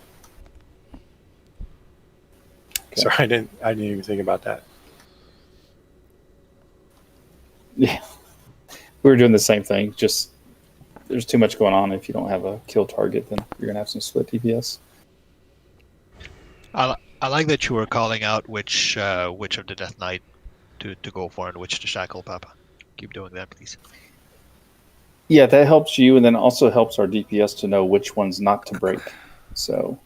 Okay. Sorry, I didn't even think about that. Yeah, we were doing the same thing. Just there's too much going on. If you don't have a kill target, then you're gonna have some split DPS. I like that you were calling out which of the Death Knight to go for and which to shackle, Papa. Keep doing that, please. Yeah, that helps you, and then also helps our DPS to know which ones not to break. So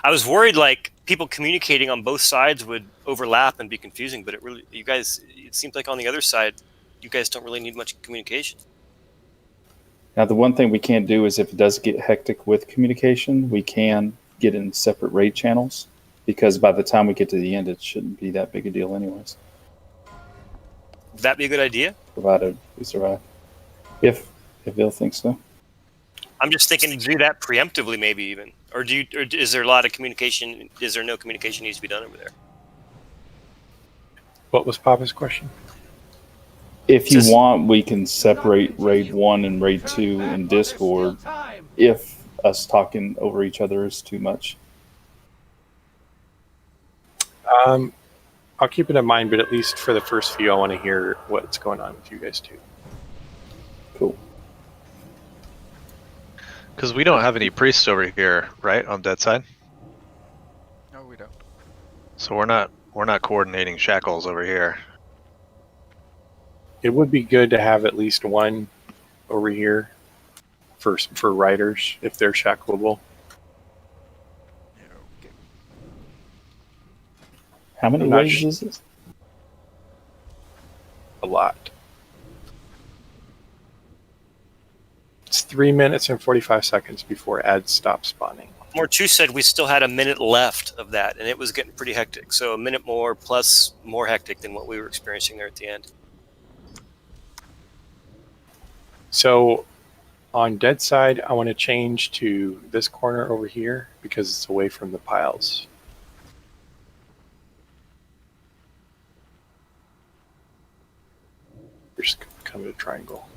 I was worried like people communicating on both sides would overlap and be confusing, but it seems like on the other side, you guys don't really need much communication. now the one thing we can't do is if it does get hectic with communication, we can get in separate raid channels, because by the time we get to the end, it shouldn't be that big a deal anyways. Would that be a good idea? Provided we survive. If Bill thinks so. I'm just thinking to do that preemptively, maybe even, or is there a lot of communication? Is there no communication needs to be done over there? What was Papa's question? If you want, we can separate raid 1 and raid 2 in Discord if us talking over each other is too much. I'll keep it in mind, but at least for the first few, I want to hear what's going on with you guys too. Cool. Because we don't have any priests over here, right, on dead side? No, we don't. So we're not coordinating shackles over here. It would be good to have at least one over here for riders if they're shackleable. How many waves is it? A lot. It's 3 minutes and 45 seconds before ads stop spawning. Mortu said we still had a minute left of that, and it was getting pretty hectic. So a minute more plus more hectic than what we were experiencing there at the end. So on dead side, I want to change to this corner over here because it's away from the piles. Just come to a triangle.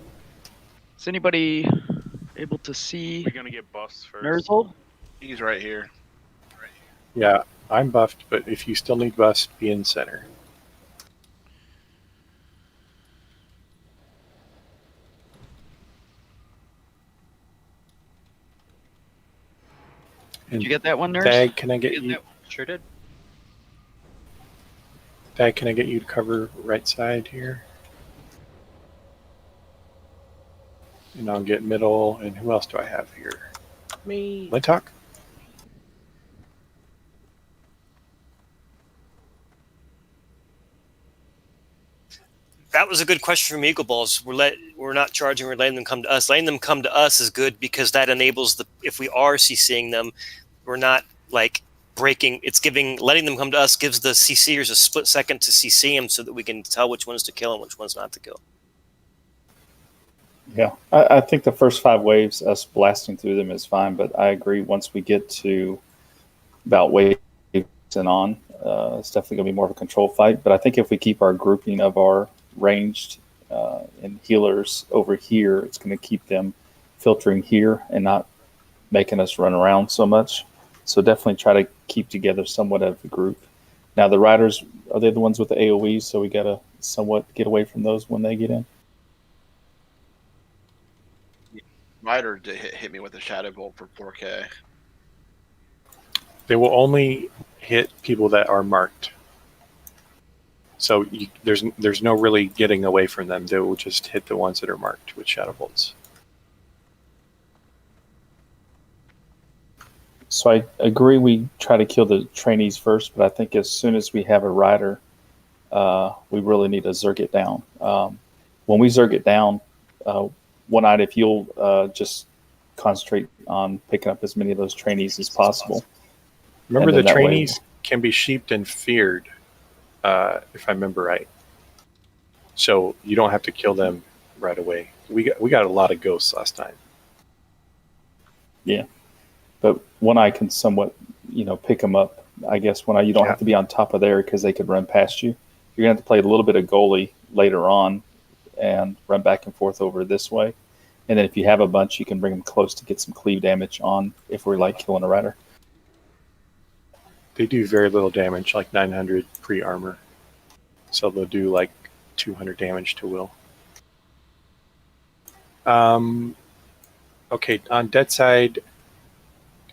Is anybody able to see We're gonna get buffs first. Nerzel? He's right here. Yeah, I'm buffed, but if you still need buffs, be in center. Did you get that one, Nurse? Dag, can I get you? Sure did. Dag, can I get you to cover right side here? And I'll get middle. And who else do I have here? Me. Lintok? That was a good question from Eagle Balls. We're not charging. We're letting them come to us. Letting them come to us is good because that enables if we are CCing them, we're not like breaking. It's letting them come to us gives the CCers a split second to CC them so that we can tell which ones to kill and which ones not to kill. Yeah, I think the first 5 waves, us blasting through them is fine, but I agree once we get to about wave and on, it's definitely going to be more of a control fight. But I think if we keep our grouping of our ranged and healers over here, it's going to keep them filtering here and not making us run around so much. So definitely try to keep together somewhat of a group. Now the riders, are they the ones with the AoEs? So we got to somewhat get away from those when they get in. Rider hit me with a shadow bolt for 4K. They will only hit people that are marked. So there's no really getting away from them. They will just hit the ones that are marked with shadow bolts. So I agree we try to kill the trainees first, but I think as soon as we have a rider, we really need to zerg it down. When we zerg it down, one night if you'll just concentrate on picking up as many of those trainees as possible. Remember the trainees can be sheeped and feared, if I remember right. So you don't have to kill them right away. We got a lot of ghosts last time. Yeah, but One Eye can somewhat, pick them up. I guess One Eye, you don't have to be on top of there because they could run past you. You're gonna have to play a little bit of goalie later on and run back and forth over this way. And then if you have a bunch, you can bring them close to get some cleave damage on if we're like killing a rider. They do very little damage, like 900 pre-armor. So they'll do like 200 damage to Will. Okay, on dead side,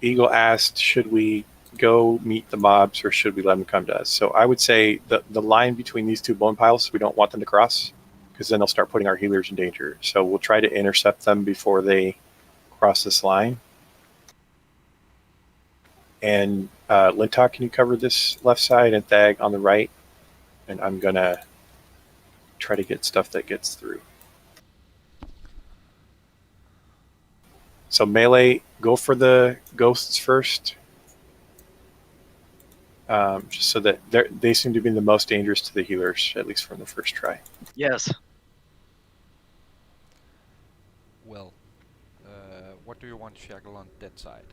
Eagle asked, should we go meet the mobs or should we let them come to us? So I would say the line between these two bone piles, we don't want them to cross because then they'll start putting our healers in danger. So we'll try to intercept them before they cross this line. And Lintok, can you cover this left side and Thag on the right? And I'm going to try to get stuff that gets through. So melee, go for the ghosts first. Just so that they seem to be the most dangerous to the healers, at least from the first try. Yes. Well, what do you want to shackle on dead side?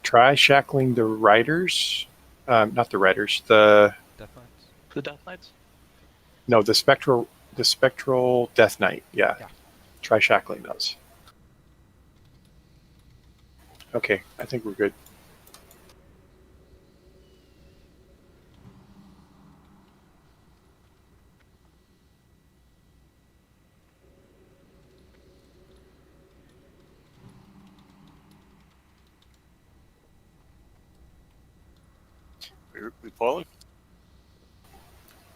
Try shackling the riders. Not the riders. The Death Knights. The Death Knights. No, the spectral Death Knight. Yeah. Try shackling those. Okay, I think we're good. We pulling?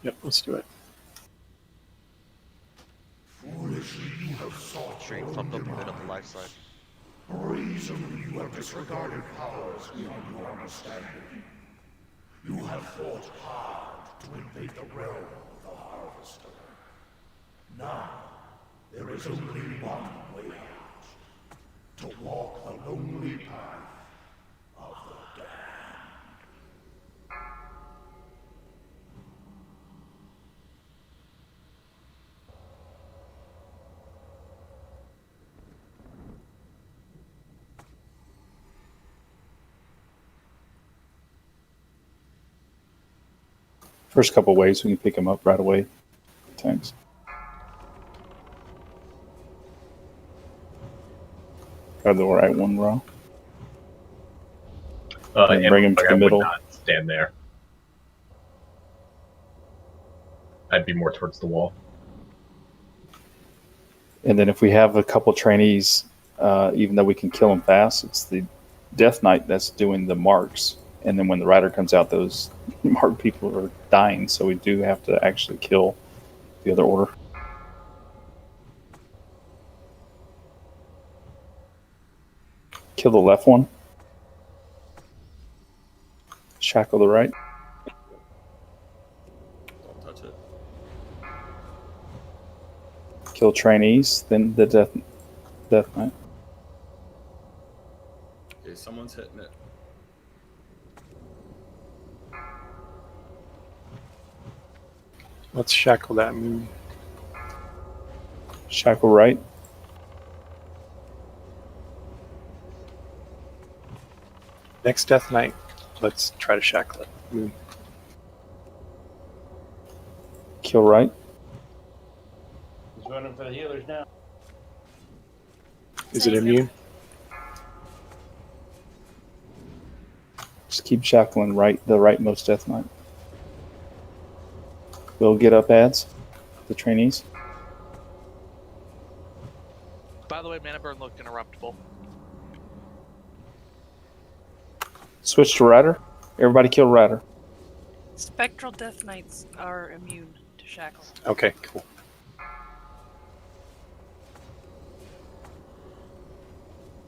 Yep, let's do it. Foolishly you have sought Straight from the mid of the life side. Brazenly you have disregarded powers beyond your understanding. You have fought hard to invade the realm of the Harvester. Now, there is only one way out. To walk the lonely path of the damned. First couple waves, we can pick them up right away. Thanks. Or the right one row. And And bring him to I the would middle. not stand there. I'd be more towards the wall. And then if we have a couple trainees, even though we can kill them fast, it's the Death Knight that's doing the marks. And then when the rider comes out, those marked people are dying. So we do have to actually kill the other order. Kill the left one. Shackle the right. Don't touch it. Kill trainees, then the Death Knight. Okay, someone's hitting it. Let's shackle that moon. Shackle right. Next Death Knight, let's try to shackle it. Moon. Kill right. He's running for the healers now. Is it immune? Just keep shackling right, the rightmost Death Knight. We'll get up ads, the trainees. By the way, Mana Burn looked interruptible. Switch to rider. Everybody kill rider. Spectral Death Knights are immune to shackle. Okay, cool.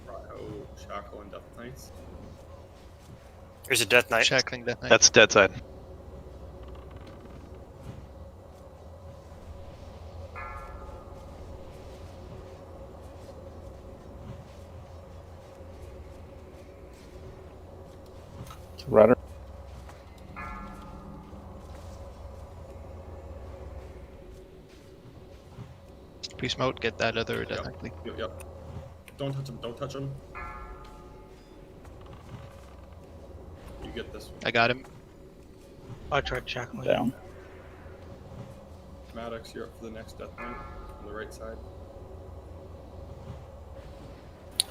Cryo, Shackle, and Death Knights. Here's a Death Knight. Shackling Death Knight. That's dead side. Kill rider. Priest mode, get that other Death Knight, please. Yep. Don't touch him. Don't touch him. You get this one. I got him. I tried shackling. Down. Maddox, you're up for the next Death Knight on the right side.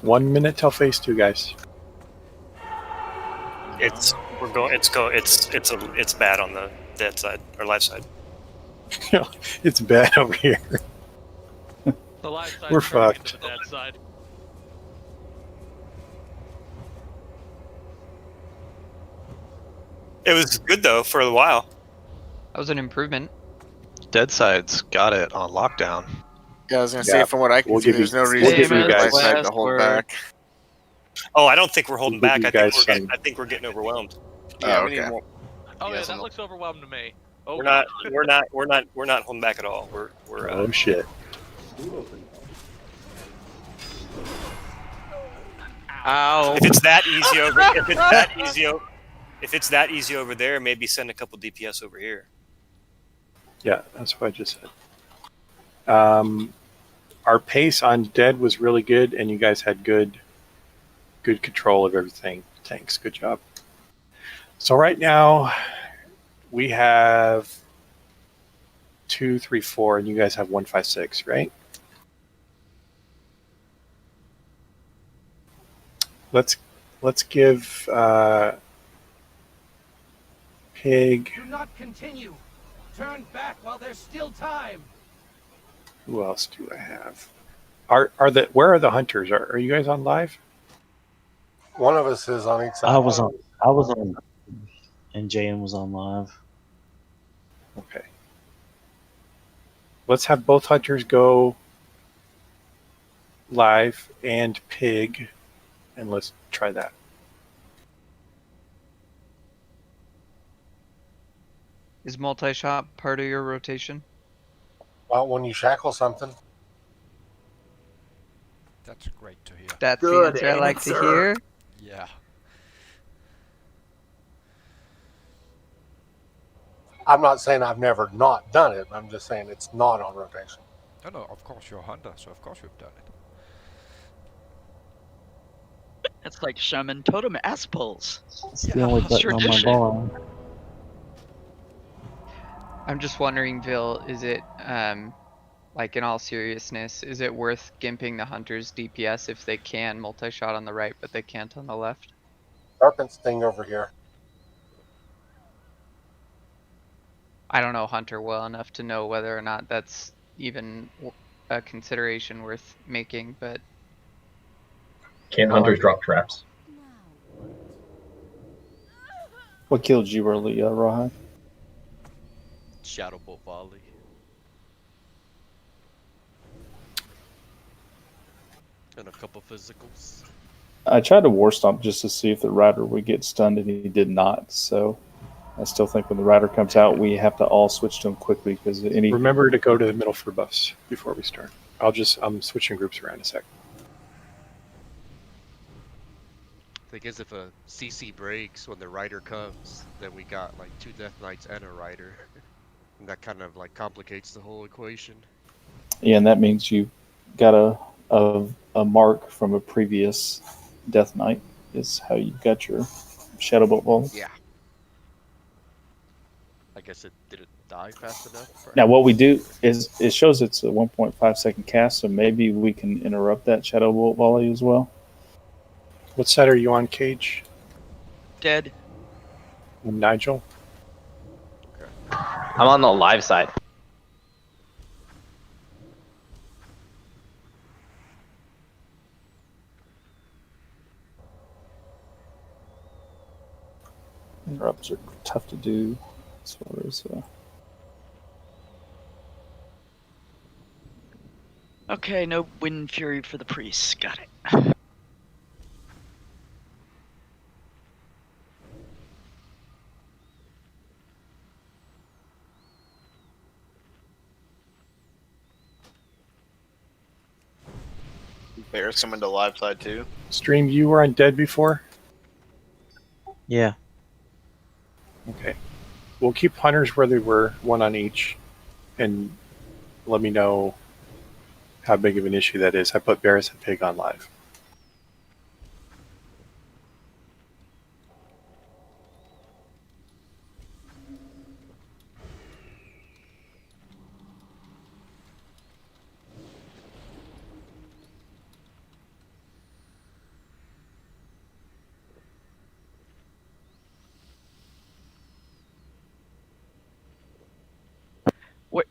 1 minute till phase 2, guys. It's bad on the dead side or life side. It's bad over here. The live side We're is turning fucked. into the dead side. It was good though for a while. That was an improvement. Dead side's got it on lockdown. Yeah, I was gonna say, from what I can see, there's no reason for the right side to hold back. Oh, I don't think we're holding We'll back. give I you think guys I think we're getting overwhelmed. Oh, okay. Oh yeah, that looks overwhelmed to me. Oh, We're not holding back at all. We're Oh shit. Ow. If it's that easy over there, maybe send a couple DPS over here. Yeah, that's what I just said. Our pace on dead was really good, and you guys had good control of everything. Thanks, good job. So right now we have 2, 3, 4, and you guys have 1, 5, 6, right? Let's give Pig. Do not continue. Turn back while there's still time. Who else do I have? Where are the hunters? Are you guys on live? One of us is on each side. I was on, and JM was on live. Okay. Let's have both hunters go live and Pig, and let's try that. Is multi-shot part of your rotation? Well, when you shackle something. That's great to hear. That's Good the answer I like to hear. Yeah. I'm not saying I've never not done it. I'm just saying it's not on rotation. No, of course you're a hunter, so of course you've done it. It's like shaman totem ass pulls. It's the only button on my Tradition. bar. I'm just wondering, Vil, is it Like, in all seriousness, is it worth gimping the hunter's DPS if they can multi-shot on the right, but they can't on the left? Serpent sting over here. I don't know Hunter well enough to know whether or not that's even a consideration worth making, but Can't hunters drop traps? What killed you early, Rahan? Shadow Bolt volley. And a couple physicals. I tried to war stomp just to see if the rider would get stunned, and he did not. So I still think when the rider comes out, we have to all switch to him quickly because any. Remember to go to the middle for buffs before we start. I'm switching groups around a sec. Thing is, if a CC breaks when the rider comes, then we got like 2 Death Knights and a rider. And that kind of like complicates the whole equation. Yeah, and that means you got a mark from a previous Death Knight is how you got your Shadow Bolt Volley. Yeah. I guess it didn't die fast enough. Now what we do is it shows it's a 1.5 second cast, so maybe we can interrupt that Shadow Bolt Volley as well. What side are you on, Cage? Dead. And Nigel? Okay. I'm on the live side. Interrupts are tough to do as far as. Okay, no Wind Fury for the priests. Got it. Bears coming to live side too. Stream, you were on dead before? Yeah. Okay. We'll keep hunters where they were, one on each, and let me know how big of an issue that is. I put Bears and Pig on live. What?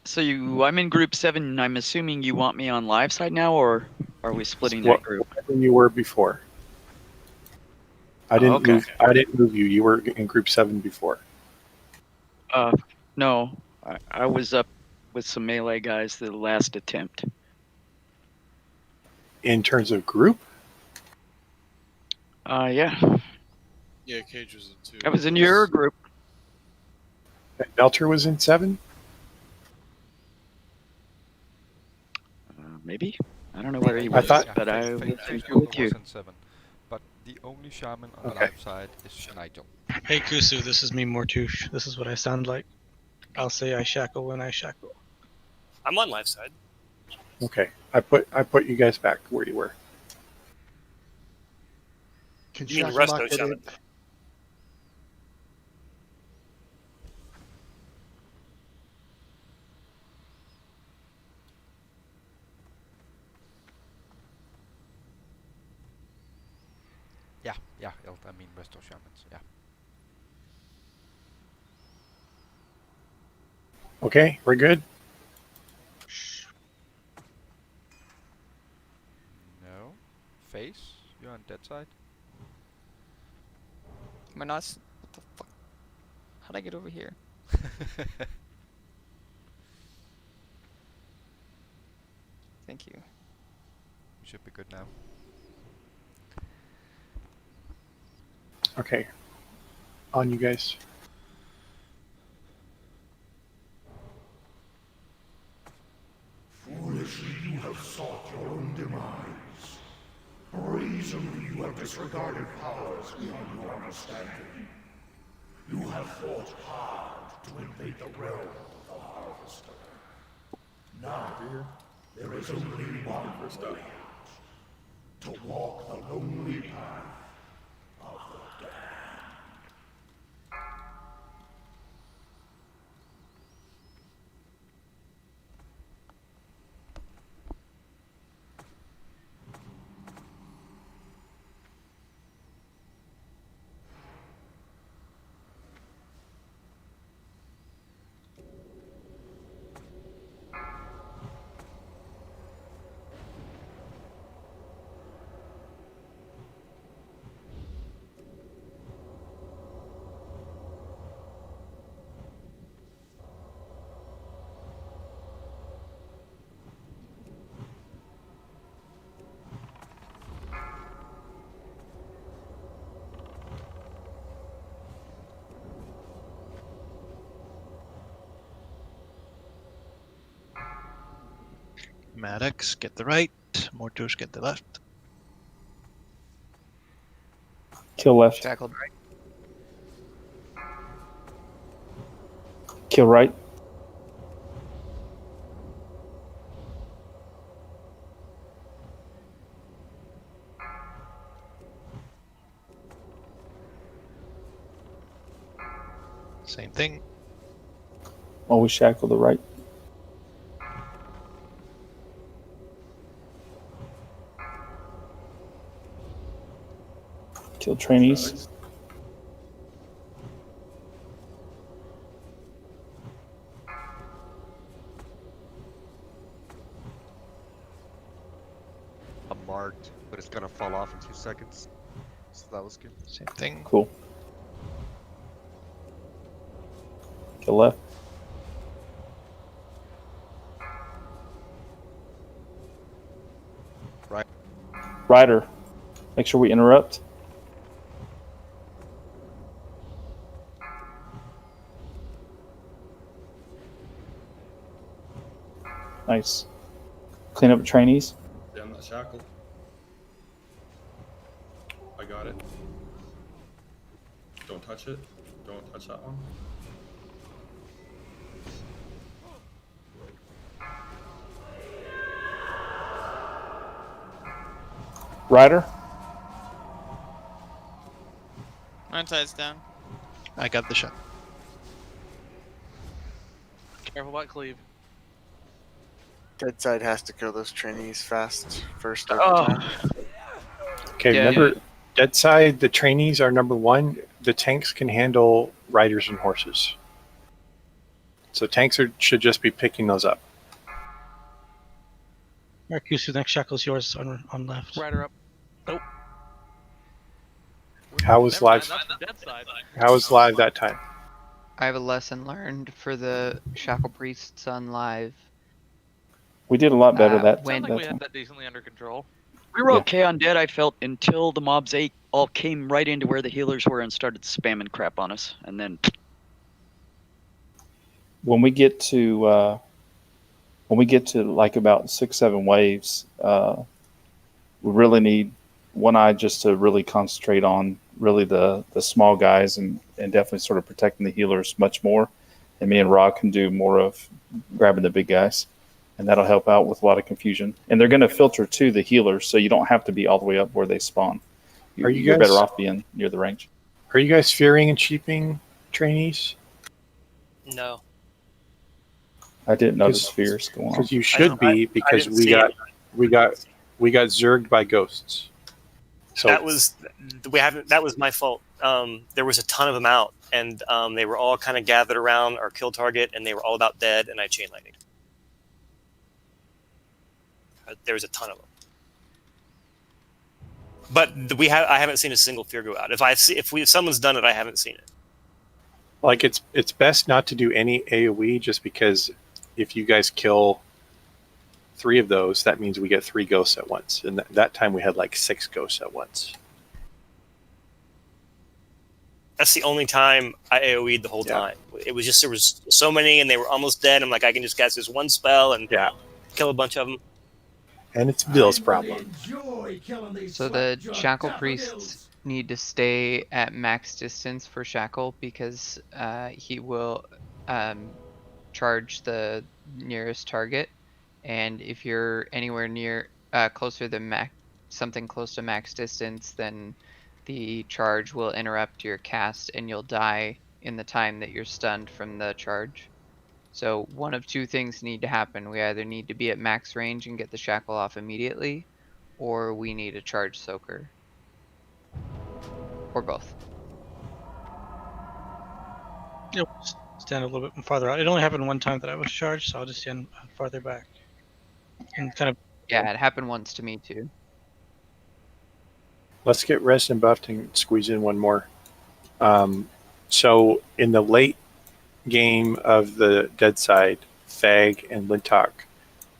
So I'm in group 7. And I'm assuming you want me on live side now, or are we splitting that group? Whatever you were before. I didn't move you. You were in group 7 before. No, I was up with some melee guys the last attempt. In terms of group? Yeah. Yeah, Cage was in 2. I was in your group. And Melter was in 7? Maybe. I don't know where he I was, thought- but I was Facebook with you. was in 7. But the only shaman on the Okay. live side is Nigel. Hey Kusu, this is me Mortush. This is what I sound like. I'll say I shackle when I shackle. I'm on live side. Okay. I put you guys back where you were. You mean Resto Shaman? Yeah, I mean Resto Shamans, yeah. Okay, we're good? No. Face? You're on dead side? Am I not? What the fuck? How'd I get over here? Thank you. You should be good now. Okay. On you guys. Foolishly you have sought your own demise. Brazenly you have disregarded powers beyond your understanding. You have fought hard to invade the realm of the Harvester. Now, there is only one way out. To walk the lonely path of the damned. Maddox, get the right. Mortush, get the left. Kill left. Shackled right. Kill right. Same thing. Always shackle the right. Kill trainees. I'm marked, but it's gonna fall off in 2 seconds. So that was good. Same thing. Cool. Kill left. Right. Rider. Make sure we interrupt. Nice. Clean up the trainees. Damn that shackle. I got it. Don't touch it. Don't touch that one. Rider. Right side's down. I got the shot. Careful about cleave. Dead side has to kill those trainees fast first every Oh. time. Okay, Yeah, remember, dead side, the trainees are number one. The tanks can handle riders and horses. So tanks should just be picking those up. Marcus, the next shackle's yours on left. Rider up. Nope. How was Never mind, live? that's the dead side. How was live that time? I have a lesson learned for the Shackle Priests on live. We did a lot better that Sounds when like that we time. had that decently under control. We were Yeah. okay on dead, I felt, until the mobs all came right into where the healers were and started spamming crap on us. And then When we get to like about 6-7 waves, we really need One Eye just to really concentrate on really the small guys and definitely sort of protecting the healers much more. And me and Rod can do more of grabbing the big guys, and that'll help out with a lot of confusion. And they're going to filter to the healers, so you don't have to be all the way up where they spawn. Are you You're guys- better off being near the range. Are you guys fearing and cheaping trainees? No. I didn't notice fears going on. Because you should be, because didn't see it. we got zerged by ghosts. So That was my fault. There was a ton of them out, and they were all kind of gathered around our kill target, and they were all about dead, and I chain lightning. There was a ton of them, but I haven't seen a single fear go out. If someone's done it, I haven't seen it. like it's best not to do any AoE, just because if you guys kill 3 of those, that means we get 3 ghosts at once. And that time we had like 6 ghosts at once. That's the only time I AoE'd the whole time. It was just there was so many, and they were almost dead. I'm like, I can just cast this one spell and kill a bunch of them. And it's Bill's problem. So the Shackle Priests need to stay at max distance for Shackle because he will charge the nearest target, and if you're anywhere near closer than something close to max distance, then the charge will interrupt your cast and you'll die in the time that you're stunned from the charge. So one of 2 things need to happen. We either need to be at max range and get the shackle off immediately, or we need a charge soaker. Or both. Yep, stand a little bit farther out. It only happened one time that I was charged, so I'll just stand farther back. And kind of. Yeah, it happened once to me too. Let's get Resident buffed and squeeze in one more. So in the late game of the dead side, Fag and Lintok,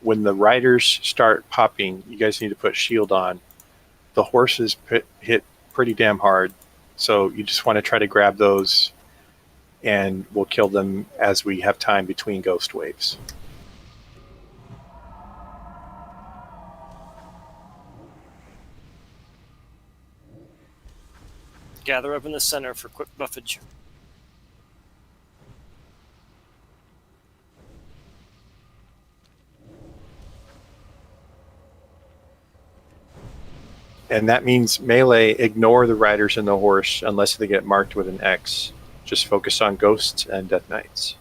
when the riders start popping, you guys need to put shield on. The horses hit pretty damn hard, so you just want to try to grab those, and we'll kill them as we have time between ghost waves. Gather up in the center for quick buffage. And that means melee, ignore the riders and the horse unless they get marked with an X. Just focus on ghosts and death knights.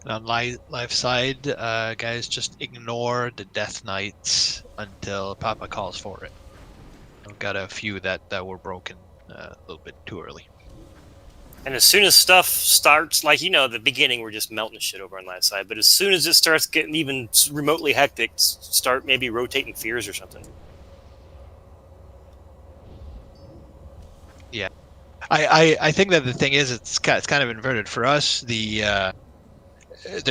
And on live side, guys, just ignore the Death Knights until Papa calls for it. I've got a few that were broken a little bit too early. And as soon as stuff starts, like, at the beginning, we're just melting shit over on live side. But as soon as it starts getting even remotely hectic, start maybe rotating fears or something. Yeah. I think that the thing is, it's kind of inverted. For us, the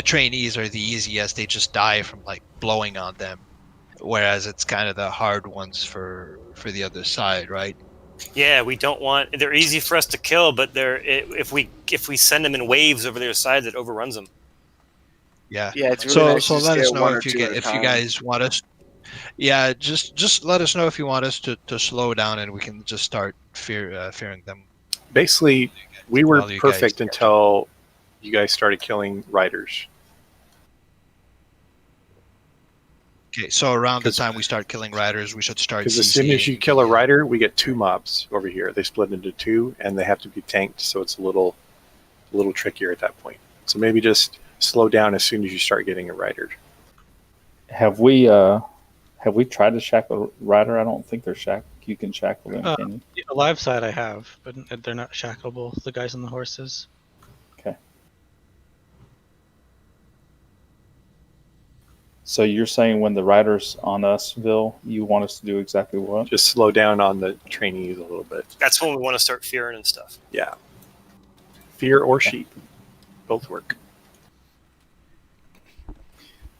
trainees are the easiest. They just die from like blowing on them, whereas it's kind of the hard ones for the other side, right? Yeah, we don't want. They're easy for us to kill, but if we send them in waves over their side, that overruns them. Yeah. Yeah, it's really nice so to let stay us at know one or if you two at a if you time. guys want us. Yeah, just let us know if you want us to slow down, and we can just start fearing them. Basically, we were While you guys perfect catch until you guys started killing riders. Okay, so around the time we start killing riders, we should start. Because as soon as you kill a rider, we get 2 mobs over here. They split into 2, and they have to be tanked, so it's a little trickier at that point. So maybe just slow down as soon as you start getting a rider. Have we tried to shackle a rider? I don't think they're shackled. You can shackle them, can you? The live side I have, but they're not shackleable. The guys on the horses. Okay. So you're saying when the rider's on us, Bill, you want us to do exactly what? Just slow down on the trainees a little bit. That's when we want to start fearing and stuff. Yeah. Fear or sheep. Both work.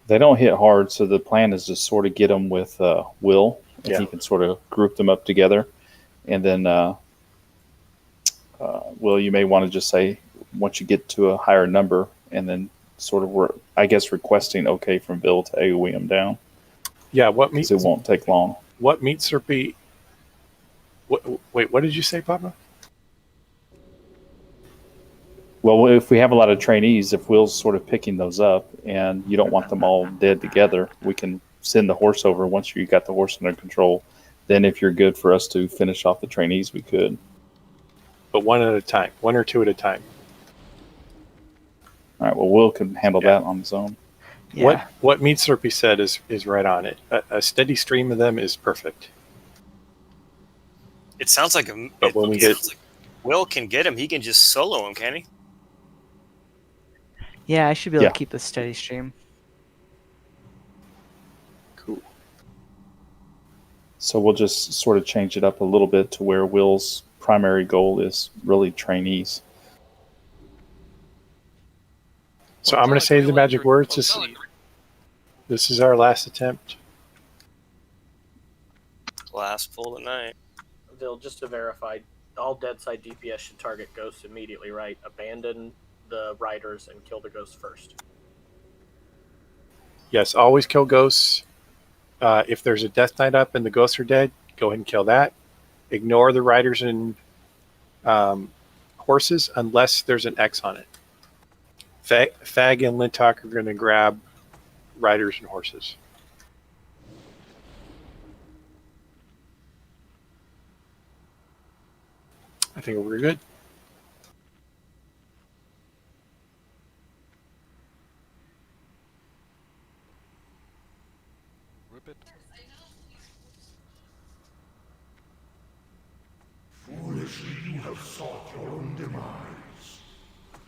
They don't hit hard, so the plan is to sort of get them with Will, and Yeah. he can sort of group them up together. And then, Will, you may want to just say, once you get to a higher number, and then sort of, I guess, requesting okay from Bill to AoE them down. Yeah, what meat? It won't take long. What meat Serpy? Wait, what did you say, Papa? Well, if we have a lot of trainees, if Will's sort of picking those up and you don't want them all dead together, we can send the horse over once you got the horse under control. Then if you're good for us to finish off the trainees, we could. But 1 at a time. 1 or 2 at a time. All right, well, Will can handle that on his own. Yeah. What Meat Slurpee said is right on it. A steady stream of them is perfect. It sounds like But when we get Will can get him. He can just solo him, can he? Yeah, I should be able Yeah. to keep a steady stream. Cool. So we'll just sort of change it up a little bit to where Will's primary goal is really trainees. So I'm going to say the magic words. This is our last attempt. Last full tonight. They'll just to verify, all dead side DPS should target ghosts immediately, right? Abandon the riders and kill the ghosts first. Yes, always kill ghosts. If there's a death knight up and the ghosts are dead, go ahead and kill that. Ignore the riders and horses unless there's an X on it. Fag and Lintok are going to grab riders and horses. I think we're good. Rip it. Foolishly you have sought your own demise.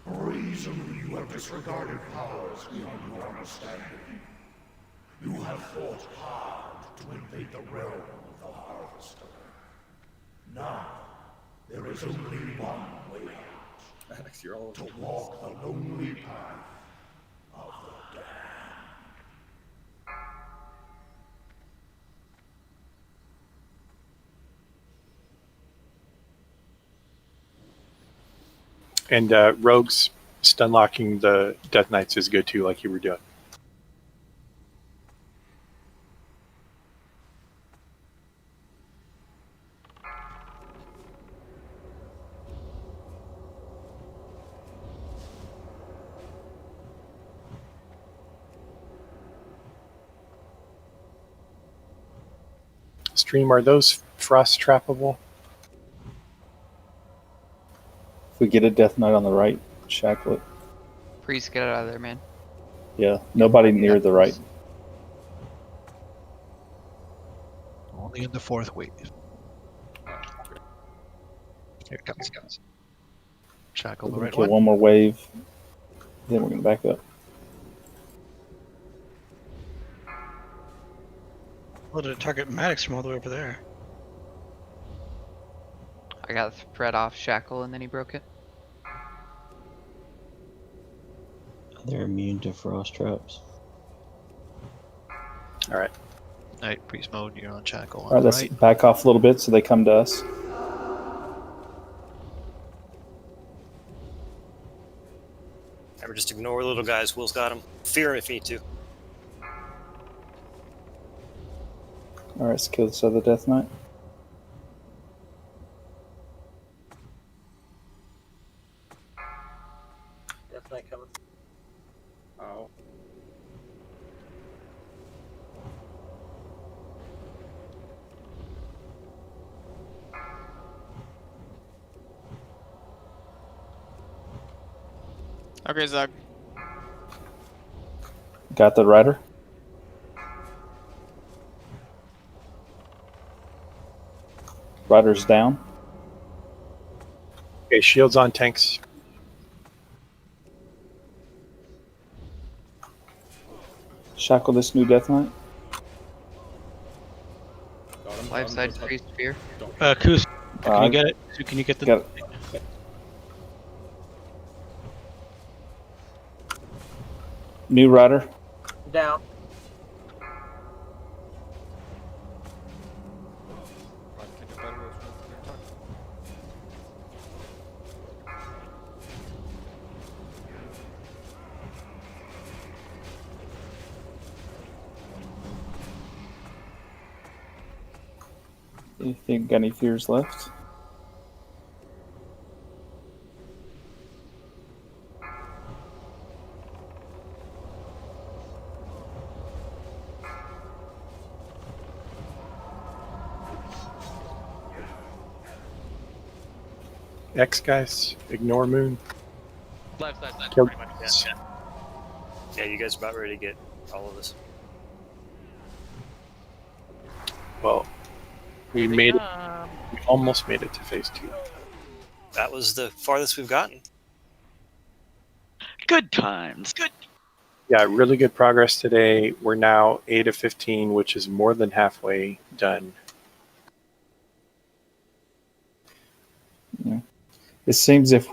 Brazenly you have disregarded powers beyond your understanding. You have fought hard to invade the realm of the Harvester. Now, there is only one way out. Max, you're all to walk the lonely path of the damned. And Rogues stun locking the Death Knights is good too, like you were doing. Stream, are those frost trappable? If we get a Death Knight on the right, shackle it. Priest, get out of there, man. Yeah, nobody near the right. Only in the fourth wave. Here it comes, guys. Shackle the We're gonna right kill one. one more wave, then we're gonna back up. Well, to target Maddox from all the way over there. I got the thread off shackle and then he broke it. They're immune to frost traps. All right. Alright, priest mode, you're on shackle on All right, the let's right. back off a little bit so they come to us. Ever just ignore little guys. Will's got him. Fear him if you need to. All right, let's kill this other Death Knight. Death Knight coming. Oh. Okay, Zug. Got the rider. Rider's down. Okay, shields on tanks. Shackle this new Death Knight. Life side priest spear. Koos, can you get it? Can you get the? Got it. New rider. Down. Anything? Got any fears left? X guys, ignore moon. Left side, Kill- pretty much. Yeah. Yeah, you guys are about ready to get all of this. Well, we made it. We almost made it to phase 2. That was the farthest we've gotten. Good times. Good. Yeah, really good progress today. We're now 8 of 15, which is more than halfway done. Yeah. It seems if